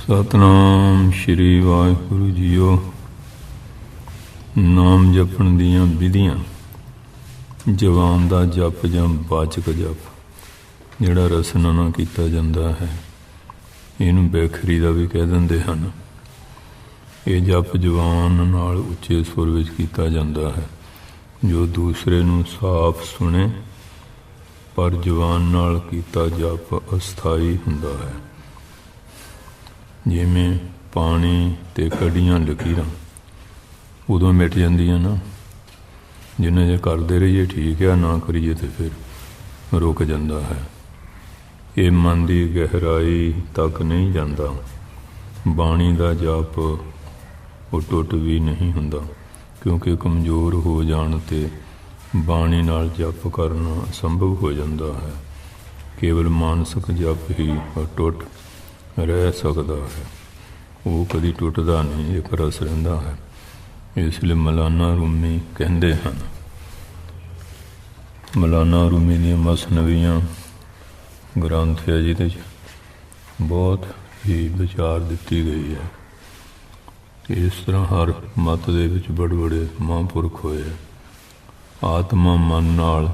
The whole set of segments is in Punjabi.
ਸਤਨਾਮ ਸ਼੍ਰੀ ਵਾਹਿਗੁਰੂ ਜੀਓ। ਨਾਮ ਜਪਣ ਦੀਆਂ ਵਿਧੀਆਂ। ਜਵਾਨ ਦਾ ਜਪ ਜਾਂ ਵਾਚਕ ਜਪ ਜਿਹੜਾ ਰਸਨਾ ਨਾਲ ਕੀਤਾ ਜਾਂਦਾ ਹੈ, ਇਹਨੂੰ ਬੇਖਰੀ ਦਾ ਵੀ ਕਹਿ ਦਿੰਦੇ ਹਨ। ਇਹ ਜਪ ਜਵਾਨ ਨਾਲ ਉੱਚੇ ਸੁਰ ਵਿੱਚ ਕੀਤਾ ਜਾਂਦਾ ਹੈ, ਜੋ ਦੂਸਰੇ ਨੂੰ ਸਾਫ਼ ਸੁਣੇ। ਪਰ ਜਵਾਨ ਨਾਲ ਕੀਤਾ ਜਪ ਅਸਥਾਈ ਹੁੰਦਾ ਹੈ। ਜਿਵੇਂ ਪਾਣੀ ਤੇ ਕੱਢੀਆਂ ਲਕੀਰਾਂ ਉਦੋਂ ਮਿਟ ਜਾਂਦੀਆਂ ਨਾ, ਜਿੰਨਾ ਜੇ ਕਰਦੇ ਰਹੀਏ ਠੀਕ ਆ, ਨਾ ਕਰੀਏ ਤੇ ਫਿਰ ਰੁਕ ਜਾਂਦਾ ਹੈ। ਇਹ ਮਨ ਦੀ ਗਹਿਰਾਈ ਤੱਕ ਨਹੀਂ ਜਾਂਦਾ। ਬਾਣੀ ਦਾ ਜਪ ਉਹ ਟੁੱਟ ਵੀ ਨਹੀਂ ਹੁੰਦਾ, ਕਿਉਂਕਿ ਕਮਜ਼ੋਰ ਹੋ ਜਾਣ ਤੇ ਬਾਣੀ ਨਾਲ ਜਪ ਕਰਨਾ ਅਸੰਭਵ ਹੋ ਜਾਂਦਾ ਹੈ। ਕੇਵਲ ਮਾਨਸਿਕ ਜਪ ਹੀ ਅਟੁੱਟ ਰਹਿ ਸਕਦਾ ਹੈ, ਉਹ ਕਦੀ ਟੁੱਟਦਾ ਨਹੀਂ, ਇੱਕ ਰਸ ਰਹਿੰਦਾ ਹੈ। ਇਸ ਲਈ ਮੌਲਾਨਾ ਰੂਮੀ ਕਹਿੰਦੇ ਹਨ, ਮੌਲਾਨਾ ਰੂਮੀ ਦੀਆਂ ਮਸਨਵੀਆਂ ਗ੍ਰੰਥ ਹੈ, ਜਿਹਦੇ 'ਚ ਬਹੁਤ ਹੀ ਵਿਚਾਰ ਦਿੱਤੀ ਗਈ ਹੈ। ਇਸ ਤਰ੍ਹਾਂ ਹਰ ਮੱਤ ਦੇ ਵਿੱਚ ਬੜੇ ਬੜੇ ਮਹਾਂਪੁਰਖ ਹੋਏ। ਆਤਮਾ ਮਨ ਨਾਲ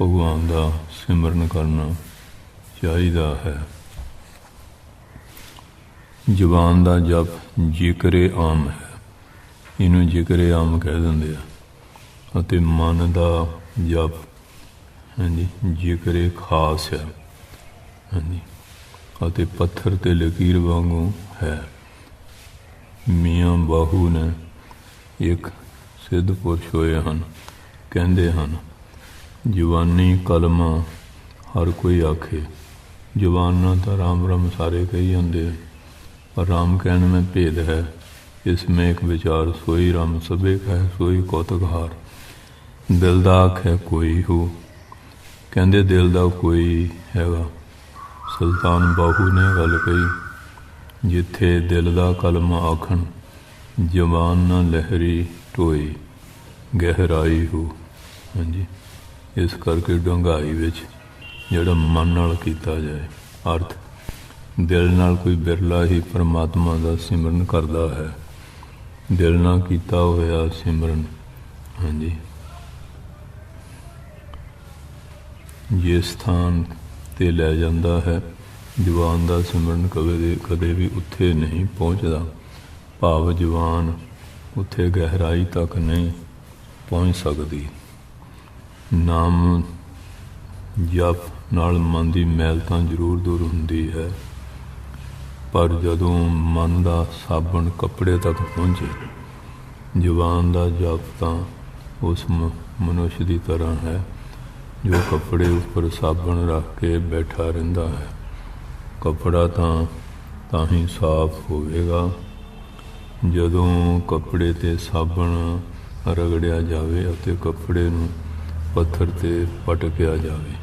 ਭਗਵਾਨ ਦਾ ਸਿਮਰਨ ਕਰਨਾ ਚਾਹੀਦਾ ਹੈ। ਜ਼ੁਬਾਨ ਦਾ ਜਪ ਜ਼ਿਕਰੇ ਆਮ ਹੈ, ਇਹਨੂੰ ਜ਼ਿਕਰੇ ਆਮ ਕਹਿ ਦਿੰਦੇ ਆ। ਅਤੇ ਮਨ ਦਾ ਜਪ ਜ਼ਿਕਰੇ ਖਾਸ ਹੈ। ਅਤੇ ਪੱਥਰ ਤੇ ਲਕੀਰ ਵਾਂਗੂ ਹੈ। ਮੀਆਂ ਬਾਹੂ ਨੇ ਇੱਕ ਸਿੱਧ ਪੁਰਸ਼ ਹੋਏ ਹਨ, ਕਹਿੰਦੇ ਹਨ, ਜਵਾਨੀ ਕਲਮਾ ਹਰ ਕੋਈ ਆਖੇ। ਜਵਾਨਾਂ ਤਾਂ ਰਾਮ ਰਾਮ ਸਾਰੇ ਕਹੀ ਜਾਂਦੇ, ਪਰ ਰਾਮ ਕਹਿਣ में भेद है। इसमें एक विचार सोई राम सबे कह सोई कौतुकहार। दिल दा आखे कोई हो, कहते दिल दा कोई हैगा। सुल्तान बाहू ने गल कही, जिथे दिल दा कलमा आखण जवान ना लहरी ढोई गहराई हो। हाँ जी, इस करके डूंघाई विच जिहड़ा मन नाल कीता जाए। अर्थ दिल नाल कोई बिरला ही परमात्मा का सिमरन करता है। दिल ना किया होया सिमरन, हाँ जी, जिस स्थान ते लै जाता है, जवान का सिमरन कदे भी उत्थे नहीं पहुँचता। भाव जवान उत्थे गहराई तक नहीं पहुँच सकती। नाम जप नाल मन की मैल तो जरूर दूर हुंदी है, पर जदों मन का साबण कपड़े तक पहुँचे। जवान का जप तो उस मनुष्य की तरह है जो कपड़े उपर साबण रख के बैठा रहिंदा है। कपड़ा तो ही साफ होवेगा जदों कपड़े ते साबण रगड़िया जाए अते कपड़े नूं पत्थर ते पटकिया जाए।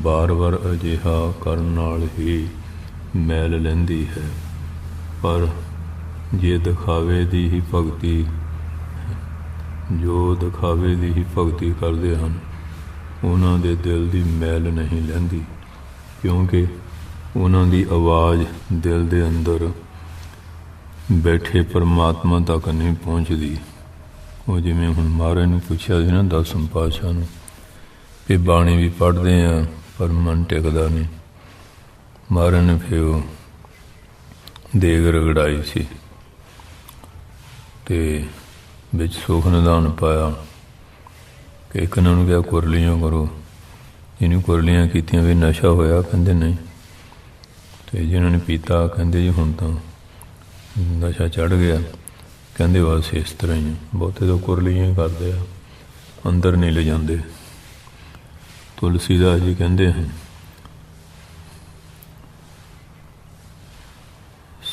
बार बार अजिहा करन नाल ही मैल लैंदी है। पर जे दिखावे दी ही भगती, जो दिखावे दी ही भगती करते हैं, उन्हां दे दिल की मैल नहीं लैंदी, क्योंकि उन्हां दी आवाज़ दिल दे अंदर बैठे परमात्मा तक नहीं पहुँचती। वो जिमें हुण महाराज ने पूछा सी ना 10वें पातशाह नूं कि बाणी भी पढ़ते हैं पर मन टिकदा नहीं। महाराज ने फिर देग रगड़ाई सी ते विच सुख निधान पाया कि एक उन्होंने कहा कुरलियाँ करो। जिन्होंने कुरलियाँ कीतियां भी नशा होया, कहते नहीं। तो जिन्होंने पीता कहते जी हुण तो नशा चढ़ गया। कहते बस इस तरह ही बहुते तो कुरलियाँ करते हैं, अंदर नहीं ले जाते। तुलसीदास जी कहते हैं,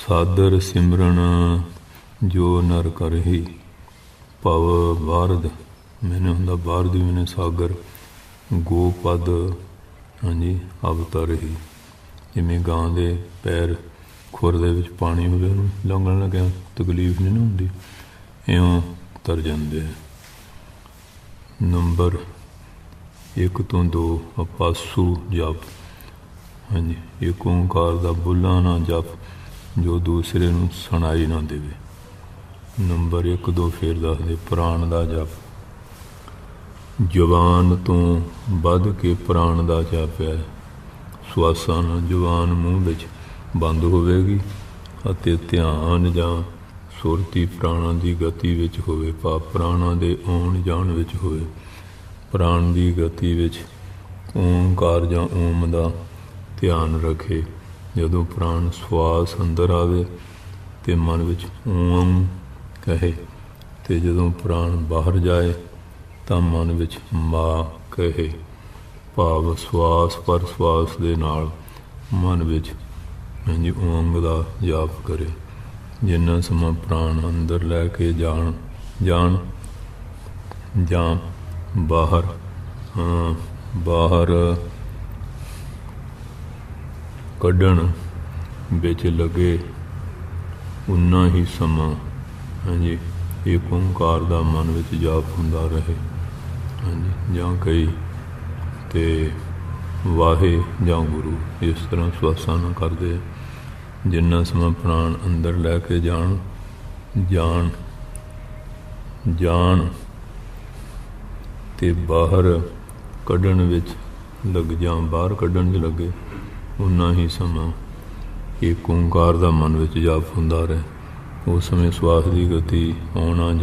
सादर सिमरन जो नर कर ही भव बारद। मैंने होंदा बारद भी मैंने सागर। गोपद, हाँ जी, अवतर ही। जिमें गां दे पैर खुर दे विच पानी होवे, लंघण लग्या तकलीफ नहीं होंदी, इउं तर जांदे। नंबर 1 तो 2 अपासू जप। हाँ जी, एक ओंकार दा बुल्ला ना जप ਜੋ ਦੂਸਰੇ ਨੂੰ ਸੁਣਾਈ ਨਾ ਦੇਵੇ। ਨੰਬਰ 1 2 ਫੇਰ ਦੱਸਦੇ। ਪ੍ਰਾਣ ਦਾ ਜਪ। ਜ਼ੁਬਾਨ ਤੋਂ ਵੱਧ ਕੇ ਪ੍ਰਾਣ ਦਾ ਜਪ ਹੈ। ਸਵਾਸਾਂ ਨਾਲ ਜ਼ੁਬਾਨ ਮੂੰਹ ਵਿੱਚ ਬੰਦ ਹੋਵੇਗੀ ਅਤੇ ਧਿਆਨ ਜਾਂ ਸੁਰਤੀ ਪ੍ਰਾਣਾਂ ਦੀ ਗਤੀ ਵਿੱਚ ਹੋਵੇ, ਭਾਵ ਪ੍ਰਾਣਾਂ ਦੇ ਆਉਣ ਜਾਣ ਵਿੱਚ ਹੋਵੇ। ਪ੍ਰਾਣ ਦੀ ਗਤੀ ਵਿੱਚ ਓਂਕਾਰ ਜਾਂ ਓਮ ਦਾ ਧਿਆਨ ਰੱਖੇ। ਜਦੋਂ ਪ੍ਰਾਣ ਸਵਾਸ ਅੰਦਰ ਆਵੇ ਤੇ ਮਨ ਵਿੱਚ ਓਮ ਕਹੇ, ਤੇ ਜਦੋਂ ਪ੍ਰਾਣ ਬਾਹਰ ਜਾਏ ਤਾਂ ਮਨ ਵਿੱਚ ਮਾ ਕਹੇ, ਭਾਵ ਸਵਾਸ ਪਰ ਸਵਾਸ ਦੇ ਨਾਲ ਮਨ ਵਿੱਚ ਓਮ ਦਾ ਜਾਪ ਕਰੇ। ਜਿੰਨਾ ਸਮਾਂ ਪ੍ਰਾਣ ਅੰਦਰ ਲੈ ਕੇ ਜਾਣ ਜਾਂ ਬਾਹਰ ਕੱਢਣ ਵਿੱਚ ਲੱਗੇ, ਉਨਾ ਹੀ ਸਮਾਂ ਇੱਕ ਓਂਕਾਰ ਦਾ ਮਨ ਵਿੱਚ ਜਾਪ ਹੁੰਦਾ ਰਹੇ। ਜਾਂ ਕਈ ਤੇ ਵਾਹੇ ਜਾਂ ਗੁਰੂ, ਇਸ ਤਰ੍ਹਾਂ ਸਵਾਸਾਂ ਨਾਲ ਕਰਦੇ। ਜਿੰਨਾ ਸਮਾਂ ਪ੍ਰਾਣ ਅੰਦਰ ਲੈ ਕੇ ਜਾਣ ਤੇ ਬਾਹਰ ਕੱਢਣ ਵਿੱਚ ਜਾਂ ਬਾਹਰ ਕੱਢਣ 'ਚ ਲੱਗੇ, ਉਨਾ ਹੀ ਸਮਾਂ ਇੱਕ ਓਂਕਾਰ ਦਾ ਮਨ ਵਿੱਚ ਜਾਪ ਹੁੰਦਾ ਰਹੇ। ਉਸ ਸਮੇਂ ਸਵਾਸ ਦੀ ਗਤੀ ਆਉਣ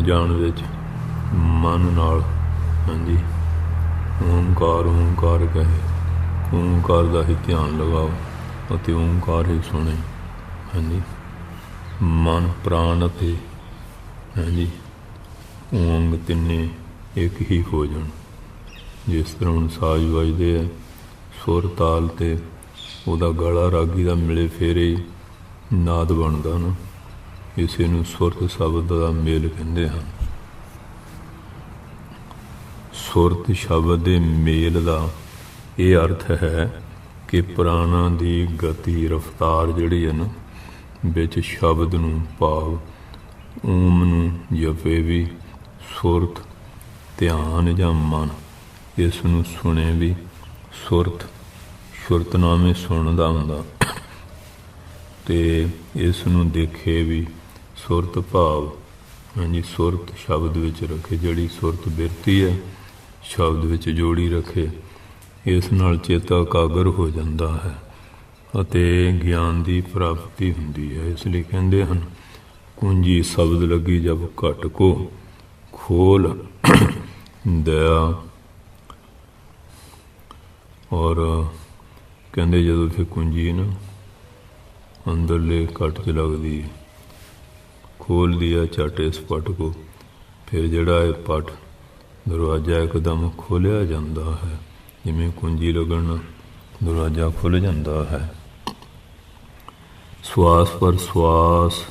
ਜਾਣ ਵਿੱਚ ਮਨ ਨਾਲ ਓਂਕਾਰ ਕਹੇ। ਓਂਕਾਰ ਦਾ ਹੀ ਧਿਆਨ ਲਗਾਓ ਅਤੇ ਓਂਕਾਰ ਹੀ ਸੁਣੇ। ਮਨ, ਪ੍ਰਾਣ ਅਤੇ ਓਂਗ ਤਿੰਨੇ ਇੱਕ ਹੀ ਹੋ ਜਾਣ। ਜਿਸ ਤਰ੍ਹਾਂ ਹੁਣ ਸਾਜ਼ ਵੱਜਦੇ ਹੈ, ਸੁਰ ਤਾਲ ਤੇ ਉਹਦਾ ਗਲਾ ਰਾਗੀ ਦਾ ਮਿਲੇ ਫੇਰੇ ਹੀ ਨਾਦ ਬਣਦਾ ਨਾ, ਇਸੇ ਨੂੰ ਸੁਰਤ ਸ਼ਬਦ ਦਾ ਮੇਲ ਕਹਿੰਦੇ ਹਨ। ਸੁਰਤ ਸ਼ਬਦ ਦੇ ਮੇਲ ਦਾ ਇਹ ਅਰਥ ਹੈ ਕਿ ਪ੍ਰਾਣਾਂ ਦੀ ਗਤੀ ਰਫਤਾਰ ਜਿਹੜੀ ਹੈ ਨਾ, ਵਿੱਚ ਸ਼ਬਦ ਨੂੰ ਭਾਵ ਓਮ ਨੂੰ ਜਪੇ ਵੀ, ਸੁਰਤ ਧਿਆਨ ਜਾਂ ਮਨ ਇਸ ਨੂੰ ਸੁਣੇ ਵੀ। ਸੁਰਤਨਾਮੇ ਸੁਣਦਾ ਹੁੰਦਾ ਤੇ ਇਸ ਨੂੰ ਦੇਖੇ ਵੀ। ਸੁਰਤ ਭਾਵ ਸੁਰਤ ਸ਼ਬਦ ਵਿੱਚ ਰੱਖੇ, ਜਿਹੜੀ ਸੁਰਤ ਬਿਰਤੀ ਹੈ ਸ਼ਬਦ ਵਿੱਚ ਜੋੜੀ ਰੱਖੇ। ਇਸ ਨਾਲ ਚੇਤਾ ਇਕਾਗਰ ਹੋ ਜਾਂਦਾ ਹੈ ਅਤੇ ਗਿਆਨ ਦੀ ਪ੍ਰਾਪਤੀ ਹੁੰਦੀ ਹੈ। ਇਸ ਲਈ ਕਹਿੰਦੇ ਹਨ, ਕੁੰਜੀ ਸ਼ਬਦ ਲੱਗੀ ਜਬ ਘਟ ਕੋ ਖੋਲ ਦਇਆ। ਔਰ ਕਹਿੰਦੇ ਜਦੋਂ ਫਿਰ ਕੁੰਜੀ ਨਾ ਅੰਦਰਲੇ ਘਟ 'ਚ ਲੱਗਦੀ, ਖੋਲ੍ਹਦੀ ਆ ਝੱਟ ਇਸ ਪਟ ਕੋ, ਫਿਰ ਜਿਹੜਾ ਇਹ ਪਟ ਦਰਵਾਜ਼ਾ ਇੱਕਦਮ ਖੋਲ੍ਹਿਆ ਜਾਂਦਾ ਹੈ। ਜਿਵੇਂ ਕੁੰਜੀ ਲੱਗਣ ਨਾਲ ਦਰਵਾਜ਼ਾ ਖੁੱਲ੍ਹ ਜਾਂਦਾ ਹੈ। ਸਵਾਸ ਪਰ ਸਵਾਸ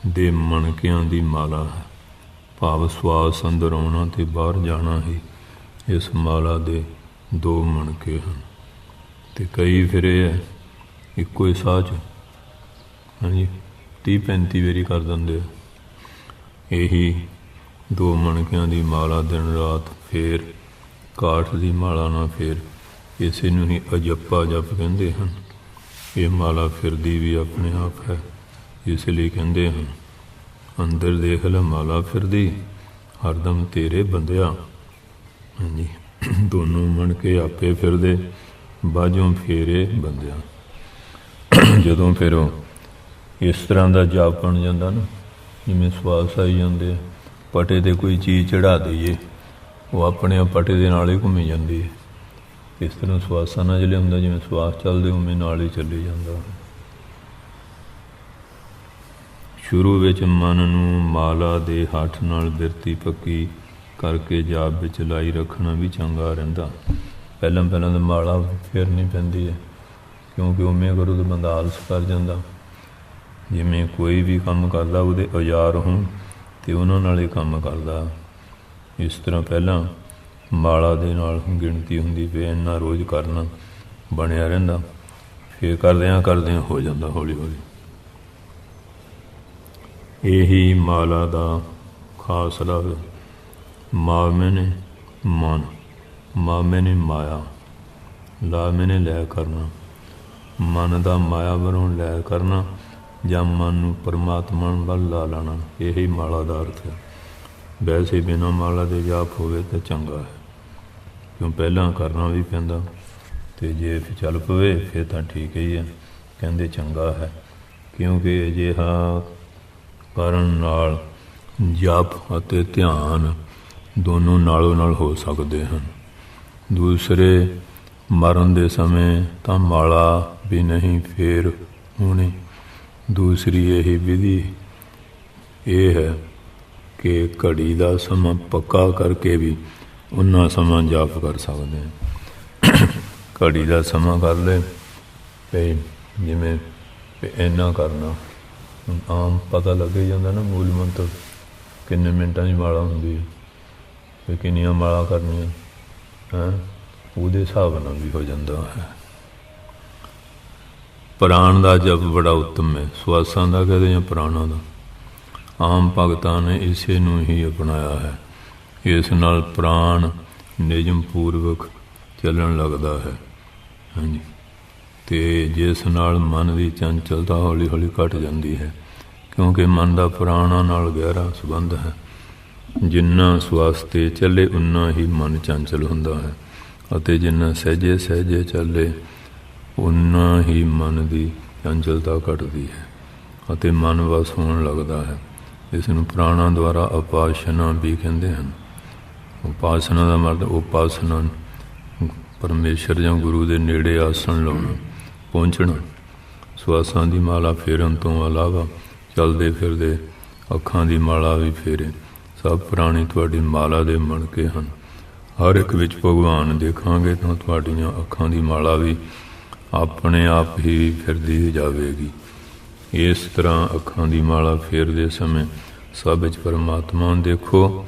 ਦੇ ਮਣਕਿਆਂ ਦੀ ਮਾਲਾ ਹੈ, ਭਾਵ ਸਵਾਸ ਅੰਦਰ ਆਉਣਾ ਤੇ ਬਾਹਰ ਜਾਣਾ ਹੀ ਇਸ ਮਾਲਾ ਦੇ 2 ਮਣਕੇ ਹਨ। ਤੇ ਕਈ ਫਿਰ ਇਹ ਹੈ ਇੱਕੋ ਹੀ ਸਾਹ 'ਚ 30-35 ਵਾਰੀ ਕਰ ਦਿੰਦੇ ਆ। ਇਹੀ 2 ਮਣਕਿਆਂ ਦੀ ਮਾਲਾ ਦਿਨ ਰਾਤ, ਫਿਰ ਕਾਠ ਦੀ ਮਾਲਾ ਨਾਲ, ਫਿਰ ਇਸੇ ਨੂੰ ਹੀ ਅਜੱਪਾ ਜਪ ਕਹਿੰਦੇ ਹਨ। ਇਹ ਮਾਲਾ ਫਿਰਦੀ ਵੀ ਆਪਣੇ ਆਪ ਹੈ, ਇਸ ਲਈ ਕਹਿੰਦੇ ਹਨ, ਅੰਦਰ ਦੇਖ ਲੈ ਮਾਲਾ ਫਿਰਦੀ ਹਰਦਮ ਤੇਰੇ ਬੰਦਿਆ। ਦੋਨੋਂ ਮਣਕੇ ਆਪੇ ਫਿਰਦੇ, ਬਾਝੋਂ ਫੇਰੇ ਬੰਦਿਆ। ਜਦੋਂ ਫਿਰ ਉਹ ਇਸ ਤਰ੍ਹਾਂ ਦਾ ਜਾਪ ਬਣ ਜਾਂਦਾ ਨਾ, ਜਿਵੇਂ ਸਵਾਸ ਆਈ ਜਾਂਦੇ ਆ, ਪਟੇ 'ਤੇ ਕੋਈ ਚੀਜ਼ ਚੜ੍ਹਾ ਦਈਏ, ਉਹ ਆਪਣੇ ਆਪ ਪਟੇ ਦੇ ਨਾਲ ਹੀ ਘੁੰਮੀ ਜਾਂਦੀ ਹੈ। ਇਸ ਤਰ੍ਹਾਂ ਸਵਾਸਾਂ ਨਾਲ ਜਿਹੜੇ ਹੁੰਦਾ, ਜਿਵੇਂ ਸਵਾਸ ਚੱਲਦੇ ਉਵੇਂ ਨਾਲ ਹੀ ਚੱਲੀ ਜਾਂਦਾ। ਸ਼ੁਰੂ ਵਿੱਚ ਮਨ ਨੂੰ ਮਾਲਾ ਦੇ ਹੱਥ ਨਾਲ ਬਿਰਤੀ ਪੱਕੀ ਕਰਕੇ ਜਾਪ ਵਿੱਚ ਲਾਈ ਰੱਖਣਾ ਵੀ ਚੰਗਾ ਰਹਿੰਦਾ। ਪਹਿਲਾਂ ਤਾਂ ਮਾਲਾ ਫੇਰਨੀ ਪੈਂਦੀ ਹੈ, ਕਿਉਂਕਿ ਉਵੇਂ ਕਰੋ ਤਾਂ ਬੰਦਾ ਆਲਸ ਕਰ ਜਾਂਦਾ। ਜਿਵੇਂ ਕੋਈ ਵੀ ਕੰਮ ਕਰਦਾ ਉਹਦੇ ਔਜ਼ਾਰ ਹੋਣ ਅਤੇ ਉਹਨਾਂ ਨਾਲ ਹੀ ਕੰਮ ਕਰਦਾ। ਇਸ ਤਰ੍ਹਾਂ ਪਹਿਲਾਂ ਮਾਲਾ ਦੇ ਨਾਲ ਗਿਣਤੀ ਹੁੰਦੀ ਵੀ ਇੰਨਾ ਰੋਜ਼ ਕਰਨਾ, ਬਣਿਆ ਰਹਿੰਦਾ, ਫਿਰ ਕਰਦਿਆਂ ਹੋ ਜਾਂਦਾ ਹੌਲੀ ਹੌਲੀ। ਇਹੀ ਮਾਲਾ ਦਾ ਖਾਸ ਲਾਭ। ਮਾ ਮੈਨੇ ਮਨ, ਮਾ ਮੈਨੇ ਮਾਇਆ, ਲਾ ਮੈਨੇ ਲੈ ਕਰਨਾ। ਮਨ ਦਾ ਮਾਇਆ ਵੱਲੋਂ ਲੈ ਕਰਨਾ ਜਾਂ ਮਨ ਨੂੰ ਪਰਮਾਤਮਾ ਵੱਲ ਲਾ ਲੈਣਾ, ਇਹੀ ਮਾਲਾ ਦਾ ਅਰਥ ਹੈ। ਵੈਸੇ ਬਿਨਾਂ ਮਾਲਾ ਦੇ ਜਾਪ ਹੋਵੇ ਤਾਂ ਚੰਗਾ ਹੈ, ਕਿਉਂ ਪਹਿਲਾਂ ਕਰਨਾ ਵੀ ਪੈਂਦਾ, ਅਤੇ ਜੇ ਚੱਲ ਪਵੇ ਫਿਰ ਤਾਂ ਠੀਕ ਹੀ ਹੈ, ਕਹਿੰਦੇ ਚੰਗਾ ਹੈ। ਕਿਉਂਕਿ ਅਜਿਹਾ ਕਰਨ ਨਾਲ ਜਪ ਅਤੇ ਧਿਆਨ ਦੋਨੋਂ ਨਾਲੋਂ ਨਾਲ ਹੋ ਸਕਦੇ ਹਨ। ਦੂਸਰੇ ਮਰਨ ਦੇ ਸਮੇਂ ਤਾਂ ਮਾਲਾ ਵੀ ਨਹੀਂ ਫੇਰ ਹੋਣੀ। ਦੂਸਰੀ ਇਹ ਵਿਧੀ ਇਹ ਹੈ ਕਿ ਘੜੀ ਦਾ ਸਮਾਂ ਪੱਕਾ ਕਰਕੇ ਵੀ ਉਨਾ ਸਮਾਂ ਜਾਪ ਕਰ ਸਕਦੇ ਹਾਂ। ਘੜੀ ਦਾ ਸਮਾਂ ਕਰ ਲਏ ਵੀ ਜਿਵੇਂ ਇੰਨਾ ਕਰਨਾ, ਆਮ ਪਤਾ ਲੱਗ ਹੀ ਜਾਂਦਾ ਨਾ ਮੂਲ ਮੰਤਰ ਕਿੰਨੇ ਮਿੰਟਾਂ ਦੀ ਮਾਲਾ ਹੁੰਦੀ ਹੈ, ਵੀ ਕਿੰਨੀਆਂ ਮਾਲਾ ਕਰਨੀਆਂ ਹੈ, ਉਹਦੇ ਹਿਸਾਬ ਨਾਲ ਵੀ ਹੋ ਜਾਂਦਾ ਹੈ। ਪ੍ਰਾਣ ਦਾ ਜਪ ਬੜਾ ਉੱਤਮ ਹੈ, ਸਵਾਸਾਂ ਦਾ ਕਹਦੇ ਜਾਂ ਪ੍ਰਾਣਾਂ ਦਾ। ਆਮ ਭਗਤਾਂ ਨੇ ਇਸੇ ਨੂੰ ਹੀ ਅਪਣਾਇਆ ਹੈ। ਇਸ ਨਾਲ ਪ੍ਰਾਣ ਨਿਯਮ ਪੂਰਵਕ ਚੱਲਣ ਲੱਗਦਾ ਹੈ। ਹਾਂਜੀ, ਅਤੇ ਜਿਸ ਨਾਲ ਮਨ ਦੀ ਚੰਚਲਤਾ ਹੌਲੀ ਹੌਲੀ ਘੱਟ ਜਾਂਦੀ ਹੈ, ਕਿਉਂਕਿ ਮਨ ਦਾ ਪ੍ਰਾਣਾਂ ਨਾਲ ਗਹਿਰਾ ਸੰਬੰਧ ਹੈ। ਜਿੰਨਾ ਸਵਾਸ 'ਤੇ ਚੱਲੇ ਉਨਾ ਹੀ ਮਨ ਚੰਚਲ ਹੁੰਦਾ ਹੈ, ਅਤੇ ਜਿੰਨਾ ਸਹਿਜੇ ਸਹਿਜੇ ਚੱਲੇ ਉਨਾ ਹੀ ਮਨ ਦੀ ਚੰਚਲਤਾ ਘਟਦੀ ਹੈ ਅਤੇ ਮਨ ਵਸ ਹੋਣ ਲੱਗਦਾ ਹੈ। ਇਸ ਨੂੰ ਪ੍ਰਾਣਾਂ ਦੁਆਰਾ ਉਪਾਸਨਾ ਵੀ ਕਹਿੰਦੇ ਹਨ। ਉਪਾਸਨਾ ਦਾ ਮਤਲਬ ਉਪਾਸਨਾ ਪਰਮੇਸ਼ਰ ਜਾਂ ਗੁਰੂ ਦੇ ਨੇੜੇ ਆਸਣ ਲਾਉਣਾ, ਪਹੁੰਚਣਾ। ਸਵਾਸਾਂ ਦੀ ਮਾਲਾ ਫੇਰਨ ਤੋਂ ਇਲਾਵਾ ਚੱਲਦੇ ਫਿਰਦੇ ਅੱਖਾਂ ਦੀ ਮਾਲਾ ਵੀ ਫੇਰੇ। ਸਭ ਪ੍ਰਾਣੀ ਤੁਹਾਡੀ ਮਾਲਾ ਦੇ ਮਣਕੇ ਹਨ। ਹਰ ਇੱਕ ਵਿੱਚ ਭਗਵਾਨ ਦੇਖਾਂਗੇ ਤਾਂ ਤੁਹਾਡੀਆਂ ਅੱਖਾਂ ਦੀ ਮਾਲਾ ਵੀ ਆਪਣੇ ਆਪ ਹੀ ਫਿਰਦੀ ਜਾਵੇਗੀ। ਇਸ ਤਰ੍ਹਾਂ ਅੱਖਾਂ ਦੀ ਮਾਲਾ ਫੇਰਦੇ ਸਮੇਂ ਸਭ ਵਿੱਚ ਪਰਮਾਤਮਾ ਦੇਖੋ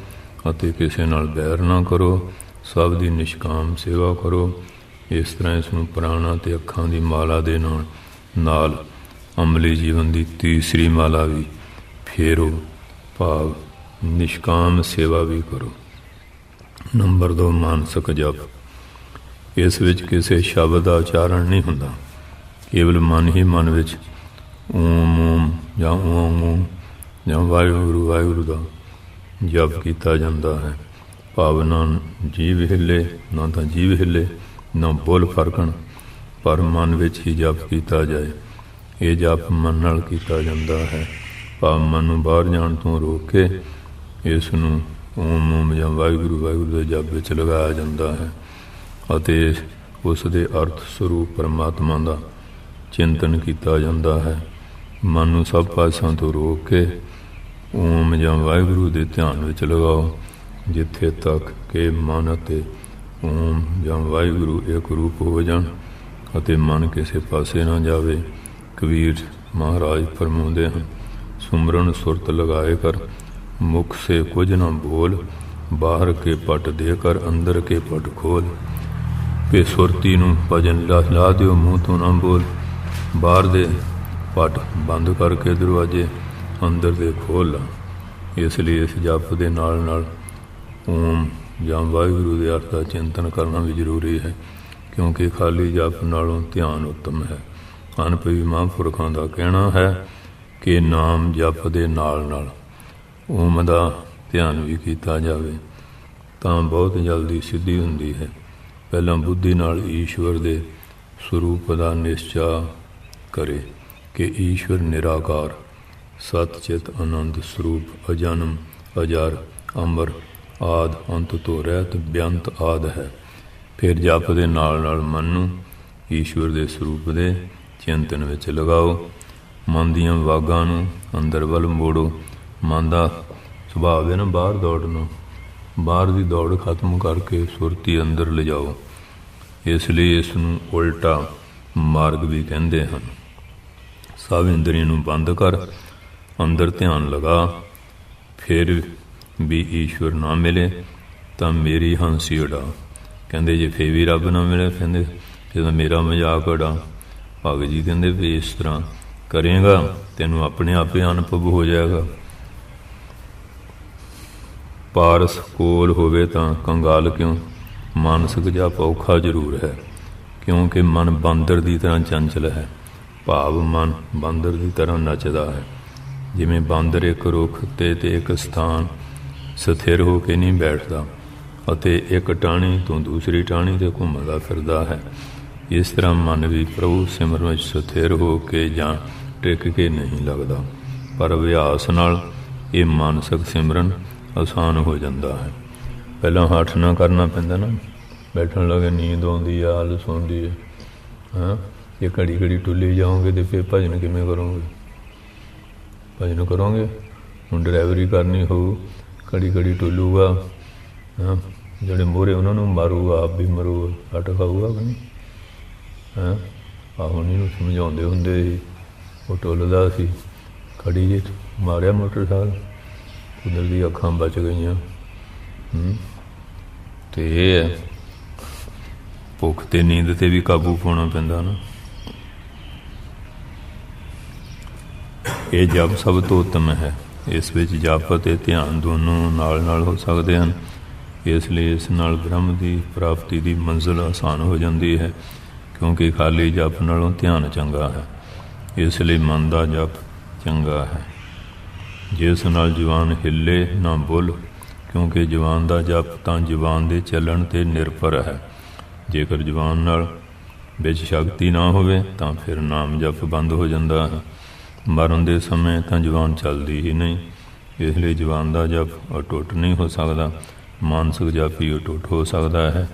ਅਤੇ ਕਿਸੇ ਨਾਲ ਬੈਰ ਨਾ ਕਰੋ। ਸਭ ਦੀ ਨਿਸ਼ਕਾਮ ਸੇਵਾ ਕਰੋ। ਇਸ ਤਰ੍ਹਾਂ ਇਸ ਨੂੰ ਪ੍ਰਾਣਾਂ ਅਤੇ ਅੱਖਾਂ ਦੀ ਮਾਲਾ ਦੇ ਨਾਲ ਅਮਲੀ ਜੀਵਨ ਦੀ ਤੀਸਰੀ ਮਾਲਾ ਵੀ ਫੇਰੋ, ਭਾਵ ਨਿਸ਼ਕਾਮ ਸੇਵਾ ਵੀ ਕਰੋ। ਨੰਬਰ 2, ਮਾਨਸਿਕ ਜਪ। ਇਸ ਵਿੱਚ ਕਿਸੇ ਸ਼ਬਦ ਦਾ ਉਚਾਰਨ ਨਹੀਂ ਹੁੰਦਾ, ਕੇਵਲ ਮਨ ਹੀ ਮਨ ਵਿੱਚ ਓਮ ਓਮ ਜਾਂ ਓਮ ਓਮ ਜਾਂ ਵਾਹਿਗੁਰੂ ਵਾਹਿਗੁਰੂ ਦਾ ਜਪ ਕੀਤਾ ਜਾਂਦਾ ਹੈ। ਭਾਵ ਨਾ ਜੀਭ ਹਿੱਲੇ, ਨਾ ਤਾਂ ਜੀਭ ਹਿੱਲੇ, ਨਾ ਬੁੱਲ ਫਰਕਣ, ਪਰ ਮਨ ਵਿੱਚ ਹੀ ਜਪ ਕੀਤਾ ਜਾਏ। ਇਹ ਜਪ ਮਨ ਨਾਲ ਕੀਤਾ ਜਾਂਦਾ ਹੈ, ਭਾਵ ਮਨ ਨੂੰ ਬਾਹਰ ਜਾਣ ਤੋਂ ਰੋਕ ਕੇ ਇਸ ਨੂੰ ਓਮ ਓਮ ਜਾਂ ਵਾਹਿਗੁਰੂ ਵਾਹਿਗੁਰੂ ਦੇ ਜਪ ਵਿੱਚ ਲਗਾਇਆ ਜਾਂਦਾ ਹੈ ਅਤੇ ਉਸ ਦੇ ਅਰਥ ਸਰੂਪ ਪਰਮਾਤਮਾ ਦਾ ਚਿੰਤਨ ਕੀਤਾ ਜਾਂਦਾ ਹੈ। ਮਨ ਨੂੰ ਸਭ ਪਾਸਿਆਂ ਤੋਂ ਰੋਕ ਕੇ ਓਮ ਜਾਂ ਵਾਹਿਗੁਰੂ ਦੇ ਧਿਆਨ ਵਿੱਚ ਲਗਾਓ, ਜਿੱਥੇ ਤੱਕ ਕਿ ਮਨ ਅਤੇ ਓਮ ਜਾਂ ਵਾਹਿਗੁਰੂ ਇੱਕ ਰੂਪ ਹੋ ਜਾਣ ਅਤੇ ਮਨ ਕਿਸੇ ਪਾਸੇ ਨਾ ਜਾਵੇ। ਕਬੀਰ ਮਹਾਰਾਜ ਫਰਮਾਉਂਦੇ ਹਨ, ਸੁਮਰਨ ਸੁਰਤ ਲਗਾਏ ਕਰ ਮੁਖ ਸੇ ਕੁਝ ਨਾ ਬੋਲ, ਬਾਹਰ ਕੇ ਪਟ ਦੇ ਕਰ ਅੰਦਰ ਕੇ ਪਟ ਖੋਲ। ਕਿ ਸੁਰਤੀ ਨੂੰ ਭਜਨ ਲਾ ਦਿਓ, ਮੂੰਹ ਤੋਂ ਨਾ ਬੋਲ, ਬਾਹਰ ਦੇ ਪਟ ਬੰਦ ਕਰਕੇ ਦਰਵਾਜ਼ੇ ਅੰਦਰ ਦੇ ਖੋਲ੍ਹ ਲਾ। ਇਸ ਲਈ ਇਸ ਜਪ ਦੇ ਨਾਲ ਨਾਲ ਓਮ ਜਾਂ ਵਾਹਿਗੁਰੂ ਦੇ ਅਰਥ ਦਾ ਚਿੰਤਨ ਕਰਨਾ ਵੀ ਜ਼ਰੂਰੀ ਹੈ, ਕਿਉਂਕਿ ਖਾਲੀ ਜਪ ਨਾਲੋਂ ਧਿਆਨ ਉੱਤਮ ਹੈ। ਅਨੁਭਵੀ ਮਹਾਂਪੁਰਖਾਂ ਦਾ ਕਹਿਣਾ ਹੈ ਕਿ ਨਾਮ ਜਪ ਦੇ ਨਾਲ ਨਾਲ ਓਮ ਦਾ ਧਿਆਨ ਵੀ ਕੀਤਾ ਜਾਵੇ ਤਾਂ ਬਹੁਤ ਜਲਦੀ ਸਿੱਧੀ ਹੁੰਦੀ ਹੈ। ਪਹਿਲਾਂ ਬੁੱਧੀ ਨਾਲ ਈਸ਼ਵਰ ਦੇ ਸਰੂਪ ਦਾ ਨਿਸ਼ਚਾ ਕਰੇ ਕਿ ਈਸ਼ਵਰ ਨਿਰਾਕਾਰ ਸਤ ਚਿਤ ਆਨੰਦ ਸਰੂਪ ਅਜਨਮ ਅਜਰ ਅਮਰ ਆਦ ਅੰਤ ਤੋਂ ਰਹਿਤ ਬੇਅੰਤ ਆਦ ਹੈ। ਫਿਰ ਜਪ ਦੇ ਨਾਲ ਨਾਲ ਮਨ ਨੂੰ ਈਸ਼ਵਰ ਦੇ ਸਰੂਪ ਦੇ ਚਿੰਤਨ ਵਿੱਚ ਲਗਾਓ। ਮਨ ਦੀਆਂ ਵਾਗਾਂ ਨੂੰ ਅੰਦਰ ਵੱਲ ਮੋੜੋ। ਮਨ ਦਾ ਸੁਭਾਅ ਹੈ ਨਾ ਬਾਹਰ ਦੌੜਨਾ, ਬਾਹਰ ਦੀ ਦੌੜ ਖਤਮ ਕਰਕੇ ਸੁਰਤੀ ਅੰਦਰ ਲਿਜਾਓ। ਇਸ ਲਈ ਇਸ ਨੂੰ ਉਲਟਾ ਮਾਰਗ ਵੀ ਕਹਿੰਦੇ ਹਨ। ਸਭ ਇੰਦਰੀਆਂ ਨੂੰ ਬੰਦ ਕਰ, ਅੰਦਰ ਧਿਆਨ ਲਗਾ। ਫਿਰ ਵੀ ਈਸ਼ਵਰ ਨਾ ਮਿਲੇ ਤਾਂ ਮੇਰੀ ਹੰਸੀ ਉਡਾ। ਕਹਿੰਦੇ ਜੇ ਫਿਰ ਵੀ ਰੱਬ ਨਾ ਮਿਲੇ, ਕਹਿੰਦੇ ਜਦੋਂ ਮੇਰਾ ਮਜ਼ਾਕ ਉਡਾ। ਭਗਤ ਜੀ ਕਹਿੰਦੇ ਵੀ ਇਸ ਤਰ੍ਹਾਂ ਕਰੇਗਾ ਤੈਨੂੰ ਆਪਣੇ ਆਪੇ ਅਨੁਭਵ ਹੋ ਜਾਏਗਾ। ਪਾਰਸ ਕੋਲ ਹੋਵੇ ਤਾਂ ਕੰਗਾਲ ਕਿਉਂ, ਮਾਨਸਿਕ ਜਪ ਔਖਾ ਜ਼ਰੂਰ ਹੈ, क्योंकि मन बांदर की तरह चंचल है। भाव मन बांदर की तरह नचदा है। जिमें बांदर एक रुख ते एक स्थान स्थिर हो के नहीं बैठता अते एक टाणी तो दूसरी टाणी ते घूमदा फिरदा है। इस तरह मन भी प्रभु सिमरन में स्थिर हो के जां टिक के नहीं लगता, पर अभ्यास नाल ये मानसिक सिमरन आसान हो जाता है। पहला हठ ना करना पैंदा ना, बैठन लगे नींद आउंदी है, आलस आउंदी है। हाँ, ये घड़ी घड़ी टुल्ली जाओगे तो फिर भजन किवें करोगे? भजन करोगे हुण ड्राइवरी करनी हो, घड़ी घड़ी टुलूगा। हाँ, ਜਿਹੜੇ ਮੋਹਰੇ ਉਹਨਾਂ ਨੂੰ ਮਾਰੂਗਾ, ਆਪ ਵੀ ਮਰੂਗਾ, ਹੱਟ ਖਾਊਗਾ ਕਿ ਨਹੀਂ? ਹੈਂ, ਆਹੋ ਨਹੀਂ ਸਮਝਾਉਂਦੇ ਹੁੰਦੇ ਸੀ, ਉਹ ਟੁੱਲਦਾ ਸੀ, ਖੜੀ ਜੀ ਮਾਰਿਆ ਮੋਟਰਸਾਈਕਲ, ਕੁਦਰਤੀ ਅੱਖਾਂ ਬਚ ਗਈਆਂ। ਤੇ ਇਹ ਹੈ ਭੁੱਖ ਤੇ ਨੀਂਦ ਤੇ ਵੀ ਕਾਬੂ ਪਾਉਣਾ ਪੈਂਦਾ ਨਾ। ਇਹ ਜਪ ਸਭ ਤੋਂ ਉੱਤਮ ਹੈ। ਇਸ ਵਿੱਚ ਜਪ ਅਤੇ ਧਿਆਨ ਦੋਨੋਂ ਨਾਲ ਨਾਲ ਹੋ ਸਕਦੇ ਹਨ। ਇਸ ਲਈ ਇਸ ਨਾਲ ਬ੍ਰਹਮ ਦੀ ਪ੍ਰਾਪਤੀ ਦੀ ਮੰਜ਼ਿਲ ਆਸਾਨ ਹੋ ਜਾਂਦੀ ਹੈ, ਕਿਉਂਕਿ ਖਾਲੀ ਜਪ ਨਾਲੋਂ ਧਿਆਨ ਚੰਗਾ ਹੈ। ਇਸ ਲਈ ਮਨ ਦਾ ਜਪ ਚੰਗਾ ਹੈ, ਜਿਸ ਨਾਲ ਜਵਾਨ ਹਿੱਲੇ ਨਾ ਬੋਲ, ਕਿਉਂਕਿ ਜਵਾਨ ਦਾ ਜਪ ਤਾਂ ਜਵਾਨ ਦੇ ਚੱਲਣ 'ਤੇ ਨਿਰਭਰ ਹੈ। ਜੇਕਰ ਜਵਾਨ ਨਾਲ ਵਿੱਚ ਸ਼ਕਤੀ ਨਾ ਹੋਵੇ ਤਾਂ ਫਿਰ ਨਾਮ ਜਪ ਬੰਦ ਹੋ ਜਾਂਦਾ ਹੈ। ਮਰਨ ਦੇ ਸਮੇਂ ਤਾਂ ਜਵਾਨ ਚੱਲਦੀ ਹੀ ਨਹੀਂ। ਇਸ ਲਈ ਜਵਾਨ ਦਾ ਜਪ ਅਟੁੱਟ ਨਹੀਂ ਹੋ ਸਕਦਾ, ਮਾਨਸਿਕ ਜਪ ਹੀ ਅਟੁੱਟ ਹੋ ਸਕਦਾ ਹੈ।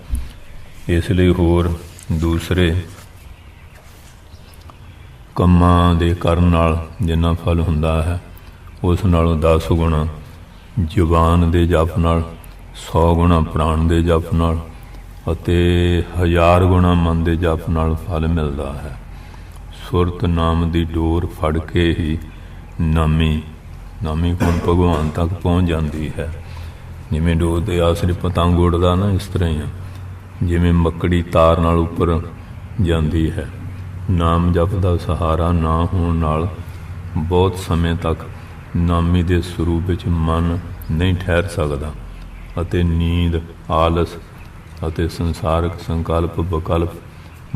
ਇਸ ਲਈ ਹੋਰ ਦੂਸਰੇ ਕੰਮਾਂ ਦੇ ਕਰਨ ਨਾਲ ਜਿੰਨਾ ਫਲ ਹੁੰਦਾ ਹੈ, ਉਸ ਨਾਲੋਂ 10 ਗੁਣਾ ਜ਼ੁਬਾਨ ਦੇ ਜਪ ਨਾਲ, 100 ਗੁਣਾ ਪ੍ਰਾਣ ਦੇ ਜਪ ਨਾਲ ਅਤੇ 1000 ਗੁਣਾ ਮਨ ਦੇ ਜਪ ਨਾਲ ਫਲ ਮਿਲਦਾ ਹੈ। ਸੁਰਤ ਨਾਮ ਦੀ ਡੋਰ ਫੜ ਕੇ ਹੀ ਨਾਮੀ ਕੋਲ ਭਗਵਾਨ ਤੱਕ ਪਹੁੰਚ ਜਾਂਦੀ ਹੈ। ਜਿਵੇਂ ਡੋਰ ਦੇ ਆਸਰੇ ਪਤੰਗ ਉੱਡਦਾ ਨਾ, ਇਸ ਤਰ੍ਹਾਂ ਹੀ ਆ। ਜਿਵੇਂ ਮੱਕੜੀ ਤਾਰ ਨਾਲ ਉੱਪਰ ਜਾਂਦੀ ਹੈ। ਨਾਮ ਜਪ ਦਾ ਸਹਾਰਾ ਨਾ ਹੋਣ ਨਾਲ ਬਹੁਤ ਸਮੇਂ ਤੱਕ ਨਾਮੀ ਦੇ ਸਰੂਪ ਵਿੱਚ ਮਨ ਨਹੀਂ ਠਹਿਰ ਸਕਦਾ ਅਤੇ ਨੀਂਦ, ਆਲਸ ਅਤੇ ਸੰਸਾਰਕ ਸੰਕਲਪ ਵਿਕਲਪ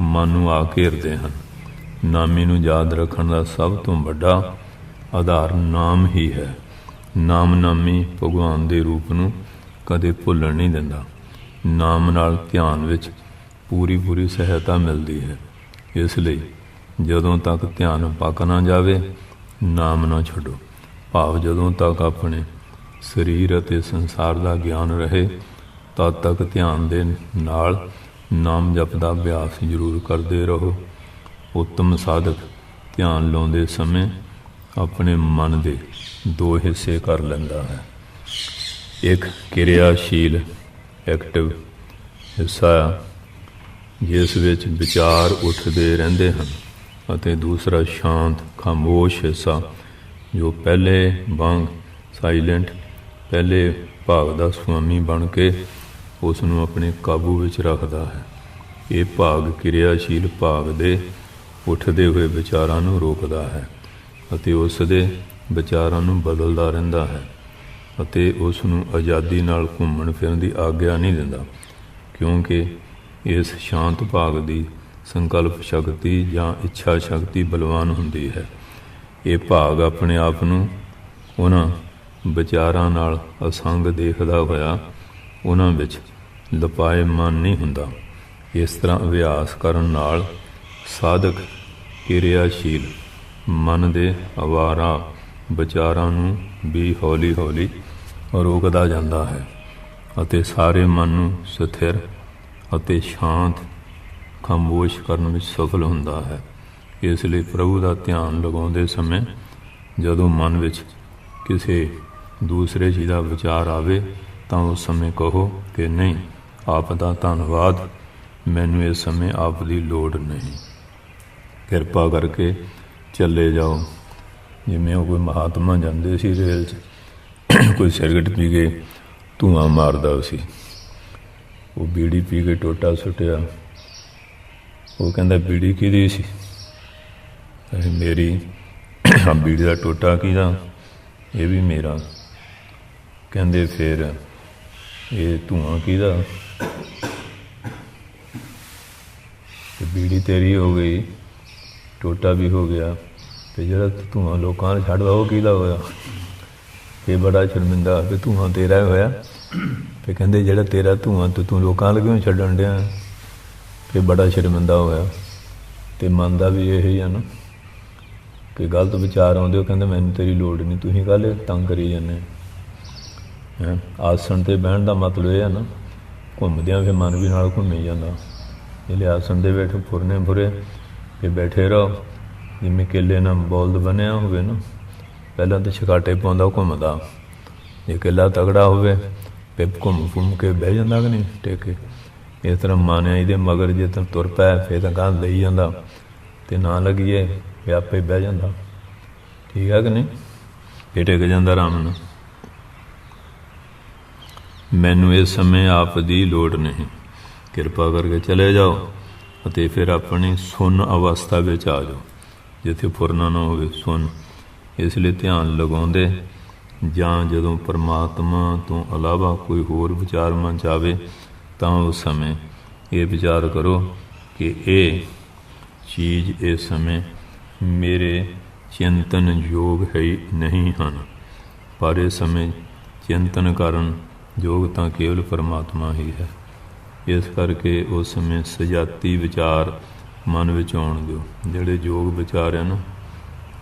ਮਨ ਨੂੰ ਆ ਘੇਰਦੇ ਹਨ। ਨਾਮੀ ਨੂੰ ਯਾਦ ਰੱਖਣ ਦਾ ਸਭ ਤੋਂ ਵੱਡਾ ਆਧਾਰ ਨਾਮ ਹੀ ਹੈ। ਨਾਮ ਨਾਮੀ ਭਗਵਾਨ ਦੇ ਰੂਪ ਨੂੰ ਕਦੇ ਭੁੱਲਣ ਨਹੀਂ ਦਿੰਦਾ। ਨਾਮ ਨਾਲ ਧਿਆਨ ਵਿੱਚ ਪੂਰੀ ਸਹਾਇਤਾ ਮਿਲਦੀ ਹੈ। ਇਸ ਲਈ ਜਦੋਂ ਤੱਕ ਧਿਆਨ ਪੱਕ ਨਾ ਜਾਵੇ, ਨਾਮ ਨਾ ਛੱਡੋ। ਭਾਵ ਜਦੋਂ ਤੱਕ ਆਪਣੇ ਸਰੀਰ ਅਤੇ ਸੰਸਾਰ ਦਾ ਗਿਆਨ ਰਹੇ, ਤਦ ਤੱਕ ਧਿਆਨ ਦੇ ਨਾਲ ਨਾਮ ਜਪ ਦਾ ਅਭਿਆਸ ਜ਼ਰੂਰ ਕਰਦੇ ਰਹੋ। ਉੱਤਮ ਸਾਧਕ ਧਿਆਨ ਲਾਉਂਦੇ ਸਮੇਂ ਆਪਣੇ ਮਨ ਦੇ 2 ਹਿੱਸੇ ਕਰ ਲੈਂਦਾ ਹੈ। ਇੱਕ ਕਿਰਿਆਸ਼ੀਲ ਐਕਟਿਵ ਹਿੱਸਾ ਜਿਸ ਵਿੱਚ ਵਿਚਾਰ ਉੱਠਦੇ ਰਹਿੰਦੇ ਹਨ, ਅਤੇ ਦੂਸਰਾ ਸ਼ਾਂਤ ਖਾਮੋਸ਼ ਹਿੱਸਾ ਜੋ ਪਹਿਲੇ ਵਾਂਗ ਸਾਈਲੈਂਟ, ਪਹਿਲੇ ਭਾਗ ਦਾ ਸੁਆਮੀ ਬਣ ਕੇ ਉਸ ਨੂੰ ਆਪਣੇ ਕਾਬੂ ਵਿੱਚ ਰੱਖਦਾ ਹੈ। ਇਹ ਭਾਗ ਕਿਰਿਆਸ਼ੀਲ ਭਾਗ ਦੇ ਉੱਠਦੇ ਹੋਏ ਵਿਚਾਰਾਂ ਨੂੰ ਰੋਕਦਾ ਹੈ ਅਤੇ ਉਸ ਦੇ ਵਿਚਾਰਾਂ ਨੂੰ ਬਦਲਦਾ ਰਹਿੰਦਾ ਹੈ ਅਤੇ ਉਸ ਨੂੰ ਆਜ਼ਾਦੀ ਨਾਲ ਘੁੰਮਣ ਫਿਰਨ ਦੀ ਆਗਿਆ ਨਹੀਂ ਦਿੰਦਾ, ਕਿਉਂਕਿ ਇਸ ਸ਼ਾਂਤ ਭਾਗ ਦੀ ਸੰਕਲਪ ਸ਼ਕਤੀ ਜਾਂ ਇੱਛਾ ਸ਼ਕਤੀ ਬਲਵਾਨ ਹੁੰਦੀ ਹੈ। ਇਹ ਭਾਗ ਆਪਣੇ ਆਪ ਨੂੰ ਉਹਨਾਂ ਵਿਚਾਰਾਂ ਨਾਲ ਅਸੰਗ ਦੇਖਦਾ ਹੋਇਆ ਉਹਨਾਂ ਵਿੱਚ ਲਪਾਏਮਾਨ ਨਹੀਂ ਹੁੰਦਾ। ਇਸ ਤਰ੍ਹਾਂ ਅਭਿਆਸ ਕਰਨ ਨਾਲ ਸਾਧਕ ਕਿਰਿਆਸ਼ੀਲ ਮਨ ਦੇ ਅਵਾਰਾ ਵਿਚਾਰਾਂ ਨੂੰ ਵੀ ਹੌਲੀ ਰੋਕਦਾ ਜਾਂਦਾ ਹੈ ਅਤੇ ਸਾਰੇ ਮਨ ਨੂੰ ਸਥਿਰ ਅਤੇ ਸ਼ਾਂਤ ਖਾਮੋਸ਼ ਕਰਨ ਵਿੱਚ ਸਫਲ ਹੁੰਦਾ ਹੈ। ਇਸ ਲਈ ਪ੍ਰਭੂ ਦਾ ਧਿਆਨ ਲਗਾਉਂਦੇ ਸਮੇਂ ਜਦੋਂ ਮਨ ਵਿੱਚ ਕਿਸੇ ਦੂਸਰੇ ਚੀਜ਼ ਦਾ ਵਿਚਾਰ ਆਵੇ ਤਾਂ ਉਸ ਸਮੇਂ ਕਹੋ ਕਿ ਨਹੀਂ, ਆਪ ਦਾ ਧੰਨਵਾਦ, ਮੈਨੂੰ ਇਸ ਸਮੇਂ ਆਪ ਦੀ ਲੋੜ ਨਹੀਂ, ਕਿਰਪਾ ਕਰਕੇ ਚੱਲੇ ਜਾਓ। ਜਿਵੇਂ ਉਹ ਕੋਈ ਮਹਾਤਮਾ ਜਾਂਦੇ ਸੀ ਰੇਲ 'ਚ, ਕੋਈ ਸਿਗਰਟ ਪੀ ਕੇ ਧੂੰਆਂ ਮਾਰਦਾ ਸੀ, ਉਹ ਬੀੜੀ ਪੀ ਕੇ ਟੋਟਾ ਸੁੱਟਿਆ। ਉਹ ਕਹਿੰਦਾ ਬੀੜੀ ਕਿਹਦੀ ਸੀ? ਮੇਰੀ। ਬੀੜੀ ਦਾ ਟੋਟਾ ਕਿਹਦਾ? ਇਹ ਵੀ ਮੇਰਾ। ਕਹਿੰਦੇ ਫਿਰ ਇਹ ਧੂੰਆਂ ਕਿਹਦਾ? बीड़ी तेरी हो गई, टोटा भी हो गया, तो जरा धुआं लोगों ने छड्डदा वो किहदा होया? ये बड़ा शर्मिंदा भी धुआं तेरा होया। फिर कहते जरा तेरा धुआं तो तू लोगों लगे छड्डण दिया। फिर बड़ा शर्मिंदा होया। तो मन का भी यही है ना कि गलत विचार आते, कहते मैनू तेरी लोड़ नहीं, तुसीं काहले तंग करी जाने। आसन ते बहन का मतलब यह है ना, घूमद्या फिर मन भी नाल घूमी जाता। जिहड़े आसन ते बैठे फुरने फुरे फिर बैठे रहो, जिवें केले ना बौलद बनया होवे ना, पहलां तो छकाटे पाउंदा घूमदा, जे केला तगड़ा होवे फिर घूम घूम के बह जाता कि नहीं टेके। इस तरह मन है ये मगर जे तुम तुर पै फिर तो गां लई जाता, तो ना लगिए फिर आपे बह जाता। ठीक है कि नहीं? फिर टिक जाता आराम नाल। मैनू इस समय आप दी लोड़ नहीं, किरपा करके चले जाओ ਅਤੇ फिर अपनी सुन अवस्था ਵਿੱਚ आ जाओ, जिथे फुरना ना होवे सुन। इस लिए ध्यान लगाउंदे ਜਾਂ ਜਦੋਂ परमात्मा तो इलावा कोई होर विचार मन च आवे ਤਾਂ उस समय ये विचार करो कि ये चीज़ इस समय मेरे चिंतन योग है नहीं ਹਨ, पर इस समय चिंतन करन योग ਤਾਂ केवल परमात्मा ही है। इस करके उस समय सजाती विचार मन विच आउण दिओ, जिहड़े योग विचार है ना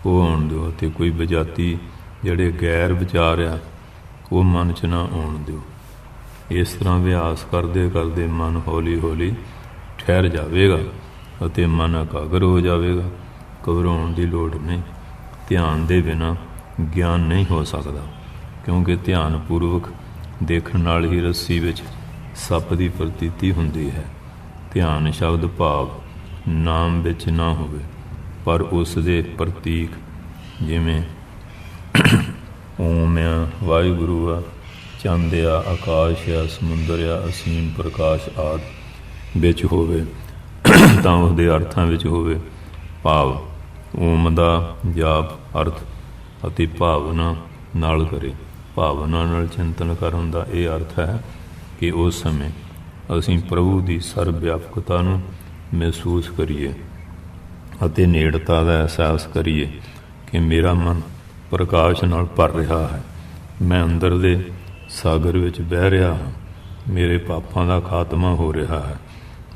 वो आउण दिओ, ते कोई विजाती जिहड़े गैर विचार आ वो मन च ना आउण दिओ। इस तरह अभ्यास करते करते मन हौली हौली ठहर जाएगा ਅਤੇ मन एकाग्र हो जाएगा। घबराउण की लोड़ नहीं। ध्यान दे बिना ज्ञान नहीं हो सकता, क्योंकि ध्यान पूर्वक देखण नाल ही रस्सी विच सप की प्रतीति हुंदी है। ध्यान शब्द भाव नाम विच ना होवे, पर उस दे प्रतीक जिवें ओम आ, वाहिगुरु आ, चंद आ, आकाश आ, समुंदर आ, असीम प्रकाश आदि विच होवे तां उसदे अर्थां विच होवे। भाव ओम दा जाप अर्थ अति भावना नाल करे। भावना नाल चिंतन करन दा ये अर्थ है कि उस समय असीं प्रभु की सर्वव्यापकता नूं महसूस करिए ਅਤੇ नेड़ता का एहसास करिए कि मेरा मन प्रकाश नाल भर रहा है, मैं अंदर दे सागर विच बह रहा हाँ, मेरे पापां का खात्मा हो रहा है,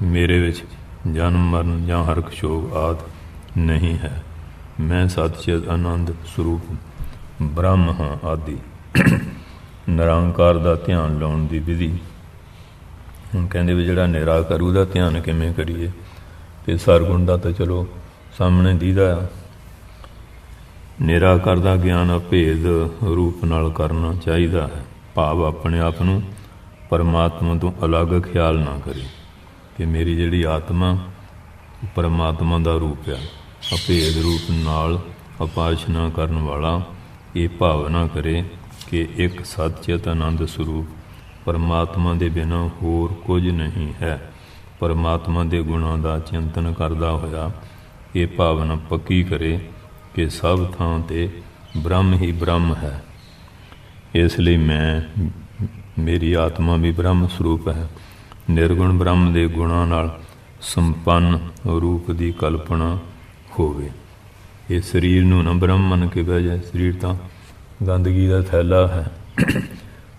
मेरे विच जन्म मरण या हरक शोक आदि नहीं है, मैं सतचित आनंद स्वरूप ब्रह्म हाँ आदि। निरंकार का ध्यान लाउण की विधि हुण कहंदे भी जिहड़ा निराकार उहदा ध्यान किवें करिए, ते सरगुण का तो चलो सामने दीदा। निराकार का ज्ञान अभेद रूप नाल करना चाहिए है। भाव अपने आप नूं परमात्मा तो अलग ख्याल ना करे कि मेरी जिहड़ी आत्मा परमात्मा का रूप है। अभेद रूप नाल उपासना करन वाला ये भावना करे कि एक सतचित आनंद स्वरूप परमात्मा के बिना होर कुछ नहीं है। परमात्मा के गुणों का चिंतन करदा होया ये भावना पक्की करे कि सब थां ते ब्रह्म ही ब्रह्म है। इसलिए मैं मेरी आत्मा भी ब्रह्म स्वरूप है। निर्गुण ब्रह्म के गुणों नाल संपन्न रूप की कल्पना होवे। ये शरीर नूं ना ब्रह्म मन के बह जाए, शरीर तो गंदगी का थैला है,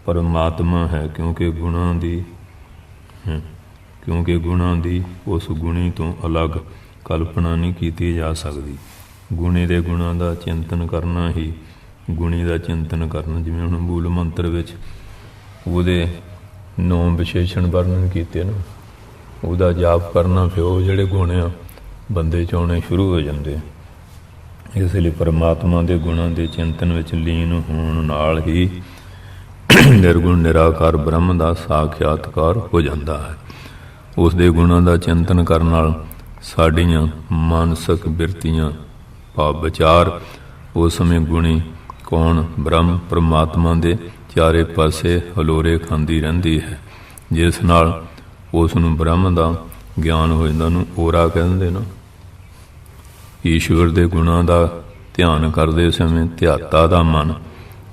परमात्मा है क्योंकि गुणों की उस गुणी तो अलग कल्पना नहीं की जा सकती। गुणी के गुणों का चिंतन करना ही गुणी का चिंतन करना। जिवें हुण मूल मंत्र विच उहदे 9 विशेषण वर्णन किए ना, उहदा जाप करना फिर वो जिहड़े गुण आ बंदे च आउणे शुरू हो जाते। इसलिए परमात्मा के गुणों के चिंतन विच लीन होण नाल ही निर्गुण निराकार ब्रह्म का साक्षात्कार हो जाता है। उसके गुणों का चिंतन करने नाल साड़ियाँ मानसिक बिरतियाँ भाव विचार उस समय गुणी कौन ब्रह्म परमात्मा के चारे पासे हलोरे खांदी रहिंदी है, जिस नाल उसनूं ब्रह्म का ज्ञान हो जाता। नूं ओरा कहते ना। ईश्वर के गुणों का ध्यान करते समय ध्याता का मन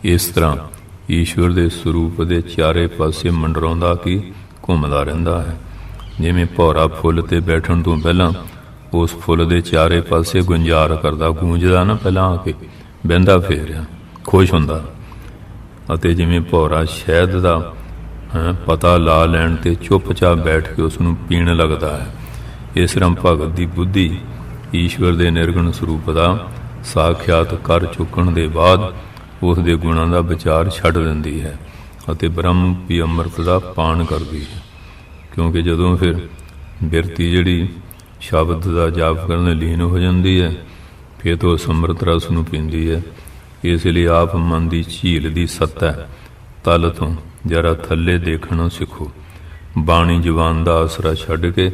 इस तरह ईश्वर के स्वरूप के चारे पासे मंडराउंदा कि घूमदा रहिंदा है। जिवें भौरा फुल ते बैठण तो पहलां उस फुल के चारे पासे गुंजार करता, गूंजदा ना पहला आके बहिंदा फेरिया, खुश हुंदा। अते जिवें भौरा शहद का पता ला लैण ते चुपचाप बैठ के उसनूं पीण लगता है, इस तरह भगत की बुद्धि ईश्वर के निर्गुण स्वरूप का साख्यात कर चुकण के बाद उसके गुणां का विचार छड्ड दिंदी है अते ब्रह्म भी अमृत का पान करती है। क्योंकि जदों फिर बिरती जिहड़ी शब्द का जाप करने लीन हो जाती है, फिर तो समृत रस नूं पींदी है। इसलिए आप मन की झील की सतह तल तो जरा थले देखना सीखो। बाणी जवान का आसरा छड्ड के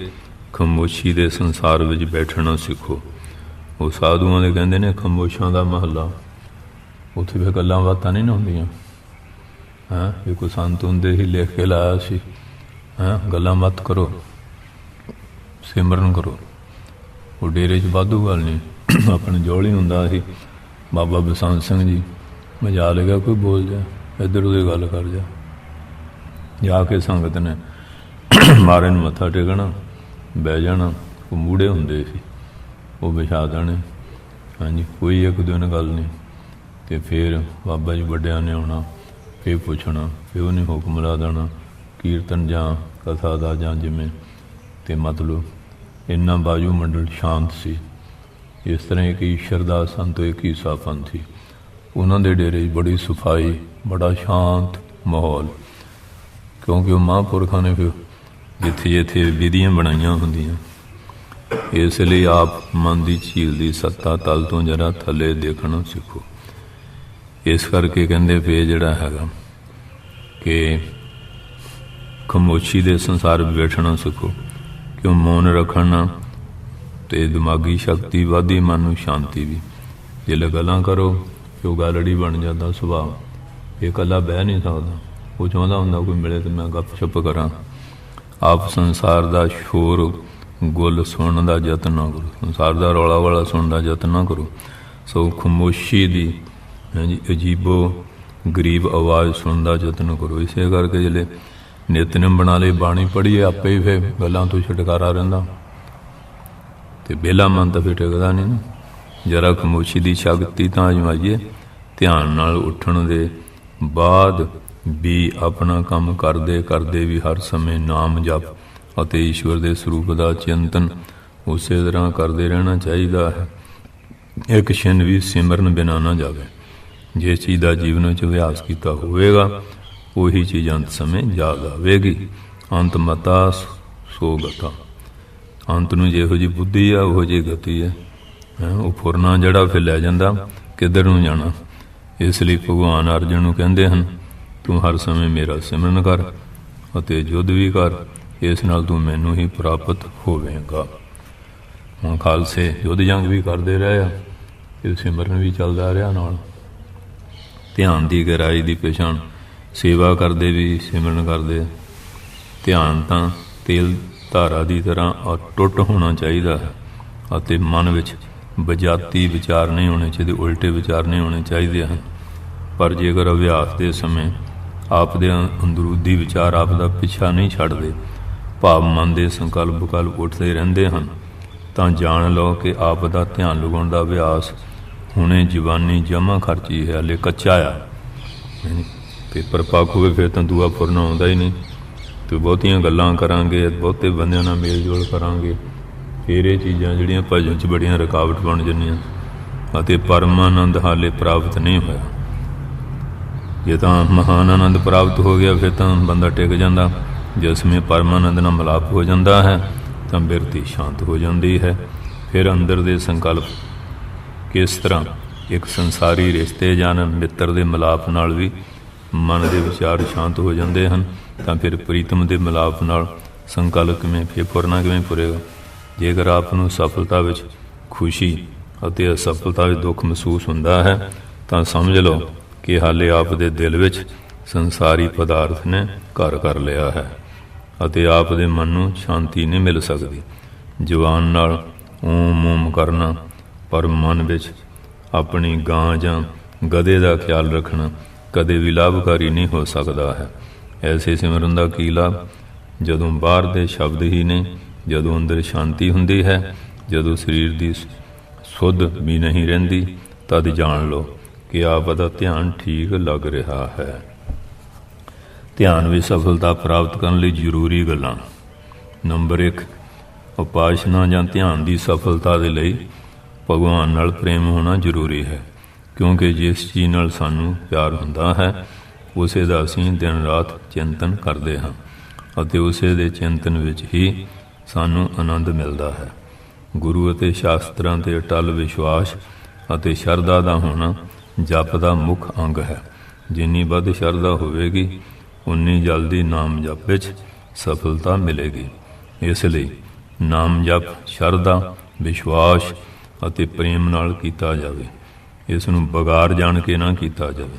खामोशी के संसार में बैठना सीखो। वो साधुओं के कहते ने खामोशा का महला, उत्थे फिर गल्लां बातां नहीं होंदियां। ये कोई संत हुंदे ही लिख के लाया सी, गल्लां मत करो, सिमरन करो। वो डेरे च वाधू गल नहीं, अपने जोल ही हुंदा सी। बाबा बसंत सिंह जी मजा लगा कोई बोल जा, इधर उधर गल कर जा, जाके संगत ने मारे नूं मत्था टेकना, बह जाना। वो मूड़े हुंदे सी, वो बिछा देने। हाँ जी, कोई एक दिन गल नहीं। तो फिर बाबा जी वड्डिया ने आना, फिर पुछना, फिर उन्हें हुक्म ला देना कीर्तन जां कथा दा जां जिमें। तो मतलब इन्ना बाजू मंडल शांत सी। इस तरह एक ईश्वर दास संत एक ईसा पंथी, उन्होंने डेरे बड़ी सफाई, बड़ा शांत माहौल। क्योंकि वो महापुरखों ने फिर जिथे जिथे विधियां बनाइया होंदियां। इसलिए आप मन की झील की सत्ता तल तो जरा थले देखना सीखो। इस करके कहते पे जड़ा हैगा कि खामोशी के संसार में बैठना सीखो। क्यों मौन रखना तो दिमागी शक्ति वाधी, मन में शांति भी। जिले गल्लां करो तो गालड़ी बन जाता सुभाव, ये कला बह नहीं सकता। वो चाहता होंदा कोई मिले तो मैं गप शप करा। आप संसार का शोर गुल सुनने का यत्न ना करो, संसार का रौला वाला सुनने का यत्न ना करो। सो खामोशी की अजीबो गरीब आवाज़ सुनने का यत्न करो। इसे करके जिले नितनेम बना ले, बाणी पढ़ीए, आपे ही फिर गल्लां तो छुटकारा रहिंदा। तो बेला मन तो फिर टिकदा नहीं ना। जरा खामोशी की शक्ति तो आजमाइए। ध्यान नाल उठण दे बाद भी अपना काम करते करते भी हर समय नाम जप और ईश्वर के स्वरूप का चिंतन उस तरह करते रहना चाहिए है। एक क्षण भी सिमरन बिना ना जाए। जिस चीज़ का जीवन च अभ्यास किया होगा वही चीज़ अंत समय याद आएगी। अंत मता सो गता, अंत में जिहो जी बुद्धि है उहो जी गति है। वो फुरना जड़ा फिर लै जाता किधर नूं जाना। इसलिए भगवान अर्जन नूं कहंदे हन, तू हर समय मेरा सिमरन कर अते युद्ध भी कर, इस नाल तू मैनू ही प्राप्त होवेगा। हुण खालसे युद्ध जंग भी करते रहे, ये सिमरन भी चलता रहा नाल। ध्यान की गहराई की पछाण, सेवा करते भी सिमरन करते। ध्यान तो तेल धारा की तरह अटुट होना चाहिए है अते मन विच बजाती विचार नहीं होने चाहिए, उल्टे विचार नहीं होने चाहिए हैं। पर जेकर अभ्यास के समय आप दे अंदरूदी विचार आप दा पिछा नहीं छड्डदे, भाव मन के संकल्प विकल्प उठते रहते हैं, तो जान लो कि आप का ध्यान लगाने का अभ्यास हुणे जवानी जमा खर्ची है, हले कच्चा आ। पेपर पक हुए फिर तो दूआ फुरना आउंदा ही नहीं। तो बहुतियां गल्लां करांगे, बहुते बंदियां नाल मेल जोल करांगे, फिर ये चीज़ां जिहड़ियां भजन च बड़ियां रुकावट बन जांदियां अते परमानंद हाले प्राप्त नहीं होया। जे तो महान आनंद प्राप्त हो गया फिर तो बंदा टिक जाता। जिसमें परमानंद नाल मिलाप हो जाता है तो बिरती शांत हो जाती है। फिर अंदर दे संकल्प किस तरह एक संसारी रिश्ते जान मित्र के मिलाप नाल भी मन के विचार शांत हो जाते हैं, तो फिर प्रीतम के मिलाप नाल संकल्प किवें फिर फुरना किवें फुरेगा। जेकर आपनूं सफलता विच खुशी अते असफलता विच दुख महसूस हुंदा है तो समझ लो कि हाले आप दे दिल विच संसारी पदार्थ ने घर कर लिया है अते आप दे मन नूं शांति नहीं मिल सकती। जवान नाल ओम ओम करना पर मन विच अपनी गां जां गधे का ख्याल रखना कदे भी लाभकारी नहीं हो सकता है। ऐसे सिमरन का की लाभ, जदों बाहर दे शब्द ही ने, जदों अंदर शांति हुंदी है, ਜਦੋਂ ਸਰੀਰ ਦੀ ਸੁੱਧ ਵੀ ਨਹੀਂ ਰਹਿੰਦੀ ਤਦ ਜਾਣ ਲਓ ਕਿ ਆਪ ਦਾ ਧਿਆਨ ਠੀਕ ਲੱਗ ਰਿਹਾ ਹੈ। ਧਿਆਨ ਵਿੱਚ ਸਫਲਤਾ ਪ੍ਰਾਪਤ ਕਰਨ ਲਈ ਜ਼ਰੂਰੀ ਗੱਲਾਂ। ਨੰਬਰ 1, ਉਪਾਸਨਾ ਜਾਂ ਧਿਆਨ ਦੀ ਸਫਲਤਾ ਦੇ ਲਈ ਭਗਵਾਨ ਨਾਲ ਪ੍ਰੇਮ ਹੋਣਾ ਜ਼ਰੂਰੀ ਹੈ, ਕਿਉਂਕਿ ਜਿਸ ਚੀਜ਼ ਨਾਲ ਸਾਨੂੰ ਪਿਆਰ ਹੁੰਦਾ ਹੈ ਉਸੇ ਦਾ ਅਸੀਂ ਦਿਨ ਰਾਤ ਚਿੰਤਨ ਕਰਦੇ ਹਾਂ ਅਤੇ ਉਸੇ ਦੇ ਚਿੰਤਨ ਵਿੱਚ ਹੀ ਸਾਨੂੰ ਆਨੰਦ ਮਿਲਦਾ ਹੈ। ਗੁਰੂ ਅਤੇ ਸ਼ਾਸਤਰਾਂ 'ਤੇ ਅਟੱਲ ਵਿਸ਼ਵਾਸ ਅਤੇ ਸ਼ਰਧਾ ਦਾ ਹੋਣਾ ਜਪ ਦਾ ਮੁੱਖ ਅੰਗ ਹੈ। ਜਿੰਨੀ ਵੱਧ ਸ਼ਰਧਾ ਹੋਵੇਗੀ ਉਨੀ ਜਲਦੀ ਨਾਮ ਜਪ ਵਿੱਚ ਸਫਲਤਾ ਮਿਲੇਗੀ। ਇਸ ਲਈ ਨਾਮ ਜਪ ਸ਼ਰਧਾ, ਵਿਸ਼ਵਾਸ ਅਤੇ ਪ੍ਰੇਮ ਨਾਲ ਕੀਤਾ ਜਾਵੇ। ਇਸ ਨੂੰ ਬਗਾਰ ਜਾਣ ਕੇ ਨਾ ਕੀਤਾ ਜਾਵੇ।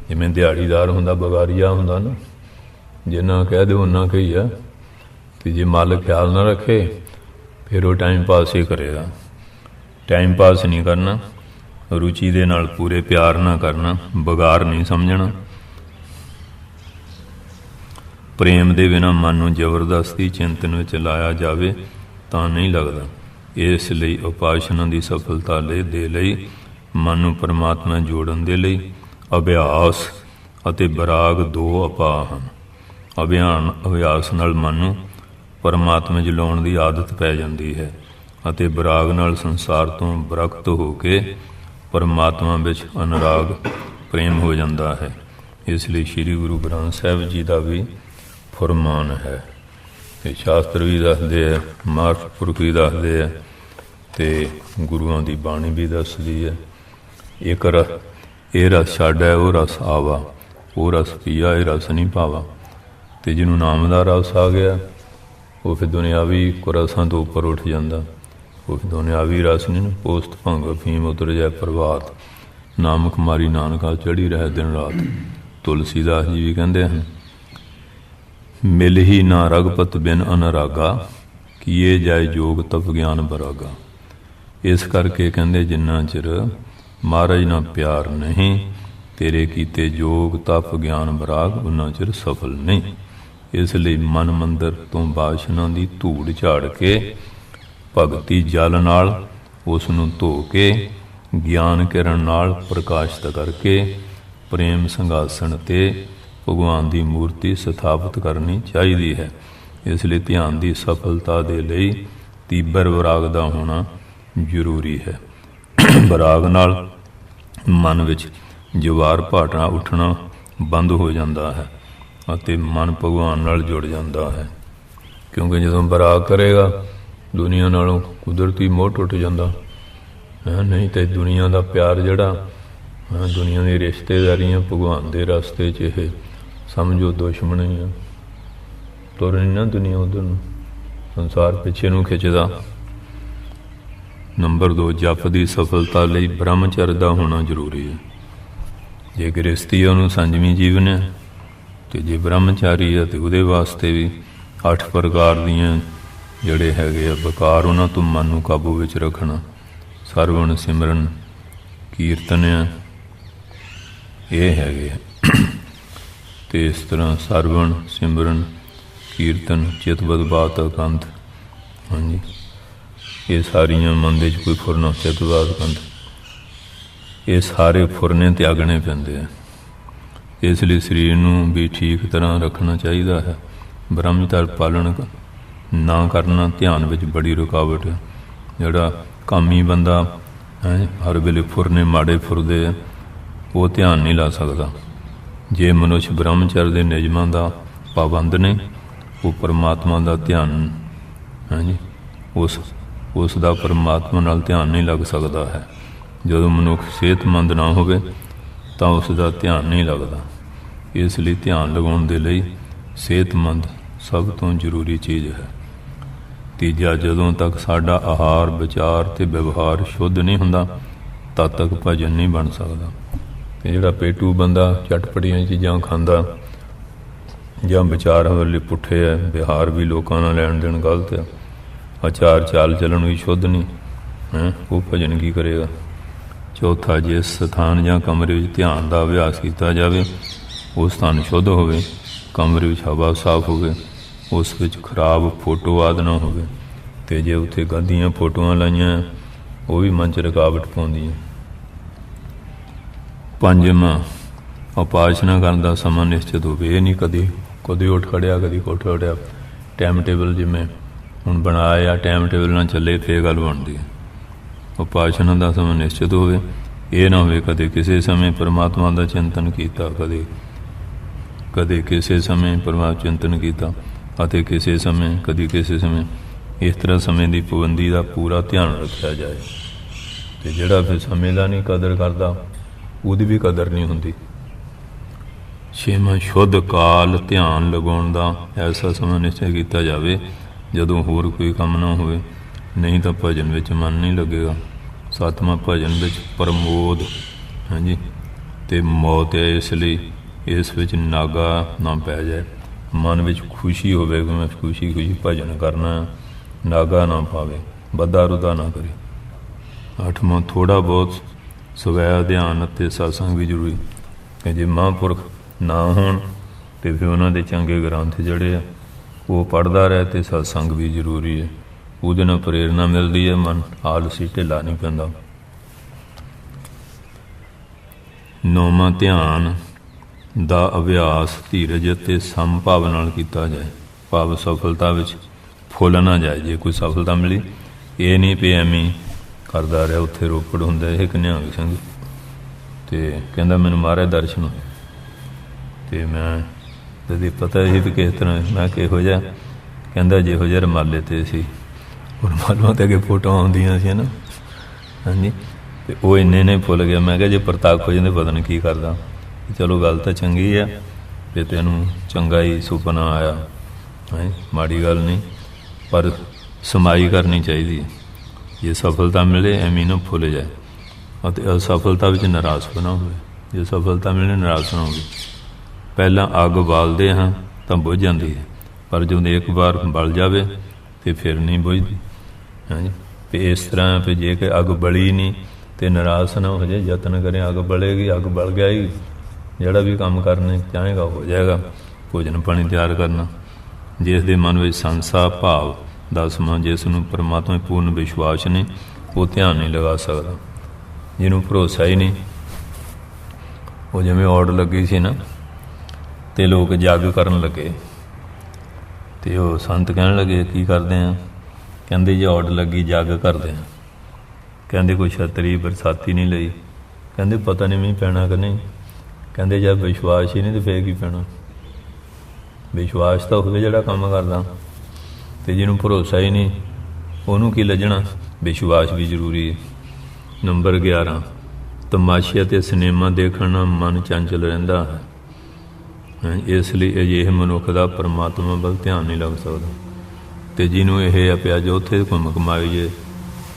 ਜਿਵੇਂ ਦਿਹਾੜੀਦਾਰ ਹੁੰਦਾ, ਬਗਾਰੀਆ ਹੁੰਦਾ ਨਾ, ਜਿੰਨਾ ਕਹਿ ਦਿਓ ਉਨਾ ਕਹੀ ਆ, ਅਤੇ ਜੇ ਮਾਲਕ ਖਿਆਲ ਨਾ ਰੱਖੇ ਫਿਰ ਉਹ ਟਾਈਮ ਪਾਸ ਹੀ ਕਰੇਗਾ। ਟਾਈਮ ਪਾਸ ਨਹੀਂ ਕਰਨਾ, ਰੁਚੀ ਦੇ ਨਾਲ ਪੂਰੇ ਪਿਆਰ ਨਾਲ ਕਰਨਾ, ਬਗਾਰ ਨਹੀਂ ਸਮਝਣਾ। ਪ੍ਰੇਮ ਦੇ ਬਿਨਾਂ ਮਨ ਨੂੰ ਜ਼ਬਰਦਸਤੀ ਚਿੰਤਨ ਵਿੱਚ ਲਾਇਆ ਜਾਵੇ ਤਾਂ ਨਹੀਂ ਲੱਗਦਾ। ਇਸ ਲਈ ਉਪਾਸਨਾ ਦੀ ਸਫਲਤਾ ਦੇ ਲਈ ਮਨ ਨੂੰ ਪਰਮਾਤਮਾ ਜੋੜਨ ਦੇ ਲਈ ਅਭਿਆਸ ਅਤੇ ਬਰਾਗ ਦੋ ਉਪਾਅ ਹਨ। ਅਭਿਆਸ ਨਾਲ ਮਨ ਨੂੰ ਪਰਮਾਤਮਾ 'ਚ ਲਾਉਣ ਦੀ ਆਦਤ ਪੈ ਜਾਂਦੀ ਹੈ ਅਤੇ ਬਰਾਗ ਨਾਲ ਸੰਸਾਰ ਤੋਂ ਵਿਰਕਤ ਹੋ ਕੇ ਪਰਮਾਤਮਾ ਵਿੱਚ ਅਨੁਰਾਗ ਪ੍ਰੇਮ ਹੋ ਜਾਂਦਾ ਹੈ। ਇਸ ਲਈ ਸ੍ਰੀ ਗੁਰੂ ਗ੍ਰੰਥ ਸਾਹਿਬ ਜੀ ਦਾ ਵੀ ਫਰਮਾਨ ਹੈ, ਅਤੇ ਸ਼ਾਸਤਰ ਵੀ ਦੱਸਦੇ ਹੈ, ਮਹਾਂਪੁਰਖ ਵੀ ਦੱਸਦੇ ਹੈ, ਅਤੇ ਗੁਰੂਆਂ ਦੀ ਬਾਣੀ ਵੀ ਦੱਸਦੀ ਹੈ। ਇੱਕ ਇਹ ਰਸ ਛੱਡ ਹੈ ਉਹ ਰਸ ਆਵਾ, ਉਹ ਰਸ ਪੀਆ ਇਹ ਰਸ ਨਹੀਂ ਪਾਵਾ। ਅਤੇ ਜਿਹਨੂੰ ਨਾਮ ਦਾ ਰਸ ਆ ਗਿਆ ਉਹ ਫਿਰ ਦੁਨਿਆਵੀ ਰਸਾਂ ਤੋਂ ਉੱਪਰ ਉੱਠ ਜਾਂਦਾ। ਉਹ ਫਿਰ ਦੁਨਿਆਵੀ ਰਸ ਨਹੀਂ ਨਾ, ਪੋਸਤ ਭੰਗ ਅਫੀਮ ਉਤਰ ਜਾਏ ਪ੍ਰਭਾਤ, ਨਾਮਕ ਮਾਰੀ ਨਾਨਕਾ ਚੜ੍ਹੀ ਰਹੇ ਦਿਨ ਰਾਤ। ਤੁਲਸੀਦਾਸ ਜੀ ਵੀ ਕਹਿੰਦੇ ਹਨ, ਮਿਲ ਹੀ ਨਾ ਰਗਪਤ ਬਿਨ ਅਨਰਾਗਾ, ਕੀਏ ਜਾਏ ਜੋਗ ਤਪ ਗਿਆਨ ਬਰਾਗਾ। ਇਸ ਕਰਕੇ ਕਹਿੰਦੇ ਜਿੰਨਾ ਚਿਰ ਮਹਾਰਾਜ ਨਾਲ ਪਿਆਰ ਨਹੀਂ, ਤੇਰੇ ਕੀਤੇ ਜੋਗ ਤਪ ਗਿਆਨ ਬਰਾਗ, ਉਨਾ ਚਿਰ ਸਫਲ ਨਹੀਂ। ਇਸ ਲਈ ਮਨ ਮੰਦਰ ਤੋਂ ਬਾਸ਼ਨਾ ਦੀ ਧੂੜ ਝਾੜ ਕੇ ਭਗਤੀ ਜਲ ਨਾਲ ਉਸ ਨੂੰ ਧੋ ਕੇ ਗਿਆਨ ਕਿਰਨ ਨਾਲ ਪ੍ਰਕਾਸ਼ਿਤ ਕਰਕੇ ਪ੍ਰੇਮ ਸਿੰਘਾਸਣ 'ਤੇ ਭਗਵਾਨ ਦੀ ਮੂਰਤੀ ਸਥਾਪਿਤ ਕਰਨੀ ਚਾਹੀਦੀ ਹੈ। ਇਸ ਲਈ ਧਿਆਨ ਦੀ ਸਫਲਤਾ ਦੇ ਲਈ ਤੀਬਰ ਵਿਰਾਗ ਦਾ ਹੋਣਾ ਜ਼ਰੂਰੀ ਹੈ। ਵਿਰਾਗ ਨਾਲ ਮਨ ਵਿੱਚ ਜਵਾਰ ਭਾਟਣਾ ਉੱਠਣਾ ਬੰਦ ਹੋ ਜਾਂਦਾ ਹੈ ਅਤੇ ਮਨ ਭਗਵਾਨ ਨਾਲ ਜੁੜ ਜਾਂਦਾ ਹੈ। ਕਿਉਂਕਿ ਜਦੋਂ ਵਿਰਾਗ ਕਰੇਗਾ ਦੁਨੀਆ ਨਾਲੋਂ ਕੁਦਰਤੀ ਮੋਹ ਟੁੱਟ ਜਾਂਦਾ ਹੈ। ਨਹੀਂ ਤਾਂ ਦੁਨੀਆ ਦਾ ਪਿਆਰ ਜਿਹੜਾ, ਦੁਨੀਆ ਦੀ ਰਿਸ਼ਤੇਦਾਰੀਆਂ ਭਗਵਾਨ ਦੇ ਰਸਤੇ 'ਚ ਇਹ ਸਮਝੋ ਦੁਸ਼ਮਣ ਹੀ ਆ। ਤੁਰ ਨਹੀਂ ਨਾ ਦੁਨੀਆ ਉੱਧਰ ਨੂੰ, ਸੰਸਾਰ ਪਿੱਛੇ ਨੂੰ ਖਿੱਚਦਾ। ਨੰਬਰ 2, ਜਪ ਦੀ ਸਫਲਤਾ ਲਈ ਬ੍ਰਹਮਚਰਯ ਦਾ ਹੋਣਾ ਜ਼ਰੂਰੀ ਹੈ। ਜੇ ਗ੍ਰਸਤੀ ਉਹਨੂੰ ਸੰਜਮੀ ਜੀਵਨ ਹੈ, ਅਤੇ ਜੇ ਬ੍ਰਹਮਚਾਰੀ ਹੈ ਤਾਂ ਉਹਦੇ ਵਾਸਤੇ ਵੀ 8 ਪ੍ਰਕਾਰ ਦੀਆਂ ਜਿਹੜੇ ਹੈਗੇ ਆ ਬਕਾਰ, ਉਹਨਾਂ ਤੋਂ ਮਨ ਨੂੰ ਕਾਬੂ ਵਿੱਚ ਰੱਖਣਾ। ਸਰਵਣ ਸਿਮਰਨ ਕੀਰਤਨ ਇਹ ਹੈਗੇ ਆ। ਅਤੇ ਇਸ ਤਰ੍ਹਾਂ ਸਰਵਣ ਸਿਮਰਨ ਕੀਰਤਨ ਚਿਤਵਦ ਬਾਤ ਕੰਧ, ਹਾਂਜੀ, ਇਹ ਸਾਰੀਆਂ ਮਨ ਦੇ 'ਚ ਕੋਈ ਫੁਰਨਾ ਚਿਤਵਦ ਕੰਧ, ਇਹ ਸਾਰੇ ਫੁਰਨੇ ਤਿਆਗਣੇ ਪੈਂਦੇ ਆ। ਇਸ ਲਈ ਸਰੀਰ ਨੂੰ ਵੀ ਠੀਕ ਤਰ੍ਹਾਂ ਰੱਖਣਾ ਚਾਹੀਦਾ ਹੈ। ਬ੍ਰਹਮਚਰਯ ਪਾਲਣ ਨਾ ਕਰਨਾ ਧਿਆਨ ਵਿੱਚ ਬੜੀ ਰੁਕਾਵਟ ਹੈ। ਜਿਹੜਾ ਕਾਮੀ ਬੰਦਾ ਹੈ, ਹਰ ਵੇਲੇ ਫੁਰਨੇ ਮਾੜੇ ਫੁਰਦੇ ਆ, ਉਹ ਧਿਆਨ ਨਹੀਂ ਲਾ ਸਕਦਾ। ਜੇ ਮਨੁੱਖ ਬ੍ਰਹਮਚਰਯ ਦੇ ਨਿਯਮਾਂ ਦਾ ਪਾਬੰਦ ਨੇ, ਉਹ ਪਰਮਾਤਮਾ ਦਾ ਧਿਆਨ, ਹਾਂਜੀ, ਉਸ ਦਾ ਪਰਮਾਤਮਾ ਨਾਲ ਧਿਆਨ ਨਹੀਂ ਲੱਗ ਸਕਦਾ ਹੈ। ਜਦੋਂ ਮਨੁੱਖ ਸਿਹਤਮੰਦ ਨਾ ਹੋਵੇ ਤਾਂ ਉਸ ਦਾ ਧਿਆਨ ਨਹੀਂ ਲੱਗਦਾ। ਇਸ ਲਈ ਧਿਆਨ ਲਗਾਉਣ ਦੇ ਲਈ ਸਿਹਤਮੰਦ ਸਭ ਤੋਂ ਜ਼ਰੂਰੀ ਚੀਜ਼ ਹੈ। ਤੀਜਾ, ਜਦੋਂ ਤੱਕ ਸਾਡਾ ਆਹਾਰ, ਵਿਚਾਰ ਅਤੇ ਵਿਵਹਾਰ ਸ਼ੁੱਧ ਨਹੀਂ ਹੁੰਦਾ ਤਦ ਤੱਕ ਭਜਨ ਨਹੀਂ ਬਣ ਸਕਦਾ। ਅਤੇ ਜਿਹੜਾ ਪੇਟੂ ਬੰਦਾ ਚਟਪਟੀਆਂ ਚੀਜ਼ਾਂ ਖਾਂਦਾ ਜਾਂ ਵਿਚਾਰ ਵਾਲੇ ਪੁੱਠੇ ਹੈ, ਵਿਹਾਰ ਵੀ ਲੋਕਾਂ ਨਾਲ ਲੈਣ ਦੇਣ ਗਲਤ ਆ, ਆਚਾਰ ਚਾਲ ਚੱਲਣ ਵੀ ਸ਼ੁੱਧ ਨਹੀਂ ਹੈ, ਉਹ ਭਜਨ ਕੀ ਕਰੇਗਾ। ਚੌਥਾ, ਜਿਸ ਸਥਾਨ ਜਾਂ ਕਮਰੇ ਵਿੱਚ ਧਿਆਨ ਦਾ ਅਭਿਆਸ ਕੀਤਾ ਜਾਵੇ ਉਹ ਸਥਾਨ ਸ਼ੁੱਧ ਹੋਵੇ, ਕਮਰੇ ਵਿੱਚ ਹਵਾ ਸਾਫ਼ ਹੋਵੇ, ਉਸ ਵਿੱਚ ਖਰਾਬ ਫੋਟੋ ਆਦਿ ਨਾ ਹੋਵੇ, ਤੇ ਜੇ ਉੱਥੇ ਗਾਂਧੀਆਂ ਫੋਟੋਆਂ ਲਾਈਆਂ ਉਹ ਵੀ ਮਨ 'ਚ ਰੁਕਾਵਟ ਪਾਉਂਦੀਆਂ। ਪੰਜਵਾਂ, ਉਪਾਸਨਾ ਕਰਨ ਦਾ ਸਮਾਂ ਨਿਸ਼ਚਿਤ ਹੋਵੇ। ਇਹ ਨਹੀਂ ਕਦੇ ਉੱਠ ਖੜਿਆ ਕਦੀ ਉੱਠ ਖੜਿਆ। ਟਾਈਮ ਟੇਬਲ ਜਿਵੇਂ ਹੁਣ ਬਣਾਇਆ, ਟਾਈਮ ਟੇਬਲ ਨਾਲ ਚੱਲੇ ਫੇਰ ਗੱਲ ਬਣਦੀ ਹੈ। ਉਪਾਸਨਾ ਦਾ ਸਮਾਂ ਨਿਸ਼ਚਿਤ ਹੋਵੇ। ਇਹ ਨਾ ਹੋਵੇ ਕਦੇ ਕਿਸੇ ਸਮੇਂ ਪਰਮਾਤਮਾ ਦਾ ਚਿੰਤਨ ਕੀਤਾ, ਕਦੇ ਕਿਸੇ ਸਮੇਂ ਪਰਮਾਤਮਾ ਚਿੰਤਨ ਕੀਤਾ ਅਤੇ ਕਿਸੇ ਸਮੇਂ ਇਸ ਤਰ੍ਹਾਂ ਸਮੇਂ ਦੀ ਪਾਬੰਦੀ ਦਾ ਪੂਰਾ ਧਿਆਨ ਰੱਖਿਆ ਜਾਏ। ਅਤੇ ਜਿਹੜਾ ਫਿਰ ਸਮੇਂ ਦਾ ਨਹੀਂ ਕਦਰ ਕਰਦਾ ਉਹਦੀ ਵੀ ਕਦਰ ਨਹੀਂ ਹੁੰਦੀ। ਛੇਵਾਂ, ਸ਼ੁੱਧ ਕਾਲ ਧਿਆਨ ਲਗਾਉਣ ਦਾ ਐਸਾ ਸਮਾਂ ਨਿਸ਼ਚੈ ਕੀਤਾ ਜਾਵੇ ਜਦੋਂ ਹੋਰ ਕੋਈ ਕੰਮ ਨਾ ਹੋਵੇ, ਨਹੀਂ ਤਾਂ ਭਜਨ ਵਿੱਚ ਮਨ ਨਹੀਂ ਲੱਗੇਗਾ। ਸੱਤਵਾਂ, ਭਜਨ ਵਿੱਚ ਪ੍ਰਮੋਦ ਅਤੇ ਮੌਤ ਹੈ, ਇਸ ਲਈ ਇਸ ਵਿੱਚ ਨਾਗਾ ਨਾ ਪੈ ਜਾਏ। ਮਨ ਵਿੱਚ ਖੁਸ਼ੀ ਹੋਵੇ ਕਿ ਮੈਂ ਖੁਸ਼ੀ ਭਜਨ ਕਰਨਾ, ਨਾਗਾ ਨਾ ਪਾਵੇ, ਬੱਧਾ ਰੁਦਾ ਨਾ ਕਰੇ। ਅੱਠਵਾਂ, ਥੋੜ੍ਹਾ ਬਹੁਤ ਸਵੈ ਅਧਿਆਨ ਅਤੇ ਸਤਸੰਗ ਵੀ ਜ਼ਰੂਰੀ ਕਿ ਜੇ ਮਹਾਂਪੁਰਖ ਨਾ ਹੋਣ ਅਤੇ ਫਿਰ ਉਹਨਾਂ ਦੇ ਚੰਗੇ ਗ੍ਰੰਥ ਜਿਹੜੇ ਆ ਉਹ ਪੜ੍ਹਦਾ ਰਹੇ ਅਤੇ ਸਤਸੰਗ ਵੀ ਜ਼ਰੂਰੀ ਹੈ। ਉਹਦੇ ਨਾਲ ਪ੍ਰੇਰਨਾ ਮਿਲਦੀ ਹੈ, ਮਨ ਆਲਸੀ ਢਿੱਲਾ ਨਹੀਂ ਪੈਂਦਾ। ਨੌਵਾਂ, ਧਿਆਨ ਦਾ ਅਭਿਆਸ ਧੀਰਜ ਅਤੇ ਸਮਭਾਵ ਨਾਲ ਕੀਤਾ ਜਾਏ। ਭਾਵ ਸਫਲਤਾ ਵਿੱਚ ਫੁੱਲ ਨਾ ਜਾਏ। ਜੇ ਕੋਈ ਸਫਲਤਾ ਮਿਲੀ, ਇਹ ਨਹੀਂ ਵੀ ਐਵੇਂ ਕਰਦਾ ਰਿਹਾ। ਉੱਥੇ ਰੋਪੜ ਹੁੰਦਾ ਇਹ ਨਿਹੰਗ ਸਿੰਘ ਅਤੇ ਕਹਿੰਦਾ ਮੈਨੂੰ ਮਹਾਰਾਜ ਦਰਸ਼ਨ ਹੋਏ ਅਤੇ ਮੈਂ ਜਦ ਪਤਾ ਸੀ ਵੀ ਕਿਸ ਤਰ੍ਹਾਂ, ਮੈਂ ਕਿਹੋ ਜਿਹਾ, ਕਹਿੰਦਾ ਜਿਹੋ ਜਿਹਾ ਰੁਮਾਲੇ 'ਤੇ ਸੀ, ਉਹ ਰੁਮਾਲਾਂ 'ਤੇ ਅੱਗੇ ਫੋਟੋਆਂ ਆਉਂਦੀਆਂ ਸੀ ਨਾ, ਅਤੇ ਉਹ ਇੰਨੇ ਭੁੱਲ ਗਿਆ। ਮੈਂ ਕਿਹਾ ਜੇ ਪ੍ਰਤਾਪ ਹੋ ਜਾਂਦੇ ਪਤਾ ਨਹੀਂ ਕੀ ਕਰਦਾ। ਚਲੋ ਗੱਲ ਤਾਂ ਚੰਗੀ ਆ ਅਤੇ ਤੈਨੂੰ ਚੰਗਾ ਹੀ ਸੁਪਨਾ ਆਇਆ, ਮਾੜੀ ਗੱਲ ਨਹੀਂ, ਪਰ ਸਮਾਈ ਕਰਨੀ ਚਾਹੀਦੀ ਹੈ। ਜੇ ਸਫਲਤਾ ਮਿਲੇ ਐਵੇਂ ਨਾ ਭੁੱਲ ਜਾਏ ਅਤੇ ਅਸਫਲਤਾ ਵਿੱਚ ਨਿਰਾਸ਼ ਨਾ ਹੋਵੇ। ਜੇ ਸਫਲਤਾ ਮਿਲੇ ਨਿਰਾਸ਼ ਨਾ ਹੋਵੇ। ਪਹਿਲਾਂ ਅੱਗ ਬਾਲਦੇ ਹਾਂ ਤਾਂ ਬੁਝ ਜਾਂਦੀ ਹੈ, ਪਰ ਜਦੋਂ ਇੱਕ ਵਾਰ ਬਲ ਜਾਵੇ ਤਾਂ ਫਿਰ ਨਹੀਂ ਬੁਝਦੀ। ਅਤੇ ਇਸ ਤਰ੍ਹਾਂ ਫਿਰ ਜੇ ਕਿ ਅੱਗ ਬਲੀ ਨਹੀਂ ਅਤੇ ਨਿਰਾਸ਼ ਨਾ ਹੋ ਜਾਏ, ਯਤਨ ਕਰੇ ਅੱਗ ਬਲੇਗੀ, ਅੱਗ ਬਲ ਗਿਆ ਹੀ ਜਿਹੜਾ ਵੀ ਕੰਮ ਕਰਨੇ ਚਾਹੇਗਾ ਹੋ ਜਾਏਗਾ। ਭੋਜਨ ਪਾਣੀ ਤਿਆਰ ਕਰਨਾ, ਜਿਸ ਦੇ ਮਨ ਵਿੱਚ ਸੰਸਾ ਭਾਵ ਦਾ ਸਮਾਂ, ਜਿਸ ਨੂੰ ਪਰਮਾਤਮਾ ਪੂਰਨ ਵਿਸ਼ਵਾਸ ਨਹੀਂ, ਉਹ ਧਿਆਨ ਨਹੀਂ ਲਗਾ ਸਕਦਾ। ਜਿਹਨੂੰ ਭਰੋਸਾ ਹੀ ਨਹੀਂ, ਉਹ ਜਿਵੇਂ ਔੜ ਲੱਗੀ ਸੀ ਨਾ ਅਤੇ ਲੋਕ ਜੱਗ ਕਰਨ ਲੱਗੇ ਅਤੇ ਉਹ ਸੰਤ ਕਹਿਣ ਲੱਗੇ ਕੀ ਕਰਦੇ ਆ? ਕਹਿੰਦੇ ਜੇ ਔੜ ਲੱਗੀ ਜੱਗ ਕਰਦੇ ਆ। ਕਹਿੰਦੇ ਕੋਈ ਛਤਰੀ ਬਰਸਾਤੀ ਨਹੀਂ ਲਈ, ਕਹਿੰਦੇ ਪਤਾ ਨਹੀਂ ਮੀਂਹ ਪੈਣਾ ਕਿ ਨਹੀਂ। ਕਹਿੰਦੇ ਜਦ ਵਿਸ਼ਵਾਸ ਹੀ ਨਹੀਂ ਤਾਂ ਫੇਰ ਕੀ ਪੈਣਾ? ਵਿਸ਼ਵਾਸ ਤਾਂ ਹੋਵੇ ਜਿਹੜਾ ਕੰਮ ਕਰਦਾ, ਅਤੇ ਜਿਹਨੂੰ ਭਰੋਸਾ ਹੀ ਨਹੀਂ ਉਹਨੂੰ ਕੀ ਲੱਜਣਾ। ਵਿਸ਼ਵਾਸ ਵੀ ਜ਼ਰੂਰੀ ਹੈ। ਨੰਬਰ 11, ਤਮਾਸ਼ੇ ਅਤੇ ਸਿਨੇਮਾ ਦੇਖਣ ਨਾਲ ਮਨ ਚੰਚਲ ਰਹਿੰਦਾ ਹੈ। ਇਸ ਲਈ ਅਜਿਹੇ ਮਨੁੱਖ ਦਾ ਪਰਮਾਤਮਾ ਵੱਲ ਧਿਆਨ ਨਹੀਂ ਲੱਗ ਸਕਦਾ। ਅਤੇ ਜਿਹਨੂੰ ਇਹ ਆ ਪਿਆ ਜੋ ਉੱਥੇ ਘੁੰਮ ਘੁਮਾਈਏ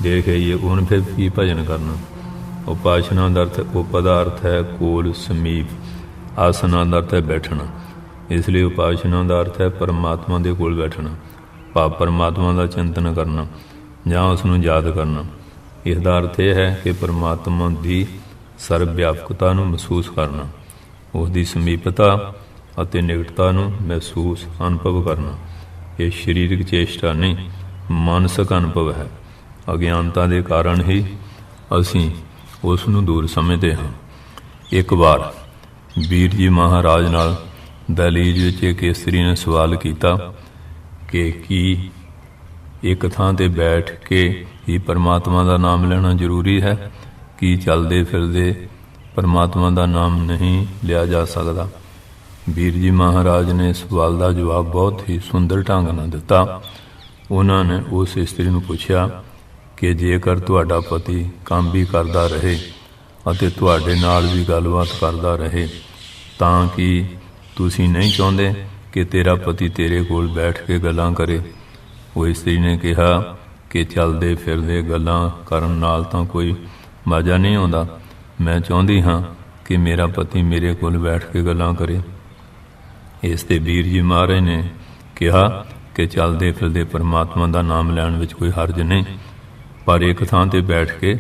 ਦੇਖ ਆਈਏ, ਉਹਨੇ ਫਿਰ ਕੀ ਭਜਨ ਕਰਨਾ। ਉਪਾਸਨਾ ਦਾ ਅਰਥ ਉਪ ਦਾ ਅਰਥ ਹੈ ਕੋਲ ਸਮੀਪ, ਆਸਨਾ ਦਾ ਅਰਥ ਹੈ ਬੈਠਣਾ। ਇਸ ਲਈ ਉਪਾਸਨਾ ਦਾ ਅਰਥ ਹੈ ਪਰਮਾਤਮਾ ਦੇ ਕੋਲ ਬੈਠਣਾ, ਭਾਵ ਪਰਮਾਤਮਾ ਦਾ ਚਿੰਤਨ ਕਰਨਾ ਜਾਂ ਉਸ ਨੂੰ ਯਾਦ ਕਰਨਾ। ਇਸ ਦਾ ਅਰਥ ਇਹ ਹੈ ਕਿ ਪਰਮਾਤਮਾ ਦੀ ਸਰਵ ਵਿਆਪਕਤਾ ਨੂੰ ਮਹਿਸੂਸ ਕਰਨਾ, ਉਸ ਦੀ ਸਮੀਪਤਾ ਅਤੇ ਨਿਕਟਤਾ ਨੂੰ ਮਹਿਸੂਸ ਅਨੁਭਵ ਕਰਨਾ। ਇਹ ਸਰੀਰਕ ਚੇਸ਼ਟਾ ਨਹੀਂ, ਮਾਨਸਿਕ ਅਨੁਭਵ ਹੈ। ਅਗਿਆਨਤਾ ਦੇ ਕਾਰਨ ਹੀ ਅਸੀਂ ਉਸ ਨੂੰ ਦੂਰ ਸਮਝਦੇ ਹਾਂ। ਇੱਕ ਵਾਰ ਵੀਰ ਜੀ ਮਹਾਰਾਜ ਨਾਲ ਦਹਿਲੀਜ਼ ਵਿੱਚ ਇੱਕ ਇਸਤਰੀ ਨੇ ਸਵਾਲ ਕੀਤਾ ਕਿ ਕੀ ਇੱਕ ਥਾਂ 'ਤੇ ਬੈਠ ਕੇ ਹੀ ਪਰਮਾਤਮਾ ਦਾ ਨਾਮ ਲੈਣਾ ਜ਼ਰੂਰੀ ਹੈ? ਕੀ ਚੱਲਦੇ ਫਿਰਦੇ ਪਰਮਾਤਮਾ ਦਾ ਨਾਮ ਨਹੀਂ ਲਿਆ ਜਾ ਸਕਦਾ? ਵੀਰ ਜੀ ਮਹਾਰਾਜ ਨੇ ਸਵਾਲ ਦਾ ਜਵਾਬ ਬਹੁਤ ਹੀ ਸੁੰਦਰ ਢੰਗ ਨਾਲ ਦਿੱਤਾ। ਉਹਨਾਂ ਨੇ ਉਸ ਇਸਤਰੀ ਨੂੰ ਪੁੱਛਿਆ ਕਿ ਜੇਕਰ ਤੁਹਾਡਾ ਪਤੀ ਕੰਮ ਵੀ ਕਰਦਾ ਰਹੇ ਅਤੇ ਤੁਹਾਡੇ ਨਾਲ ਵੀ ਗੱਲਬਾਤ ਕਰਦਾ ਰਹੇ ਤਾਂ ਕੀ ਤੁਸੀਂ ਨਹੀਂ ਚਾਹੁੰਦੇ ਕਿ ਤੇਰਾ ਪਤੀ ਤੇਰੇ ਕੋਲ ਬੈਠ ਕੇ ਗੱਲਾਂ ਕਰੇ? ਉਹ ਇਸਤਰੀ ਨੇ ਕਿਹਾ ਕਿ ਚੱਲਦੇ ਫਿਰਦੇ ਗੱਲਾਂ ਕਰਨ ਨਾਲ ਤਾਂ ਕੋਈ ਮਜ਼ਾ ਨਹੀਂ ਆਉਂਦਾ। ਮੈਂ ਚਾਹੁੰਦੀ ਹਾਂ ਕਿ ਮੇਰਾ ਪਤੀ ਮੇਰੇ ਕੋਲ ਬੈਠ ਕੇ ਗੱਲਾਂ ਕਰੇ। ਇਸ 'ਤੇ ਵੀਰ ਜੀ ਮਹਾਰਾਜ ਨੇ ਕਿਹਾ ਕਿ ਚੱਲਦੇ ਫਿਰਦੇ ਪਰਮਾਤਮਾ ਦਾ ਨਾਮ ਲੈਣ ਵਿੱਚ ਕੋਈ ਹਰਜ ਨਹੀਂ, ਪਰ ਇੱਕ ਥਾਂ 'ਤੇ ਬੈਠ ਕੇ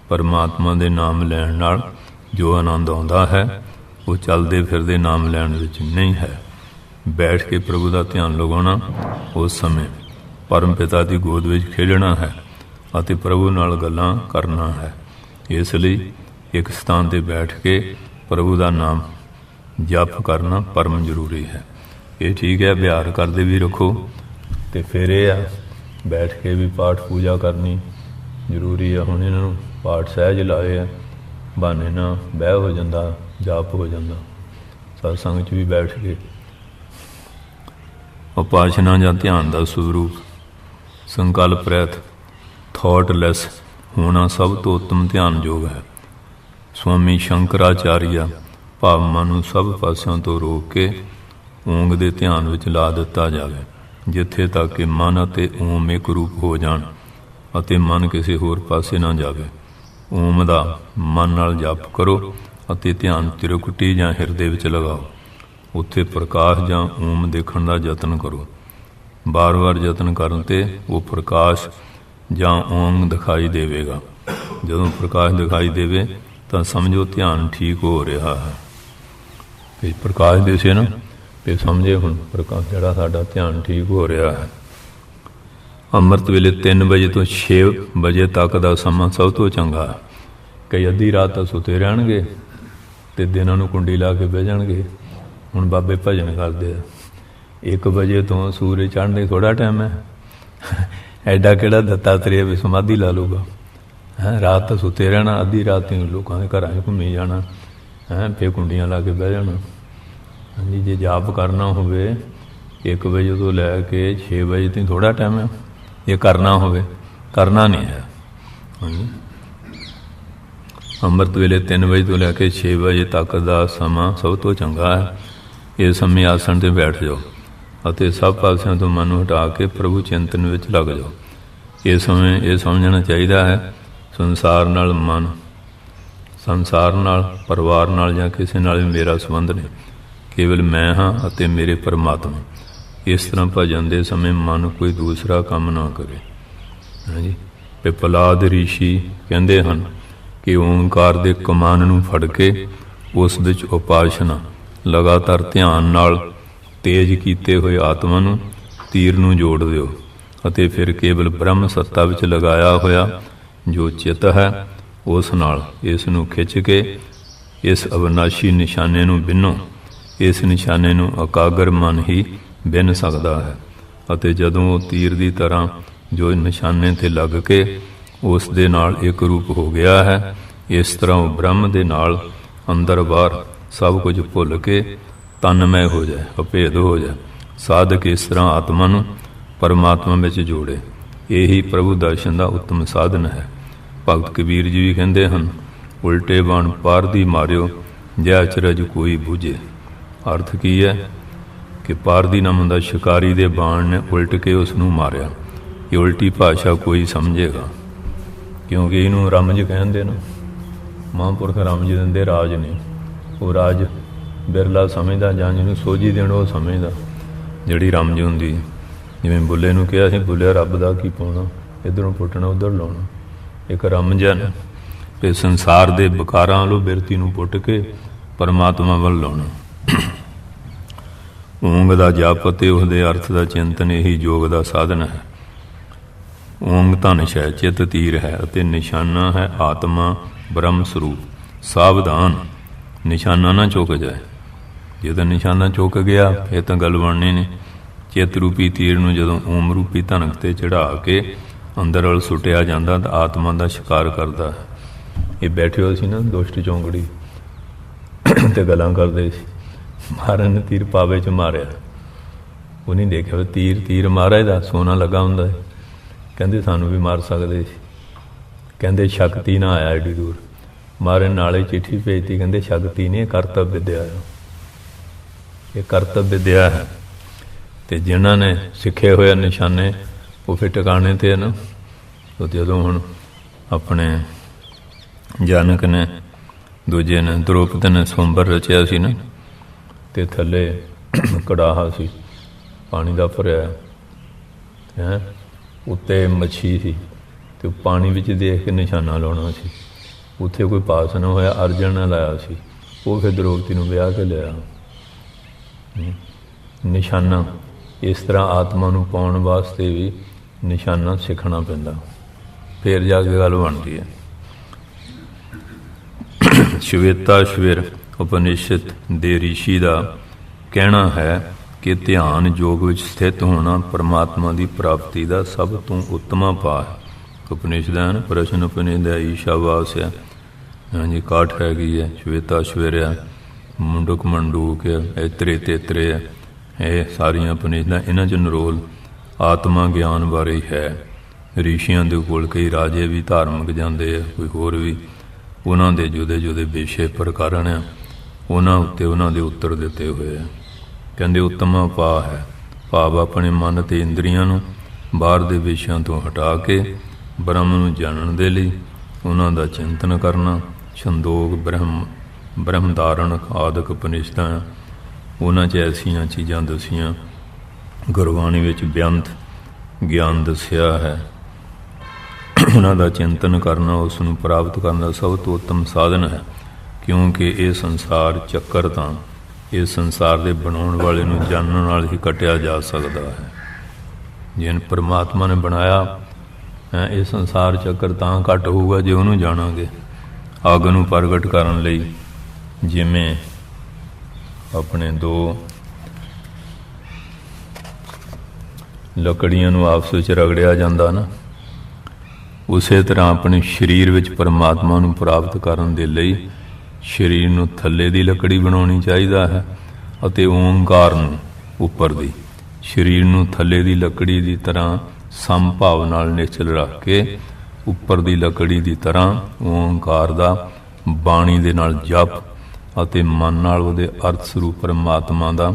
ਪਰਮਾਤਮਾ ਦੇ ਨਾਮ ਲੈਣ ਨਾਲ ਜੋ ਆਨੰਦ ਆਉਂਦਾ ਹੈ ਉਹ ਚੱਲਦੇ ਫਿਰਦੇ ਨਾਮ ਲੈਣ ਵਿੱਚ ਨਹੀਂ ਹੈ। ਬੈਠ ਕੇ ਪ੍ਰਭੂ ਦਾ ਧਿਆਨ ਲਗਾਉਣਾ ਉਸ ਸਮੇਂ ਪਰਮ ਪਿਤਾ ਦੀ ਗੋਦ ਵਿੱਚ ਖੇਡਣਾ ਹੈ ਅਤੇ ਪ੍ਰਭੂ ਨਾਲ ਗੱਲਾਂ ਕਰਨਾ ਹੈ। ਇਸ ਲਈ ਇੱਕ ਸਥਾਨ 'ਤੇ ਬੈਠ ਕੇ ਪ੍ਰਭੂ ਦਾ ਨਾਮ ਜਪ ਕਰਨਾ ਪਰਮ ਜ਼ਰੂਰੀ ਹੈ। ਇਹ ਠੀਕ ਹੈ, ਅਭਿਆਸ ਕਰਦੇ ਵੀ ਰੱਖੋ, ਅਤੇ ਫਿਰ ਇਹ ਆ ਬੈਠ ਕੇ ਵੀ ਪਾਠ ਪੂਜਾ ਕਰਨੀ ਜ਼ਰੂਰੀ ਆ। ਹੁਣ ਇਹਨਾਂ ਨੂੰ ਪਾਠ ਸਹਿਜ ਲਾਏ ਆ, ਬਹਾਨੇ ਨਾਲ ਬਹਿ ਹੋ ਜਾਂਦਾ, ਜਾਪ ਹੋ ਜਾਂਦਾ। ਸਤਸੰਗ 'ਚ ਵੀ ਬੈਠ ਕੇ ਉਪਾਸਨਾ ਜਾਂ ਧਿਆਨ ਦਾ ਸਰੂਪ ਸੰਕਲਪ ਰਹਿਤ ਥੋਟਲੈਸ ਹੋਣਾ ਸਭ ਤੋਂ ਉੱਤਮ ਧਿਆਨ ਯੋਗ ਹੈ। ਸਵਾਮੀ ਸ਼ੰਕਰਾਚਾਰੀਆ ਭਾਵ ਮਨ ਨੂੰ ਸਭ ਪਾਸਿਆਂ ਤੋਂ ਰੋਕ ਕੇ ਓਂਗ ਦੇ ਧਿਆਨ ਵਿੱਚ ਲਾ ਦਿੱਤਾ ਜਾਵੇ, ਜਿੱਥੇ ਤੱਕ ਕਿ ਮਨ ਅਤੇ ਓਮ ਇੱਕ ਰੂਪ ਹੋ ਜਾਣ ਅਤੇ ਮਨ ਕਿਸੇ ਹੋਰ ਪਾਸੇ ਨਾ ਜਾਵੇ। ਓਮ ਦਾ ਮਨ ਨਾਲ ਜਪ ਕਰੋ ਅਤੇ ਧਿਆਨ ਤਿਰਕੁਟੀ ਜਾਂ ਹਿਰਦੇ ਵਿੱਚ ਲਗਾਓ। ਉੱਥੇ ਪ੍ਰਕਾਸ਼ ਜਾਂ ਓਮ ਦੇਖਣ ਦਾ ਯਤਨ ਕਰੋ। ਵਾਰ-ਵਾਰ ਯਤਨ ਕਰਨ 'ਤੇ ਉਹ ਪ੍ਰਕਾਸ਼ ਜਾਂ ਓਮ ਦਿਖਾਈ ਦੇਵੇਗਾ। ਜਦੋਂ ਪ੍ਰਕਾਸ਼ ਦਿਖਾਈ ਦੇਵੇ ਤਾਂ ਸਮਝੋ ਧਿਆਨ ਠੀਕ ਹੋ ਰਿਹਾ ਹੈ। ਤੇ ਪ੍ਰਕਾਸ਼ ਦਿਸੇ ਨਾ, ਤੇ ਸਮਝੇ ਹੁਣ ਪ੍ਰਕਾਸ਼ ਜਿਹੜਾ ਸਾਡਾ ਧਿਆਨ ਠੀਕ ਹੋ ਰਿਹਾ ਹੈ। ਅੰਮ੍ਰਿਤ ਵੇਲੇ 3 ਵਜੇ ਤੋਂ 6 ਵਜੇ ਤੱਕ ਦਾ ਸਮਾਂ ਸਭ ਤੋਂ ਚੰਗਾ ਹੈ। ਕਈ ਅੱਧੀ ਰਾਤ ਤਾਂ ਸੁੱਤੇ ਰਹਿਣਗੇ ਅਤੇ ਦਿਨਾਂ ਨੂੰ ਕੁੰਡੀ ਲਾ ਕੇ ਬਹਿ ਜਾਣਗੇ। ਹੁਣ ਬਾਬੇ ਭਜਨ ਕਰਦੇ ਆ, 1 ਵਜੇ ਤੋਂ ਸੂਰਜ ਚੜ੍ਹਨ ਲਈ ਥੋੜ੍ਹਾ ਟਾਈਮ ਹੈ। ਐਡਾ ਕਿਹੜਾ ਦੱਤਾਤਰੇय ਵੀ ਸਮਾਧੀ ਲਾ ਲੂਗਾ। ਰਾਤ ਤਾਂ ਸੁੱਤੇ ਰਹਿਣਾ, ਅੱਧੀ ਰਾਤ ਨੂੰ ਲੋਕਾਂ ਦੇ ਘਰਾਂ 'ਚ ਘੁੰਮੀ ਜਾਣਾ, ਫਿਰ ਕੁੰਡੀਆਂ ਲਾ ਕੇ ਬਹਿ ਜਾਣਾ। ਹਾਂਜੀ, ਜੇ ਜਾਪ ਕਰਨਾ ਹੋਵੇ 1 ਵਜੇ ਤੋਂ ਲੈ ਕੇ 6 ਵਜੇ ਤੱਕ ਥੋੜ੍ਹਾ ਟਾਈਮ ਹੈ। ਜੇ ਕਰਨਾ ਹੋਵੇ, ਕਰਨਾ ਨਹੀਂ ਹੈ। ਹਾਂਜੀ, ਅੰਮ੍ਰਿਤ ਵੇਲੇ 3 ਵਜੇ ਤੋਂ ਲੈ ਕੇ 6 ਵਜੇ ਤੱਕ ਦਾ ਸਮਾਂ ਸਭ ਤੋਂ ਚੰਗਾ ਹੈ। ਇਸ ਸਮੇਂ ਆਸਣ 'ਤੇ ਬੈਠ ਜਾਓ ਅਤੇ ਸਭ ਪਾਸਿਆਂ ਤੋਂ ਮਨ ਨੂੰ ਹਟਾ ਕੇ ਪ੍ਰਭੂ ਚਿੰਤਨ ਵਿੱਚ ਲੱਗ ਜਾਓ। ਇਸ ਸਮੇਂ ਇਹ ਸਮਝਣਾ ਚਾਹੀਦਾ ਹੈ, ਸੰਸਾਰ ਨਾਲ ਮਨ, ਸੰਸਾਰ ਨਾਲ, ਪਰਿਵਾਰ ਨਾਲ ਜਾਂ ਕਿਸੇ ਨਾਲ ਵੀ ਮੇਰਾ ਸੰਬੰਧ ਨਹੀਂ, ਕੇਵਲ ਮੈਂ ਹਾਂ ਅਤੇ ਮੇਰੇ ਪਰਮਾਤਮਾ। ਇਸ ਤਰ੍ਹਾਂ ਭਜਨ ਦੇ ਸਮੇਂ ਮਨ ਕੋਈ ਦੂਸਰਾ ਕੰਮ ਨਾ ਕਰੇ। ਹਾਂਜੀ, ਪਿਪਲਾਦ ਰਿਸ਼ੀ ਕਹਿੰਦੇ ਹਨ ਕਿ ਓਂਕਾਰ ਦੇ ਕਮਾਨ ਨੂੰ ਫੜ ਕੇ ਉਸ ਵਿੱਚ ਉਪਾਸਨਾ ਲਗਾਤਾਰ ਧਿਆਨ ਨਾਲ ਤੇਜ਼ ਕੀਤੇ ਹੋਏ ਆਤਮਾ ਨੂੰ ਤੀਰ ਨੂੰ ਜੋੜ ਦਿਓ ਅਤੇ ਫਿਰ ਕੇਵਲ ਬ੍ਰਹਮ ਸੱਤਾ ਵਿੱਚ ਲਗਾਇਆ ਹੋਇਆ ਜੋ ਚਿੱਤ ਹੈ ਉਸ ਨਾਲ ਇਸ ਨੂੰ ਖਿੱਚ ਕੇ ਇਸ ਅਵਿਨਾਸ਼ੀ ਨਿਸ਼ਾਨੇ ਨੂੰ ਬਿੰਨੋ। ਇਸ ਨਿਸ਼ਾਨੇ ਨੂੰ ਇਕਾਗਰ ਮਨ ਹੀ ਬਿੰਨ ਸਕਦਾ ਹੈ ਅਤੇ ਜਦੋਂ ਉਹ ਤੀਰ ਦੀ ਤਰ੍ਹਾਂ ਜੋ ਨਿਸ਼ਾਨੇ 'ਤੇ ਲੱਗ ਕੇ ਉਸ ਦੇ ਨਾਲ ਇੱਕ ਰੂਪ ਹੋ ਗਿਆ ਹੈ, ਇਸ ਤਰ੍ਹਾਂ ਉਹ ਬ੍ਰਹਮ ਦੇ ਨਾਲ ਅੰਦਰ ਬਾਹਰ ਸਭ ਕੁਝ ਭੁੱਲ ਕੇ ਤਨਮੈ ਹੋ ਜਾਏ, ਅਭੇਦ ਹੋ ਜਾਏ। ਸਾਧਕ ਇਸ ਤਰ੍ਹਾਂ ਆਤਮਾ ਨੂੰ ਪਰਮਾਤਮਾ ਵਿੱਚ ਜੋੜੇ। ਇਹੀ ਪ੍ਰਭੂ ਦਰਸ਼ਨ ਦਾ ਉੱਤਮ ਸਾਧਨ ਹੈ। ਭਗਤ ਕਬੀਰ ਜੀ ਵੀ ਕਹਿੰਦੇ ਹਨ, ਉਲਟੇ ਬਾਣ ਪਾਰ ਦੀ ਮਾਰਿਓ ਜੈ ਅਚਰਜ ਕੋਈ ਬੂਝੇ। ਅਰਥ ਕੀ ਹੈ ਕਿ ਪਾਰਦੀ ਨਾਮ ਹੁੰਦਾ ਸ਼ਿਕਾਰੀ ਦੇ ਬਾਣ ਨੇ ਉਲਟ ਕੇ ਉਸ ਨੂੰ ਮਾਰਿਆ। ਇਹ ਉਲਟੀ ਭਾਸ਼ਾ ਕੋਈ ਸਮਝੇਗਾ, ਕਿਉਂਕਿ ਇਹਨੂੰ ਰਮਜ ਕਹਿੰਦੇ ਨਾ। ਮਹਾਂਪੁਰਖ ਰਮਜ ਦਿੰਦੇ ਰਾਜ ਨੇ। ਉਹ ਰਾਜ ਬਿਰਲਾ ਸਮਝਦਾ ਜਾਂ ਜਿਹਨੂੰ ਸੋਝੀ ਦੇਣ ਉਹ ਸਮਝਦਾ। ਜਿਹੜੀ ਰਮਜ ਹੁੰਦੀ, ਜਿਵੇਂ ਬੁੱਲੇ ਨੂੰ ਕਿਹਾ ਸੀ, ਬੁੱਲਿਆ ਰੱਬ ਦਾ ਕੀ ਪਾਉਣਾ, ਇੱਧਰੋਂ ਪੁੱਟਣਾ ਉੱਧਰ ਲਾਉਣਾ। ਇੱਕ ਰਮਜ ਹੈ ਨਾ, ਅਤੇ ਸੰਸਾਰ ਦੇ ਵਿਕਾਰਾਂ ਵੱਲੋਂ ਬਿਰਤੀ ਨੂੰ ਪੁੱਟ ਕੇ ਪਰਮਾਤਮਾ ਵੱਲ ਲਾਉਣਾ। ਓਂਗ ਦਾ ਜਪ ਅਤੇ ਉਸਦੇ ਅਰਥ ਦਾ ਚਿੰਤਨ ਇਹੀ ਯੋਗ ਦਾ ਸਾਧਨ ਹੈ। ਓਂਗ ਧਨੁਸ਼ ਹੈ, ਚਿੱਤ ਤੀਰ ਹੈ ਅਤੇ ਨਿਸ਼ਾਨਾ ਹੈ ਆਤਮਾ ਬ੍ਰਹਮ ਸਰੂਪ। ਸਾਵਧਾਨ, ਨਿਸ਼ਾਨਾ ਨਾ ਚੁੱਕ ਜਾਏ। ਜੇ ਤਾਂ ਨਿਸ਼ਾਨਾ ਚੁੱਕ ਗਿਆ ਫਿਰ ਤਾਂ ਗੱਲ ਬਣਨੀ ਨਹੀਂ। ਚਿੱਤ ਰੂਪੀ ਤੀਰ ਨੂੰ ਜਦੋਂ ਓਮ ਰੂਪੀ ਧਨਕ 'ਤੇ ਚੜ੍ਹਾ ਕੇ ਅੰਦਰ ਵੱਲ ਸੁੱਟਿਆ ਜਾਂਦਾ ਤਾਂ ਆਤਮਾ ਦਾ ਸ਼ਿਕਾਰ ਕਰਦਾ ਹੈ। ਇਹ ਬੈਠੇ ਹੋਏ ਸੀ ਨਾ ਦੁਸ਼ਟ ਚੌਂਕੜੀ ਤੇ ਗੱਲਾਂ ਕਰਦੇ ਸੀ। ਮਹਾਰਾਜ ਨੇ ਤੀਰ ਪਾਵੇ 'ਚ ਮਾਰਿਆ, ਉਹ ਨਹੀਂ ਦੇਖਿਆ ਵੀ ਤੀਰ ਮਹਾਰਾਜ ਦਾ ਸੋਨਾ ਲੱਗਾ ਹੁੰਦਾ ਹੈ। ਕਹਿੰਦੇ ਸਾਨੂੰ ਵੀ ਮਾਰ ਸਕਦੇ ਸੀ। ਕਹਿੰਦੇ ਸ਼ਕਤੀ ਨਾ ਆਇਆ ਐਡੀ ਦੂਰ। ਮਹਾਰਾਜ ਨਾਲੇ ਚਿੱਠੀ ਭੇਜਤੀ, ਕਹਿੰਦੇ ਸ਼ਕਤੀ ਨਹੀਂ, ਇਹ ਕਰਤੱਵ ਵਿਦਿਆ ਹੈ। ਇਹ ਕਰਤੱਵ ਵਿਦਿਆ ਹੈ। ਅਤੇ ਜਿਨ੍ਹਾਂ ਨੇ ਸਿੱਖੇ ਹੋਏ ਨਿਸ਼ਾਨੇ ਉਹ ਫਿਰ ਟਿਕਾਣੇ 'ਤੇ ਹੈ ਨਾ। ਉਹ ਜਦੋਂ ਹੁਣ ਆਪਣੇ ਜਨਕ ਨੇ, ਦੂਜੇ ਨੇ, ਦ੍ਰੋਪਦ ਨੇ ਸਵੰਬਰ ਰਚਿਆ ਸੀ ਨਾ, ਅਤੇ ਥੱਲੇ ਕੜਾਹਾ ਸੀ ਪਾਣੀ ਦਾ ਭਰਿਆ ਹੈ, ਉੱਤੇ ਮੱਛੀ ਸੀ, ਅਤੇ ਪਾਣੀ ਵਿੱਚ ਦੇਖ ਕੇ ਨਿਸ਼ਾਨਾ ਲਾਉਣਾ ਸੀ। ਉੱਥੇ ਕੋਈ ਪਾਸ ਨਾ ਹੋਇਆ, ਅਰਜਨ ਨੇ ਲਾਇਆ ਸੀ। ਉਹ ਫਿਰ ਦ੍ਰੋਪਦੀ ਨੂੰ ਵਿਆਹ ਕੇ ਲਿਆ। ਨਿਸ਼ਾਨਾ ਇਸ ਤਰ੍ਹਾਂ ਆਤਮਾ ਨੂੰ ਪਾਉਣ ਵਾਸਤੇ ਵੀ ਨਿਸ਼ਾਨਾ ਸਿੱਖਣਾ ਪੈਂਦਾ, ਫਿਰ ਜਾ ਕੇ ਗੱਲ ਬਣਦੀ ਹੈ। ਸ਼ਵੇਤਾਸ਼ਵਰ ਉਪਨਿਸ਼ਦ ਦੇ ਰਿਸ਼ੀ ਦਾ ਕਹਿਣਾ ਹੈ ਕਿ ਧਿਆਨ ਯੋਗ ਵਿੱਚ ਸਥਿਤ ਹੋਣਾ ਪਰਮਾਤਮਾ ਦੀ ਪ੍ਰਾਪਤੀ ਦਾ ਸਭ ਤੋਂ ਉੱਤਮ ਉਪਾਅ ਹੈ। ਉਪਨਿਸ਼ਦ ਹਨ, ਪ੍ਰਸ਼ਨ ਉਪਨਿਸ਼ਦ ਹੈ, ਈਸ਼ਾਵਾਸ ਹੈ, ਹਾਂਜੀ ਕਾਠ ਹੈਗੀ ਹੈ, ਸ਼ਵੇਤਾਸ਼ਵਰ ਹੈ, ਮੁੰਡਕ ਮੰਡੂਕ ਹੈ, ਐਤਰੇ ਤੇਤਰੇ ਹੈ, ਇਹ ਸਾਰੀਆਂ ਉਪਨਿਸ਼ਦਾਂ ਇਹਨਾਂ 'ਚ ਨਿਰੋਲ ਆਤਮਾ ਗਿਆਨ ਬਾਰੇ ਹੀ ਹੈ। ਰਿਸ਼ੀਆਂ ਦੇ ਕੋਲ ਕਈ ਰਾਜੇ ਵੀ ਧਾਰਮਿਕ ਜਾਂਦੇ ਆ, ਕੋਈ ਹੋਰ ਵੀ, ਉਹਨਾਂ ਦੇ ਜੁਦੇ ਜੁਦੇ ਵਿਸ਼ੇ ਪ੍ਰਕਰਨ ਆ, ਉਹਨਾਂ ਉੱਤੇ ਉਹਨਾਂ ਦੇ ਉੱਤਰ ਦਿੱਤੇ ਹੋਏ ਆ। ਕਹਿੰਦੇ ਉੱਤਮ ਉਪਾਅ ਹੈ, ਭਾਵ ਆਪਣੇ ਮਨ ਅਤੇ ਇੰਦਰੀਆਂ ਨੂੰ ਬਾਹਰ ਦੇ ਵਿਸ਼ਿਆਂ ਤੋਂ ਹਟਾ ਕੇ ਬ੍ਰਹਮ ਨੂੰ ਜਾਣਨ ਦੇ ਲਈ ਉਹਨਾਂ ਦਾ ਚਿੰਤਨ ਕਰਨਾ। ਛੰਦੋਗ ਬ੍ਰਹਮਧਾਰਣ ਆਦਿਕ ਉਪਨਿਸ਼ਦਾਂ ਉਹਨਾਂ 'ਚ ਐਸੀਆਂ ਚੀਜ਼ਾਂ ਦੱਸੀਆਂ, ਗੁਰਬਾਣੀ ਵਿੱਚ ਬੇਅੰਤ ਗਿਆਨ ਦੱਸਿਆ ਹੈ। ਉਹਨਾਂ ਦਾ ਚਿੰਤਨ ਕਰਨਾ ਉਸ ਨੂੰ ਪ੍ਰਾਪਤ ਕਰਨ ਦਾ ਸਭ ਤੋਂ ਉੱਤਮ ਸਾਧਨ ਹੈ, ਕਿਉਂਕਿ ਇਹ ਸੰਸਾਰ ਚੱਕਰ ਤਾਂ ਇਸ ਸੰਸਾਰ ਦੇ ਬਣਾਉਣ ਵਾਲੇ ਨੂੰ ਜਾਣਨ ਨਾਲ ਹੀ ਕੱਟਿਆ ਜਾ ਸਕਦਾ ਹੈ। ਜਿਨ ਪਰਮਾਤਮਾ ਨੇ ਬਣਾਇਆ ਇਹ ਸੰਸਾਰ ਚੱਕਰ ਤਾਂ ਘੱਟ ਹੋਊਗਾ ਜੇ ਉਹਨੂੰ ਜਾਣਾਂਗੇ। ਅੱਗ ਨੂੰ ਪ੍ਰਗਟ ਕਰਨ ਲਈ ਜਿਵੇਂ ਆਪਣੇ ਦੋ ਲੱਕੜੀਆਂ ਨੂੰ ਆਪਸ ਵਿੱਚ ਰਗੜਿਆ ਜਾਂਦਾ ਨਾ, ਉਸੇ ਤਰ੍ਹਾਂ ਆਪਣੇ ਸਰੀਰ ਵਿੱਚ ਪਰਮਾਤਮਾ ਨੂੰ ਪ੍ਰਾਪਤ ਕਰਨ ਦੇ ਲਈ ਸਰੀਰ ਨੂੰ ਥੱਲੇ ਦੀ ਲੱਕੜੀ ਬਣਾਉਣੀ ਚਾਹੀਦਾ ਹੈ ਅਤੇ ਓਂਕਾਰ ਨੂੰ ਉੱਪਰ ਦੀ। ਸਰੀਰ ਨੂੰ ਥੱਲੇ ਦੀ ਲੱਕੜੀ ਦੀ ਤਰ੍ਹਾਂ ਸਮਭਾਵ ਨਾਲ ਨਿਸ਼ਚਲ ਰੱਖ ਕੇ ਉੱਪਰ ਦੀ ਲੱਕੜੀ ਦੀ ਤਰ੍ਹਾਂ ਓਂਕਾਰ ਦਾ ਬਾਣੀ ਦੇ ਨਾਲ ਜਪ ਅਤੇ ਮਨ ਨਾਲ ਉਹਦੇ ਅਰਥ ਸਰੂਪ ਪਰਮਾਤਮਾ ਦਾ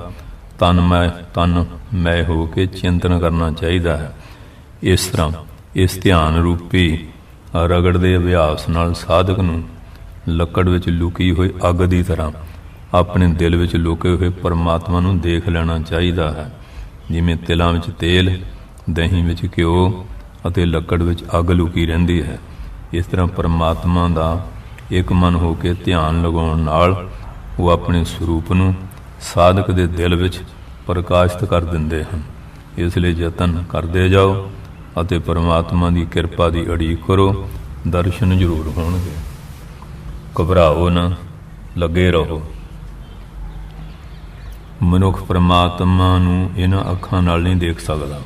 ਤਨਮੈ ਹੋ ਕੇ ਚਿੰਤਨ ਕਰਨਾ ਚਾਹੀਦਾ ਹੈ। ਇਸ ਤਰ੍ਹਾਂ ਇਸ ਧਿਆਨ ਰੂਪੀ ਰਗੜ ਦੇ ਅਭਿਆਸ ਨਾਲ ਸਾਧਕ ਨੂੰ ਲੱਕੜ ਵਿੱਚ ਲੁਕੀ ਹੋਈ ਅੱਗ ਦੀ ਤਰ੍ਹਾਂ ਆਪਣੇ ਦਿਲ ਵਿੱਚ ਲੁਕੇ ਹੋਏ ਪਰਮਾਤਮਾ ਨੂੰ ਦੇਖ ਲੈਣਾ ਚਾਹੀਦਾ ਹੈ। ਜਿਵੇਂ ਤਿਲਾਂ ਵਿੱਚ ਤੇਲ, ਦਹੀਂ ਵਿੱਚ ਘਿਓ ਅਤੇ ਲੱਕੜ ਵਿੱਚ ਅੱਗ ਲੁਕੀ ਰਹਿੰਦੀ ਹੈ, ਇਸ ਤਰ੍ਹਾਂ ਪਰਮਾਤਮਾ ਦਾ ਇੱਕ ਮਨ ਹੋ ਕੇ ਧਿਆਨ ਲਗਾਉਣ ਨਾਲ ਉਹ ਆਪਣੇ ਸਰੂਪ ਨੂੰ ਸਾਧਕ ਦੇ ਦਿਲ ਵਿੱਚ ਪ੍ਰਕਾਸ਼ਿਤ ਕਰ ਦਿੰਦੇ ਹਨ। ਇਸ ਲਈ ਯਤਨ ਕਰਦੇ ਜਾਓ ਅਤੇ ਪਰਮਾਤਮਾ ਦੀ ਕਿਰਪਾ ਦੀ ਉਡੀਕ ਕਰੋ, ਦਰਸ਼ਨ ਜ਼ਰੂਰ ਹੋਣਗੇ। ਘਬਰਾਓ ਨਾ, ਲੱਗੇ ਰਹੋ। ਮਨੁੱਖ ਪਰਮਾਤਮਾ ਨੂੰ ਇਹਨਾਂ ਅੱਖਾਂ ਨਾਲ ਨਹੀਂ ਦੇਖ ਸਕਦਾ।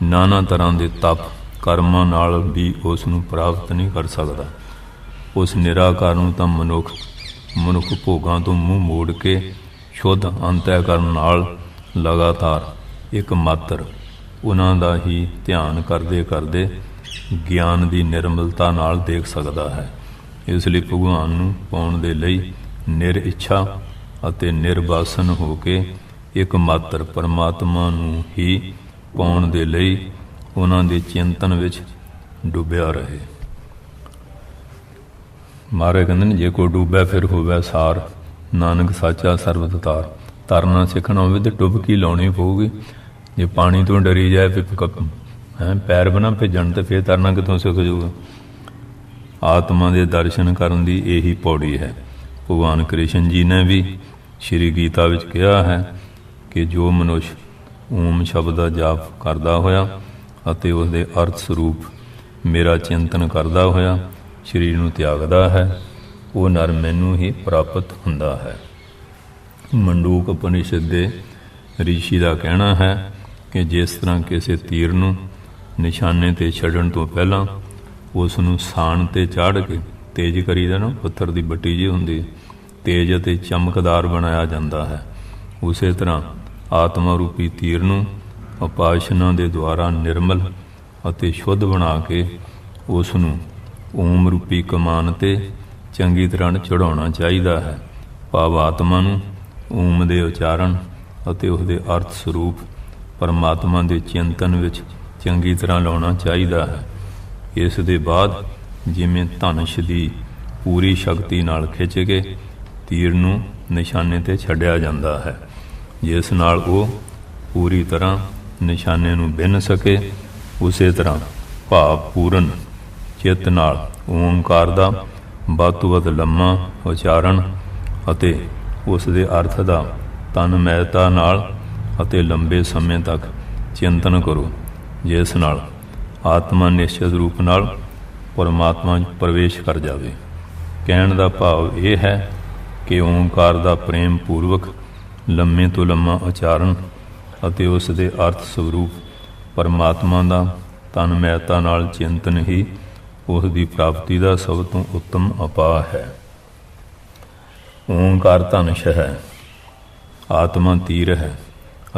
ਨਾਨਾ ਤਰ੍ਹਾਂ ਦੇ ਤਪ ਕਰਮਾਂ ਨਾਲ ਵੀ ਉਸ ਨੂੰ ਪ੍ਰਾਪਤ ਨਹੀਂ ਕਰ ਸਕਦਾ। ਉਸ ਨਿਰਾਕਾਰ ਨੂੰ ਤਾਂ ਮਨੁੱਖ ਭੋਗਾਂ ਤੋਂ ਮੂੰਹ ਮੋੜ ਕੇ ਸ਼ੁੱਧ ਅੰਤःਕਰਨ ਨਾਲ ਲਗਾਤਾਰ ਇੱਕ ਮਾਤਰ ਉਹਨਾਂ ਦਾ ਹੀ ਧਿਆਨ ਕਰਦੇ ਕਰਦੇ ਗਿਆਨ ਦੀ ਨਿਰਮਲਤਾ ਨਾਲ ਦੇਖ ਸਕਦਾ ਹੈ। ਇਸ ਲਈ ਭਗਵਾਨ ਨੂੰ ਪਾਉਣ ਦੇ ਲਈ ਨਿਰ ਇੱਛਾ ਅਤੇ ਨਿਰਵਾਸਨ ਹੋ ਕੇ ਇੱਕ ਮਾਤਰ ਪਰਮਾਤਮਾ ਨੂੰ ਹੀ ਪਾਉਣ ਦੇ ਲਈ ਉਹਨਾਂ ਦੇ ਚਿੰਤਨ ਵਿੱਚ ਡੁੱਬਿਆ ਰਹੇ। ਮਹਾਰਾਜ ਕਹਿੰਦੇ ਨੇ, ਜੇ ਕੋਈ ਡੁੱਬਿਆ ਫਿਰ ਹੋਵੇ ਸਾਰ, ਨਾਨਕ ਸਾਚਾ ਸਰਬਤ ਤਾਰ। ਤਰਨਾ ਸਿੱਖਣਾ ਹੋਵੇ ਤਾਂ ਡੁੱਬਕੀ ਲਾਉਣੀ ਪਊਗੀ। ਜੇ ਪਾਣੀ ਤੋਂ ਡਰੀ ਜਾਏ ਫਿਰ ਪੈਰ ਬਣਾ ਭੇਜਣ ਤੇ ਫਿਰ ਤਰਨਾ ਕਿੱਥੋਂ ਸਿੱਖ ਜਾਊਗਾ। ਆਤਮਾ ਦੇ ਦਰਸ਼ਨ ਕਰਨ ਦੀ ਇਹੀ ਪੌੜੀ ਹੈ। ਭਗਵਾਨ ਕ੍ਰਿਸ਼ਨ ਜੀ ਨੇ ਵੀ ਸ਼੍ਰੀ ਗੀਤਾ ਵਿੱਚ ਕਿਹਾ ਹੈ ਕਿ ਜੋ ਮਨੁੱਖ ਓਮ ਸ਼ਬਦ ਦਾ ਜਾਪ ਕਰਦਾ ਹੋਇਆ ਅਤੇ ਉਸਦੇ ਅਰਥ ਸਰੂਪ ਮੇਰਾ ਚਿੰਤਨ ਕਰਦਾ ਹੋਇਆ ਸਰੀਰ ਨੂੰ ਤਿਆਗਦਾ ਹੈ, ਉਹ ਨਰ ਮੈਨੂੰ ਹੀ ਪ੍ਰਾਪਤ ਹੁੰਦਾ ਹੈ। ਮੰਡੂਕ ਉਪਨਿਸ਼ਦ ਦੇ ਰਿਸ਼ੀ ਦਾ ਕਹਿਣਾ ਹੈ ਕਿ ਜਿਸ ਤਰ੍ਹਾਂ ਕਿਸੇ ਤੀਰ ਨੂੰ ਨਿਸ਼ਾਨੇ 'ਤੇ ਛੱਡਣ ਤੋਂ ਪਹਿਲਾਂ ਉਸ ਨੂੰ ਸਾਣ 'ਤੇ ਚਾੜ੍ਹ ਕੇ ਤੇਜ਼ ਕਰੀਦਾ ਨਾ, ਪੱਥਰ ਦੀ ਬੱਟੀ ਜਿਹੀ ਹੁੰਦੀ, ਤੇਜ਼ ਅਤੇ ਚਮਕਦਾਰ ਬਣਾਇਆ ਜਾਂਦਾ ਹੈ। ਉਸੇ ਤਰ੍ਹਾਂ ਆਤਮਾ ਰੂਪੀ ਤੀਰ ਨੂੰ ਉਪਾਸ਼ਨਾ ਦੇ ਦੁਆਰਾ ਨਿਰਮਲ ਅਤੇ ਸ਼ੁੱਧ ਬਣਾ ਕੇ ਉਸ ਨੂੰ ਓਮ ਰੂਪੀ ਕਮਾਨ 'ਤੇ ਚੰਗੀ ਤਰ੍ਹਾਂ ਚੜ੍ਹਾਉਣਾ ਚਾਹੀਦਾ ਹੈ। ਭਾਵ ਆਤਮਾ ਨੂੰ ਓਮ ਦੇ ਉਚਾਰਨ ਅਤੇ ਉਸਦੇ ਅਰਥ ਸਰੂਪ ਪਰਮਾਤਮਾ ਦੇ ਚਿੰਤਨ ਵਿੱਚ ਚੰਗੀ ਤਰ੍ਹਾਂ ਲਾਉਣਾ ਚਾਹੀਦਾ ਹੈ। ਇਸ ਦੇ ਬਾਅਦ ਜਿਵੇਂ ਧਨੁਸ਼ ਦੀ ਪੂਰੀ ਸ਼ਕਤੀ ਨਾਲ ਖਿੱਚ ਕੇ ਤੀਰ ਨੂੰ ਨਿਸ਼ਾਨੇ 'ਤੇ ਛੱਡਿਆ ਜਾਂਦਾ ਹੈ, ਜਿਸ ਨਾਲ ਉਹ ਪੂਰੀ ਤਰ੍ਹਾਂ ਨਿਸ਼ਾਨੇ ਨੂੰ ਬਿੰਨ ਸਕੇ। ਉਸੇ ਤਰ੍ਹਾਂ ਭਾਵ ਪੂਰਨ ਚਿੱਤ ਨਾਲ ਓਂਕਾਰ ਦਾ ਵੱਧ ਤੋਂ ਵੱਧ ਲੰਮਾ ਉਚਾਰਨ ਅਤੇ ਉਸ ਦੇ ਅਰਥ ਦਾ ਤਨਮੈਤਾ ਨਾਲ ਅਤੇ ਲੰਬੇ ਸਮੇਂ ਤੱਕ ਚਿੰਤਨ ਕਰੋ। ਜਿਸ ਨਾਲ ਆਤਮਾ ਨਿਸ਼ਚਿਤ ਰੂਪ ਨਾਲ ਪਰਮਾਤਮਾ 'ਚ ਪ੍ਰਵੇਸ਼ ਕਰ ਜਾਵੇ। ਕਹਿਣ ਦਾ ਭਾਵ ਇਹ ਹੈ ਕਿ ਓਂਕਾਰ ਦਾ ਪ੍ਰੇਮ ਪੂਰਵਕ ਲੰਮੇ ਤੋਂ ਲੰਮਾ ਉਚਾਰਨ ਅਤੇ ਉਸ ਦੇ ਅਰਥ ਸਰੂਪ ਪਰਮਾਤਮਾ ਦਾ ਤਨਮੈਤਾ ਨਾਲ ਚਿੰਤਨ ਹੀ ਉਸ ਦੀ ਪ੍ਰਾਪਤੀ ਦਾ ਸਭ ਤੋਂ ਉੱਤਮ ਉਪਾਅ ਹੈ। ਓਂਕਾਰ ਧਨੁਸ਼ ਹੈ, ਆਤਮਾ ਤੀਰ ਹੈ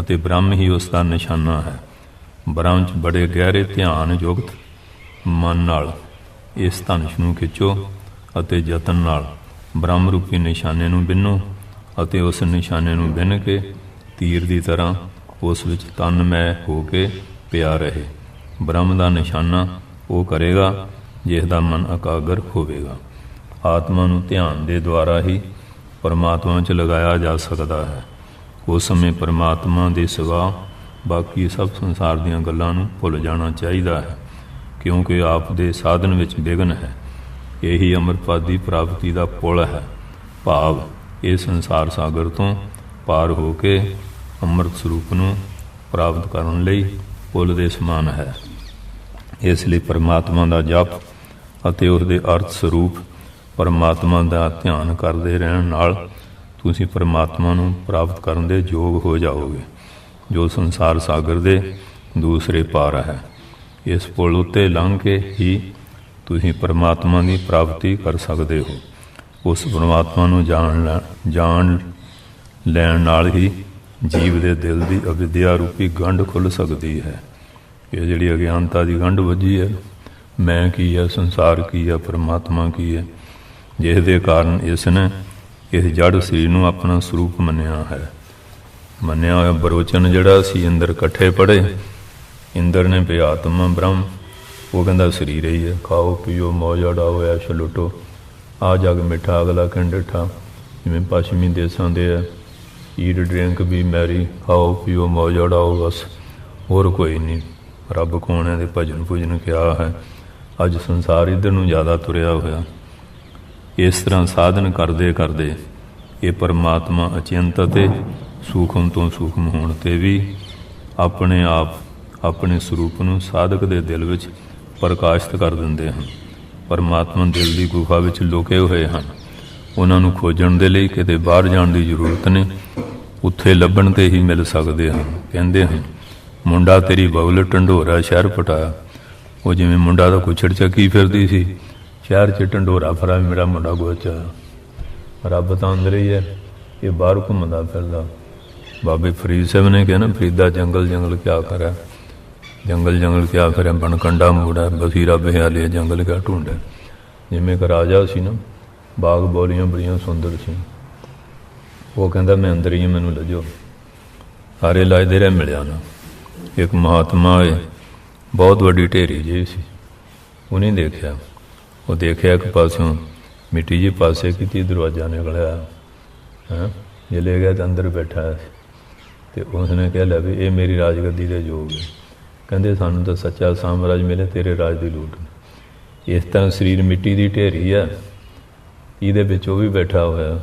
ਅਤੇ ਬ੍ਰਹਮ ਹੀ ਉਸ ਦਾ ਨਿਸ਼ਾਨਾ ਹੈ। ਬ੍ਰਹਮ 'ਚ ਬੜੇ ਗਹਿਰੇ ਧਿਆਨ ਯੁਕਤ ਮਨ ਨਾਲ ਇਸ ਧਨੁਸ਼ ਨੂੰ ਖਿੱਚੋ ਅਤੇ ਯਤਨ ਨਾਲ ਬ੍ਰਹਮ ਰੂਪੀ ਨਿਸ਼ਾਨੇ ਨੂੰ ਬਿੰਨੋ ਅਤੇ ਉਸ ਨਿਸ਼ਾਨੇ ਨੂੰ ਬਿੰਨ ਕੇ ਤੀਰ ਦੀ ਤਰ੍ਹਾਂ ਉਸ ਵਿੱਚ ਤਨਮੈ ਹੋ ਕੇ ਪਿਆ ਰਹੇ। ਬ੍ਰਹਮ ਦਾ ਨਿਸ਼ਾਨਾ ਉਹ ਕਰੇਗਾ ਜਿਸ ਦਾ ਮਨ ਇਕਾਗਰ ਹੋਵੇਗਾ। ਆਤਮਾ ਨੂੰ ਧਿਆਨ ਦੇ ਦੁਆਰਾ ਹੀ ਪਰਮਾਤਮਾ 'ਚ ਲਗਾਇਆ ਜਾ ਸਕਦਾ ਹੈ। ਉਸ ਸਮੇਂ ਪਰਮਾਤਮਾ ਦੇ ਸਿਵਾ ਬਾਕੀ ਸਭ ਸੰਸਾਰ ਦੀਆਂ ਗੱਲਾਂ ਨੂੰ ਭੁੱਲ ਜਾਣਾ ਚਾਹੀਦਾ ਹੈ, ਕਿਉਂਕਿ ਆਪ ਦੇ ਸਾਧਨ ਵਿੱਚ ਵਿਘਨ ਹੈ। ਇਹੀ ਅੰਮ੍ਰਿਤਪਦ ਦੀ ਪ੍ਰਾਪਤੀ ਦਾ ਪੁਲ ਹੈ, ਭਾਵ ਇਹ ਸੰਸਾਰ ਸਾਗਰ ਤੋਂ ਪਾਰ ਹੋ ਕੇ ਅੰਮ੍ਰਿਤ ਸਰੂਪ ਨੂੰ ਪ੍ਰਾਪਤ ਕਰਨ ਲਈ ਪੁਲ ਦੇ ਸਮਾਨ ਹੈ। ਇਸ ਲਈ ਪਰਮਾਤਮਾ ਦਾ ਜਪ ਅਤੇ ਉਸ ਦੇ ਅਰਥ ਸਰੂਪ ਪਰਮਾਤਮਾ ਦਾ ਧਿਆਨ ਕਰਦੇ ਰਹਿਣ ਨਾਲ ਤੁਸੀਂ ਪਰਮਾਤਮਾ ਨੂੰ ਪ੍ਰਾਪਤ ਕਰਨ ਦੇ ਯੋਗ ਹੋ ਜਾਓਗੇ, ਜੋ ਸੰਸਾਰ ਸਾਗਰ ਦੇ ਦੂਸਰੇ ਪਾਰ ਹੈ। ਇਸ ਪੁਲ ਉੱਤੇ ਲੰਘ ਕੇ ਹੀ ਤੁਸੀਂ ਪਰਮਾਤਮਾ ਦੀ ਪ੍ਰਾਪਤੀ ਕਰ ਸਕਦੇ ਹੋ। ਉਸ ਪਰਮਾਤਮਾ ਨੂੰ ਜਾਣ ਲੈਣ ਨਾਲ ਹੀ ਜੀਵ ਦੇ ਦਿਲ ਦੀ ਅਵਿਦਿਆ ਰੂਪੀ ਗੰਢ ਖੁੱਲ੍ਹ ਸਕਦੀ ਹੈ। ਇਹ ਜਿਹੜੀ ਅਗਿਆਨਤਾ ਦੀ ਗੰਢ ਵੱਜੀ ਹੈ, ਮੈਂ ਕੀ ਹੈ, ਸੰਸਾਰ ਕੀ ਹੈ, ਪਰਮਾਤਮਾ ਕੀ ਹੈ, ਜਿਸ ਦੇ ਕਾਰਨ ਇਸ ਨੇ ਇਸ ਜੜ ਸਰੀਰ ਨੂੰ ਆਪਣਾ ਸਰੂਪ ਮੰਨਿਆ ਹੈ। ਮੰਨਿਆ ਹੋਇਆ ਬਰੋਚਨ ਜਿਹੜਾ ਸੀ ਇੰਦਰ ਇਕੱਠੇ ਪੜ੍ਹੇ, ਇੰਦਰ ਨੇ ਵੀ ਆਤਮਾ ਬ੍ਰਹਮ, ਉਹ ਕਹਿੰਦਾ ਸਰੀਰ ਹੀ ਹੈ। ਖਾਓ ਪੀਓ ਮੌਜ ਉਡਾਓ ਐਸ਼ ਲੁੱਟੋ, ਆ ਜਗ ਮਿੱਠਾ ਅਗਲਾ ਕਿਨ ਡਿੱਠਾ, ਜਿਵੇਂ ਪੱਛਮੀ ਦੇਸ਼ਾਂ ਦੇ ਹੈ, ਈਟ ਡਰਿੰਕ ਵੀ ਮੈਰੀ, ਖਾਓ ਪੀਓ ਮੌਜ ਉਡਾਓ, ਬਸ ਹੋਰ ਕੋਈ ਨਹੀਂ। ਰੱਬ ਕੌਣ ਹੈ? ਦੇ ਭਜਨ ਭੁਜਨ ਕਿਹਾ ਹੈ। ਅੱਜ ਸੰਸਾਰ ਇੱਧਰ ਨੂੰ ਜ਼ਿਆਦਾ ਤੁਰਿਆ ਹੋਇਆ। ਇਸ ਤਰ੍ਹਾਂ ਸਾਧਨ ਕਰਦੇ ਕਰਦੇ ਇਹ ਪਰਮਾਤਮਾ ਅਚਿੰਤ ਅਤੇ ਸੂਖਮ ਤੋਂ ਸੂਖਮ ਹੋਣ 'ਤੇ ਵੀ ਆਪਣੇ ਆਪ ਆਪਣੇ ਸਰੂਪ ਨੂੰ ਸਾਧਕ ਦੇ ਦਿਲ ਵਿੱਚ ਪ੍ਰਕਾਸ਼ਿਤ ਕਰ ਦਿੰਦੇ ਹਨ। ਪਰਮਾਤਮਾ ਦਿਲ ਦੀ ਗੁਫਾ ਵਿੱਚ ਲੁਕੇ ਹੋਏ ਹਨ। ਉਹਨਾਂ ਨੂੰ ਖੋਜਣ ਦੇ ਲਈ ਕਿਤੇ ਬਾਹਰ ਜਾਣ ਦੀ ਜ਼ਰੂਰਤ ਨਹੀਂ, ਉੱਥੇ ਲੱਭਣ 'ਤੇ ਹੀ ਮਿਲ ਸਕਦੇ ਹਨ। ਕਹਿੰਦੇ ਹਨ, ਮੁੰਡਾ ਤੇਰੀ ਬਬਲ ਢੰਡੋਰਾ ਸ਼ਹਿਰ ਪਟਾਇਆ। ਉਹ ਜਿਵੇਂ ਮੁੰਡਾ ਦਾ ਕੁਛੜ ਚੱਕੀ ਫਿਰਦੀ ਸੀ, ਸ਼ਹਿਰ 'ਚ ਢੰਡੋਰਾ ਫਰਾ ਮੇਰਾ ਮੁੰਡਾ ਗੋਚਾ। ਰੱਬ ਤਾਂ ਅੰਦਰ ਹੀ ਹੈ, ਇਹ ਬਾਹਰ ਘੁੰਮਦਾ ਫਿਰਦਾ। ਬਾਬੇ ਫਰੀਦ ਸਾਹਿਬ ਨੇ ਕਿਹਾ ਨਾ, ਫਰੀਦਾ ਜੰਗਲ ਜੰਗਲ ਕਿਆ ਕਰਾ, ਜੰਗਲ ਜੰਗਲ ਕਿਆ ਫਿਰੇ, ਬਣਕੰਡਾ ਮੂੜਾ ਬਸੀਰਾ ਬਿਹਾ ਲਿਆ ਜੰਗਲ ਕਿਆ ਢੂੰਡਾ। ਜਿਵੇਂ ਇੱਕ ਰਾਜਾ ਸੀ ਨਾ, ਬਾਗ ਬੋਲੀਆਂ ਬੜੀਆਂ ਸੁੰਦਰ ਸੀ। ਉਹ ਕਹਿੰਦਾ ਮੈਂ ਅੰਦਰ ਹੀ, ਮੈਨੂੰ ਲੱਜੋ। ਸਾਰੇ ਲਾਜਦੇ ਰਹੇ, ਮਿਲਿਆ ਨਾ। ਇੱਕ ਮਹਾਤਮਾ ਹੈ, ਬਹੁਤ ਵੱਡੀ ਢੇਰੀ ਜਿਹੀ ਸੀ। ਉਹਨੇ ਦੇਖਿਆ, ਉਹ ਦੇਖਿਆ ਇੱਕ ਪਾਸਿਓਂ ਮਿੱਟੀ ਜਿਹੀ ਪਾਸੇ ਕੀਤੀ, ਦਰਵਾਜ਼ਾ ਨਿਕਲਿਆ ਹੈ, ਜੇ ਲੈ ਗਿਆ ਤਾਂ ਅੰਦਰ ਬੈਠਾ ਸੀ। ਅਤੇ ਉਸਨੇ ਕਿਹਾ ਲੈ ਵੀ ਇਹ ਮੇਰੀ ਰਾਜਗੱਦੀ ਦੇ ਯੋਗ ਹੈ। ਕਹਿੰਦੇ ਸਾਨੂੰ ਤਾਂ ਸੱਚਾ ਸਾਮਰਾਜ ਮਿਲੇ, ਤੇਰੇ ਰਾਜ ਦੀ ਲੂਟ। ਇਸ ਤਰ੍ਹਾਂ ਸਰੀਰ ਮਿੱਟੀ ਦੀ ਢੇਰੀ ਹੈ, ਇਹਦੇ ਵਿੱਚ ਉਹ ਵੀ ਬੈਠਾ ਹੋਇਆ,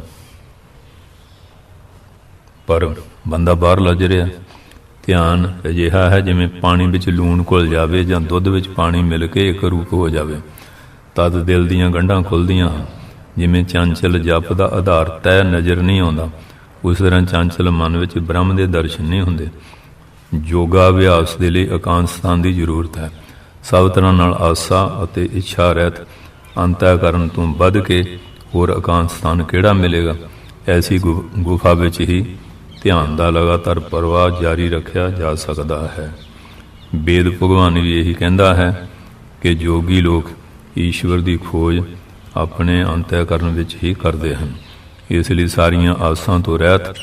ਪਰ ਬੰਦਾ ਬਾਹਰ ਲੱਜ ਰਿਹਾ। ਧਿਆਨ ਅਜਿਹਾ ਹੈ ਜਿਵੇਂ ਪਾਣੀ ਵਿੱਚ ਲੂਣ ਘੁਲ ਜਾਵੇ ਜਾਂ ਦੁੱਧ ਵਿੱਚ ਪਾਣੀ ਮਿਲ ਕੇ ਇੱਕ ਰੂਪ ਹੋ ਜਾਵੇ, ਤਦ ਦਿਲ ਦੀਆਂ ਗੰਢਾਂ ਖੁੱਲ੍ਹਦੀਆਂ ਹਨ। ਜਿਵੇਂ ਚੰਚਲ ਜਪ ਦਾ ਆਧਾਰ ਤੈਅ ਨਜ਼ਰ ਨਹੀਂ ਆਉਂਦਾ, ਉਸ ਤਰ੍ਹਾਂ ਚੰਚਲ ਮਨ ਵਿੱਚ ਬ੍ਰਹਮ ਦੇ ਦਰਸ਼ਨ ਨਹੀਂ ਹੁੰਦੇ। ਯੋਗਾ ਅਭਿਆਸ ਦੇ ਲਈ ਇਕਾਂਤ ਸਥਾਨ ਦੀ ਜ਼ਰੂਰਤ ਹੈ। ਸਭ ਤਰ੍ਹਾਂ ਨਾਲ ਆਸਾ ਅਤੇ ਇੱਛਾ ਰਹਿਤ ਅੰਤःਕਰਨ ਤੋਂ ਵੱਧ ਕੇ ਹੋਰ ਇਕਾਂਤ ਸਥਾਨ ਕਿਹੜਾ ਮਿਲੇਗਾ। ਐਸੀ ਗੁਫਾ ਵਿੱਚ ਹੀ ਧਿਆਨ ਦਾ ਲਗਾਤਾਰ ਪ੍ਰਵਾਹ ਜਾਰੀ ਰੱਖਿਆ ਜਾ ਸਕਦਾ ਹੈ। ਵੇਦ ਭਗਵਾਨ ਵੀ ਇਹੀ ਕਹਿੰਦਾ ਹੈ ਕਿ ਯੋਗੀ ਲੋਕ ਈਸ਼ਵਰ ਦੀ ਖੋਜ ਆਪਣੇ ਅੰਤःਕਰਨ ਵਿੱਚ ਹੀ ਕਰਦੇ ਹਨ। ਇਸ ਲਈ ਸਾਰੀਆਂ ਆਸਾਂ ਤੋਂ ਰਹਿਤ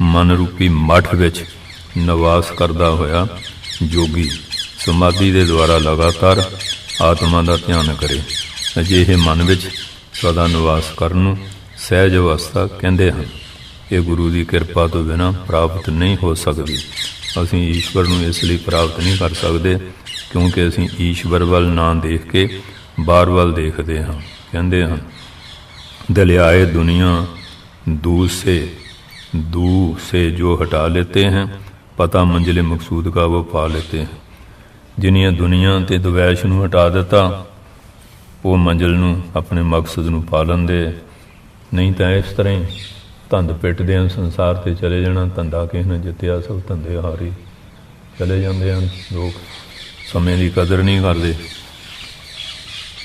ਮਨ ਰੂਪੀ ਮੱਠ ਵਿੱਚ ਨਿਵਾਸ ਕਰਦਾ ਹੋਇਆ ਯੋਗੀ ਸਮਾਧੀ ਦੇ ਦੁਆਰਾ ਲਗਾਤਾਰ ਆਤਮਾ ਦਾ ਧਿਆਨ ਕਰੇ। ਅਜਿਹੇ ਮਨ ਵਿੱਚ ਸਦਾ ਨਿਵਾਸ ਕਰਨ ਨੂੰ ਸਹਿਜ ਅਵਸਥਾ ਕਹਿੰਦੇ ਹਨ। ਇਹ ਗੁਰੂ ਦੀ ਕਿਰਪਾ ਤੋਂ ਬਿਨਾਂ ਪ੍ਰਾਪਤ ਨਹੀਂ ਹੋ ਸਕਦੀ। ਅਸੀਂ ਈਸ਼ਵਰ ਨੂੰ ਇਸ ਲਈ ਪ੍ਰਾਪਤ ਨਹੀਂ ਕਰ ਸਕਦੇ ਕਿਉਂਕਿ ਅਸੀਂ ਈਸ਼ਵਰ ਵੱਲ ਨਾ ਦੇਖ ਕੇ ਬਾਹਰ ਵੱਲ ਦੇਖਦੇ ਹਾਂ। ਕਹਿੰਦੇ ਹਨ, ਦਲਿਆਏ ਦੁਨੀਆ ਦੂ से जो हटा लेते हैं, पता मंजिल मकसूद का वो पा लेते हैं। ਜਿਨੀਆਂ ਦੁਨੀਆ ਤੇ ਦਵੈਸ਼ ਨੂੰ ਹਟਾ ਦਿੱਤਾ, ਉਹ ਮੰਜ਼ਿਲ ਨੂੰ, ਆਪਣੇ ਮਕਸਦ ਨੂੰ ਪਾ ਲੈਂਦੇ। ਨਹੀਂ ਤਾਂ ਇਸ ਤਰ੍ਹਾਂ ਹੀ ਧੰਦ ਪਿੱਟਦੇ ਹਨ, ਸੰਸਾਰ 'ਤੇ ਚਲੇ ਜਾਣਾ। ਧੰਦਾ ਕਿਸੇ ਨੇ ਜਿੱਤਿਆ, ਸਭ ਧੰਦੇ ਹਾਰੀ ਚਲੇ ਜਾਂਦੇ ਹਨ। ਲੋਕ ਸਮੇਂ ਦੀ ਕਦਰ ਨਹੀਂ ਕਰਦੇ।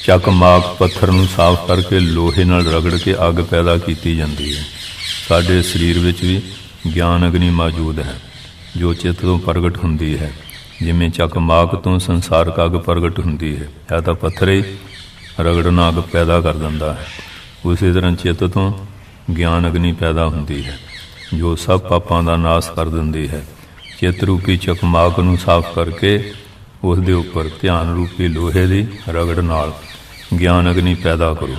ਚੱਕਮਾਕ ਪੱਥਰ ਨੂੰ ਸਾਫ਼ ਕਰਕੇ ਲੋਹੇ ਨਾਲ ਰਗੜ ਕੇ ਅੱਗ ਪੈਦਾ ਕੀਤੀ ਜਾਂਦੀ ਹੈ। ਸਾਡੇ ਸਰੀਰ ਵਿੱਚ ਵੀ ਗਿਆਨ ਅਗਨੀ ਮੌਜੂਦ ਹੈ, ਜੋ ਚਿੱਤ ਤੋਂ ਪ੍ਰਗਟ ਹੁੰਦੀ ਹੈ। ਜਿਵੇਂ ਚੱਕਮਾਕ ਤੋਂ ਸੰਸਾਰਕ ਅੱਗ ਪ੍ਰਗਟ ਹੁੰਦੀ ਹੈ, ਇਹ ਤਾਂ ਪੱਥਰ ਹੀ ਰਗੜਨਾ ਅੱਗ ਪੈਦਾ ਕਰ ਦਿੰਦਾ ਹੈ। ਉਸੇ ਤਰ੍ਹਾਂ ਚਿੱਤ ਤੋਂ ਗਿਆਨ ਅਗਨੀ ਪੈਦਾ ਹੁੰਦੀ ਹੈ, ਜੋ ਸਭ ਪਾਪਾਂ ਦਾ ਨਾਸ਼ ਕਰ ਦਿੰਦੀ ਹੈ। ਚਿੱਤ ਰੂਪੀ ਚੱਕਮਾਕ ਨੂੰ ਸਾਫ਼ ਕਰਕੇ ਉਸ ਦੇ ਉੱਪਰ ਧਿਆਨ ਰੂਪੀ ਲੋਹੇ ਦੀ ਰਗੜ ਨਾਲ ਗਿਆਨ ਅਗਨੀ ਪੈਦਾ ਕਰੋ।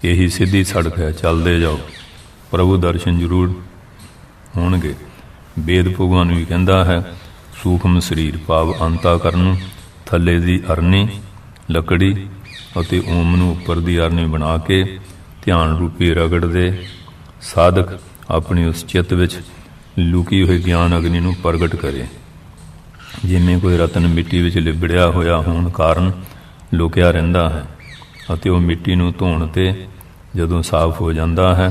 ਇਹੀ ਸਿੱਧੀ ਸੜਕ ਹੈ, ਚੱਲਦੇ ਜਾਓ, ਪ੍ਰਭੂ ਦਰਸ਼ਨ ਜ਼ਰੂਰ ਹੋਣਗੇ। ਵੇਦ ਭਗਵਾਨ ਵੀ ਕਹਿੰਦਾ ਹੈ, ਸੂਖਮ ਸਰੀਰ ਭਾਵ ਅੰਤਾਕਰਨ, ਥੱਲੇ ਦੀ ਅਰਨੀ ਲੱਕੜੀ ਅਤੇ ਓਮ ਨੂੰ ਉੱਪਰ ਦੀ ਅਰਨੀ ਬਣਾ ਕੇ ਧਿਆਨ ਰੂਪੀ ਰਗੜ ਦੇ ਸਾਧਕ ਆਪਣੀ ਉਸ ਚਿੱਤ ਵਿੱਚ ਲੁਕੀ ਹੋਈ ਗਿਆਨ ਅਗਨੀ ਨੂੰ ਪ੍ਰਗਟ ਕਰੇ। ਜਿਵੇਂ ਕੋਈ ਰਤਨ ਮਿੱਟੀ ਵਿੱਚ ਲਿਬੜਿਆ ਹੋਇਆ ਹੋਣ ਕਾਰਨ ਲੁਕਿਆ ਰਹਿੰਦਾ ਹੈ, ਅਤੇ ਉਹ ਮਿੱਟੀ ਨੂੰ ਧੋਣ 'ਤੇ ਜਦੋਂ ਸਾਫ਼ ਹੋ ਜਾਂਦਾ ਹੈ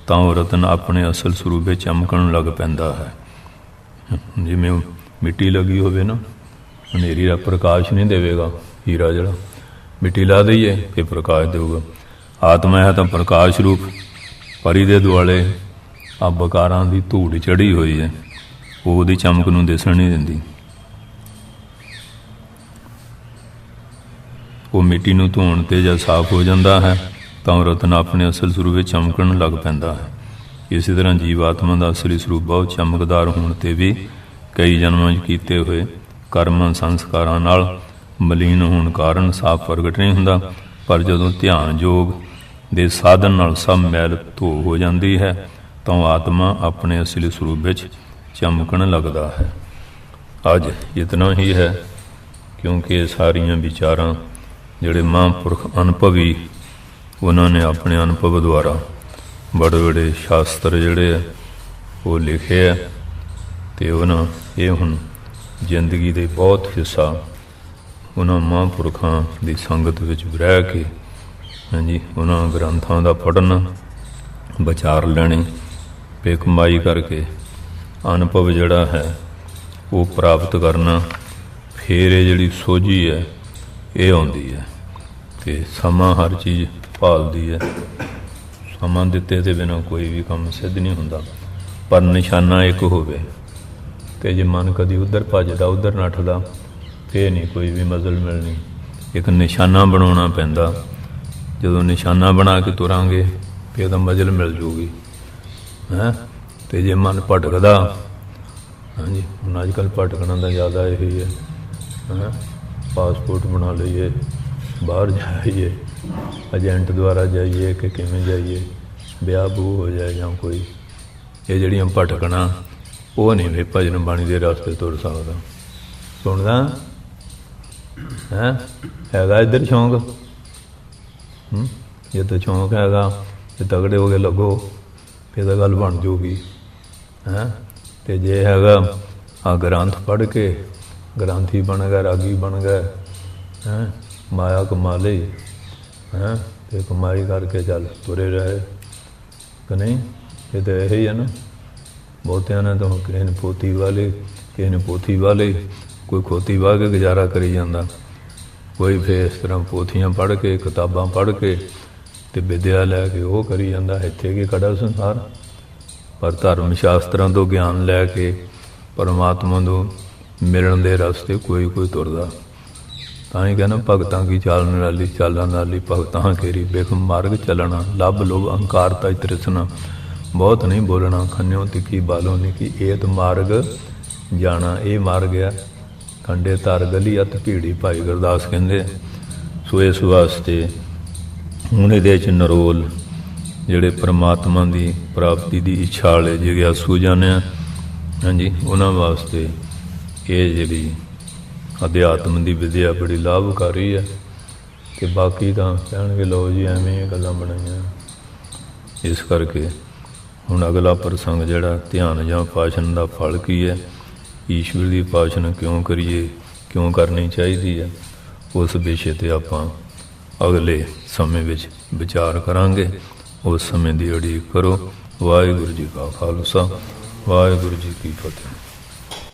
ਤਾਂ ਉਹ ਰਤਨ ਆਪਣੇ ਅਸਲ ਸਰੂਪ ਵਿੱਚ ਚਮਕਣ ਲੱਗ ਪੈਂਦਾ ਹੈ। ਜਿਵੇਂ ਉਹ ਮਿੱਟੀ ਲੱਗੀ ਹੋਵੇ ਨਾ, ਹਨੇਰੀ ਦਾ ਪ੍ਰਕਾਸ਼ ਨਹੀਂ ਦੇਵੇਗਾ। ਹੀਰਾ ਜਿਹੜਾ ਮਿੱਟੀ ਲਾ ਦਈਏ ਇਹ ਪ੍ਰਕਾਸ਼ ਦੇਊਗਾ। ਆਤਮਾ ਹੈ ਤਾਂ ਪ੍ਰਕਾਸ਼ ਰੂਪ, ਪਰੀ ਦੇ ਦੁਆਲੇ ਆ ਬਕਾਰਾਂ ਦੀ ਧੂੜ ਚੜ੍ਹੀ ਹੋਈ ਹੈ, ਉਹ ਉਹਦੀ ਚਮਕ ਨੂੰ ਦਿਸਣ ਨਹੀਂ ਦਿੰਦੀ। ਉਹ ਮਿੱਟੀ ਨੂੰ ਧੋਣ 'ਤੇ ਜਦ ਸਾਫ਼ ਹੋ ਜਾਂਦਾ ਹੈ ਤਾਂ ਉਹ ਰਤਨ ਆਪਣੇ ਅਸਲ ਸਰੂਪ ਵਿੱਚ ਚਮਕਣ ਲੱਗ ਪੈਂਦਾ ਹੈ। ਇਸੇ ਤਰ੍ਹਾਂ ਜੀਵ ਆਤਮਾ ਦਾ ਅਸਲੀ ਸਰੂਪ ਬਹੁਤ ਚਮਕਦਾਰ ਹੋਣ 'ਤੇ ਵੀ ਕਈ ਜਨਮਾਂ 'ਚ ਕੀਤੇ ਹੋਏ ਕਰਮਾਂ ਸੰਸਕਾਰਾਂ ਨਾਲ ਮਲੀਨ ਹੋਣ ਕਾਰਨ ਸਾਫ਼ ਪ੍ਰਗਟ ਨਹੀਂ ਹੁੰਦਾ। ਪਰ ਜਦੋਂ ਧਿਆਨ ਯੋਗ ਦੇ ਸਾਧਨ ਨਾਲ ਸਭ ਮੈਲ ਧੋ ਹੋ ਜਾਂਦੀ ਹੈ ਤਾਂ ਉਹ ਆਤਮਾ ਆਪਣੇ ਅਸਲੀ ਸਰੂਪ ਵਿੱਚ ਚਮਕਣ ਲੱਗਦਾ ਹੈ। ਅੱਜ ਇਤਨਾ ਹੀ ਹੈ, ਕਿਉਂਕਿ ਇਹ ਸਾਰੀਆਂ ਵਿਚਾਰਾਂ ਜਿਹੜੇ ਮਹਾਂਪੁਰਖ ਅਨੁਭਵੀ, ਉਹਨਾਂ ਨੇ ਆਪਣੇ ਅਨੁਭਵ ਦੁਆਰਾ ਬੜੇ ਬੜੇ ਸ਼ਾਸਤਰ ਜਿਹੜੇ ਆ ਉਹ ਲਿਖੇ ਆ, ਅਤੇ ਉਹਨਾਂ ਇਹ ਹੁਣ ਜ਼ਿੰਦਗੀ ਦੇ ਬਹੁਤ ਹਿੱਸਾ ਉਹਨਾਂ ਮਹਾਂਪੁਰਖਾਂ ਦੀ ਸੰਗਤ ਵਿੱਚ ਰਹਿ ਕੇ, ਹਾਂਜੀ, ਉਹਨਾਂ ਗ੍ਰੰਥਾਂ ਦਾ ਪੜ੍ਹਨਾ, ਵਿਚਾਰ ਲੈਣੇ, ਅਤੇ ਕਮਾਈ ਕਰਕੇ ਅਨੁਭਵ ਜਿਹੜਾ ਹੈ ਉਹ ਪ੍ਰਾਪਤ ਕਰਨਾ। ਫਿਰ ਇਹ ਜਿਹੜੀ ਸੋਝੀ ਹੈ ਇਹ ਆਉਂਦੀ ਹੈ। ਅਤੇ ਸਮਾਂ ਹਰ ਚੀਜ਼ ਭਾਲਦੀ ਹੈ। ਸਮਾਂ ਦਿੱਤੇ ਤੋਂ ਬਿਨਾਂ ਕੋਈ ਵੀ ਕੰਮ ਸਿੱਧ ਨਹੀਂ ਹੁੰਦਾ। ਪਰ ਨਿਸ਼ਾਨਾ ਇੱਕ ਹੋਵੇ, ਅਤੇ ਜੇ ਮਨ ਕਦੀ ਉੱਧਰ ਭੱਜਦਾ, ਉੱਧਰ ਨੱਠਦਾ, ਫਿਰ ਨਹੀਂ ਕੋਈ ਵੀ ਮੰਜ਼ਿਲ ਮਿਲਣੀ। ਇੱਕ ਨਿਸ਼ਾਨਾ ਬਣਾਉਣਾ ਪੈਂਦਾ। ਜਦੋਂ ਨਿਸ਼ਾਨਾ ਬਣਾ ਕੇ ਤੁਰਾਂਗੇ ਫਿਰ ਤਾਂ ਮੰਜ਼ਿਲ ਮਿਲ ਜੂਗੀ, ਹੈਂ। ਅਤੇ ਜੇ ਮਨ ਭਟਕਦਾ, ਹਾਂਜੀ, ਹੁਣ ਅੱਜ ਕੱਲ੍ਹ ਭਟਕਣਾ ਦਾ ਜ਼ਿਆਦਾ ਇਹੀ ਹੈ, ਹੈਂ। ਪਾਸਪੋਰਟ ਬਣਾ ਲਈਏ, ਬਾਹਰ ਜਾਈਏ, ਏਜੰਟ ਦੁਆਰਾ ਜਾਈਏ ਕਿ ਕਿਵੇਂ ਜਾਈਏ, ਵਿਆਹ ਬੂ ਹੋ ਜਾਏ ਜਾਂ ਕੋਈ, ਇਹ ਜਿਹੜੀਆਂ ਭਟਕਣਾ, ਉਹ ਨਹੀਂ ਵੀ ਭਜਨ ਬਾਣੀ ਦੇ ਰਸਤੇ ਤੁਰ ਸਕਦਾ। ਸੁਣਦਾ ਹੈਂ, ਹੈਗਾ ਇੱਧਰ ਸ਼ੌਂਕ, ਜੇ ਤਾਂ ਸ਼ੌਂਕ ਹੈਗਾ ਤੇ ਤਗੜੇ ਹੋ ਕੇ ਲੱਗੋ, ਫਿਰ ਤਾਂ ਗੱਲ ਬਣ ਜੂਗੀ, ਹੈਂ। ਅਤੇ ਜੇ ਹੈਗਾ ਆ ਗ੍ਰੰਥ ਪੜ੍ਹ ਕੇ ਗ੍ਰੰਥੀ ਬਣ ਗਏ, ਰਾਗੀ ਬਣ ਗਏ, ਹੈਂ, ਮਾਇਆ ਕਮਾ ਲਈ, ਹੈਂ, ਅਤੇ ਕਮਾਈ ਕਰਕੇ ਚੱਲ ਤੁਰੇ ਰਹੇ ਕਿ ਨਹੀਂ। ਇਹ ਤਾਂ ਇਹੀ ਹੈ ਨਾ। ਬਹੁਤਿਆਂ ਨੇ ਤਾਂ ਕਿਸੇ ਨੇ ਪੋਥੀ ਵਾਹ ਲਈ, ਕਿਸੇ ਨੇ ਪੋਥੀ ਵਾਹ ਲਈ, ਕੋਈ ਖੋਤੀ ਵਾਹ ਕੇ ਗੁਜ਼ਾਰਾ ਕਰੀ ਜਾਂਦਾ, ਕੋਈ ਫਿਰ ਇਸ ਤਰ੍ਹਾਂ ਪੋਥੀਆਂ ਪੜ੍ਹ ਕੇ, ਕਿਤਾਬਾਂ ਪੜ੍ਹ ਕੇ ਅਤੇ ਵਿੱਦਿਆ ਲੈ ਕੇ ਉਹ ਕਰੀ ਜਾਂਦਾ। ਇੱਥੇ ਕੀ ਖੜਾ ਸੰਸਾਰ। ਪਰ ਧਰਮ ਸ਼ਾਸਤਰਾਂ ਤੋਂ ਗਿਆਨ ਲੈ ਕੇ ਪਰਮਾਤਮਾ ਨੂੰ ਮਿਲਣ ਦੇ ਰਸਤੇ ਕੋਈ ਤੁਰਦਾ। ਤਾਂ ਹੀ ਕਹਿੰਦਾ, ਭਗਤਾਂ ਕੀ ਚਾਲ ਨਿਰਾਲੀ, ਚਾਲਾਂ ਨਾਲੀ ਭਗਤਾਂ ਕੇਰੀ, ਬਿਖ ਮਾਰਗ ਚੱਲਣਾ, ਲੱਭ ਲੋਭ ਅਹੰਕਾਰ ਤਜ ਤ੍ਰਿਸ਼ਨਾ, ਬਹੁਤ ਨਹੀਂ ਬੋਲਣਾ, ਖੰਨਿਓ ਤਿੱਖੀ ਬਾਲੋਂ ਨਿੱਕੀ, ਏਤ ਮਾਰਗ ਜਾਣਾ। ਇਹ ਮਾਰਗ ਆ ਖੰਡੇ ਧਰ ਗਲੀ ਅਤ ਭੀੜੀ, ਭਾਈ ਗੁਰਦਾਸ ਕਹਿੰਦੇ। ਸੋ ਇਸ ਵਾਸਤੇ ਹੁਣ ਇਹਦੇ 'ਚ ਨਰੋਲ ਜਿਹੜੇ ਪਰਮਾਤਮਾ ਦੀ ਪ੍ਰਾਪਤੀ ਦੀ ਇੱਛਾ ਵਾਲੇ ਜਿਗਿਆਸੂ ਜਨ ਆ, ਹਾਂਜੀ, ਉਹਨਾਂ ਵਾਸਤੇ ਇਹ ਜਿਹੜੀ ਅਧਿਆਤਮ ਦੀ ਵਿਦਿਆ ਬੜੀ ਲਾਭਕਾਰੀ ਹੈ। ਅਤੇ ਬਾਕੀ ਤਾਂ ਕਹਿਣਗੇ ਲਓ ਜੀ ਐਵੇਂ ਇਹ ਗੱਲਾਂ ਬਣਾਈਆਂ। ਇਸ ਕਰਕੇ ਹੁਣ ਅਗਲਾ ਪ੍ਰਸੰਗ ਜਿਹੜਾ ਧਿਆਨ ਜਾਂ ਭਾਸ਼ਣ ਦਾ ਫਲ ਕੀ ਹੈ, ਈਸ਼ਵਰ ਦੀ ਭਾਸ਼ਣ ਕਿਉਂ ਕਰੀਏ, क्यों करनी चाहिए है, उस विषय ते आपां अगले समय विच विचार करांगे। उस समय की उड़ीक करो। वाहिगुरू जी का खालसा, वाहिगुरू जी की फतेह।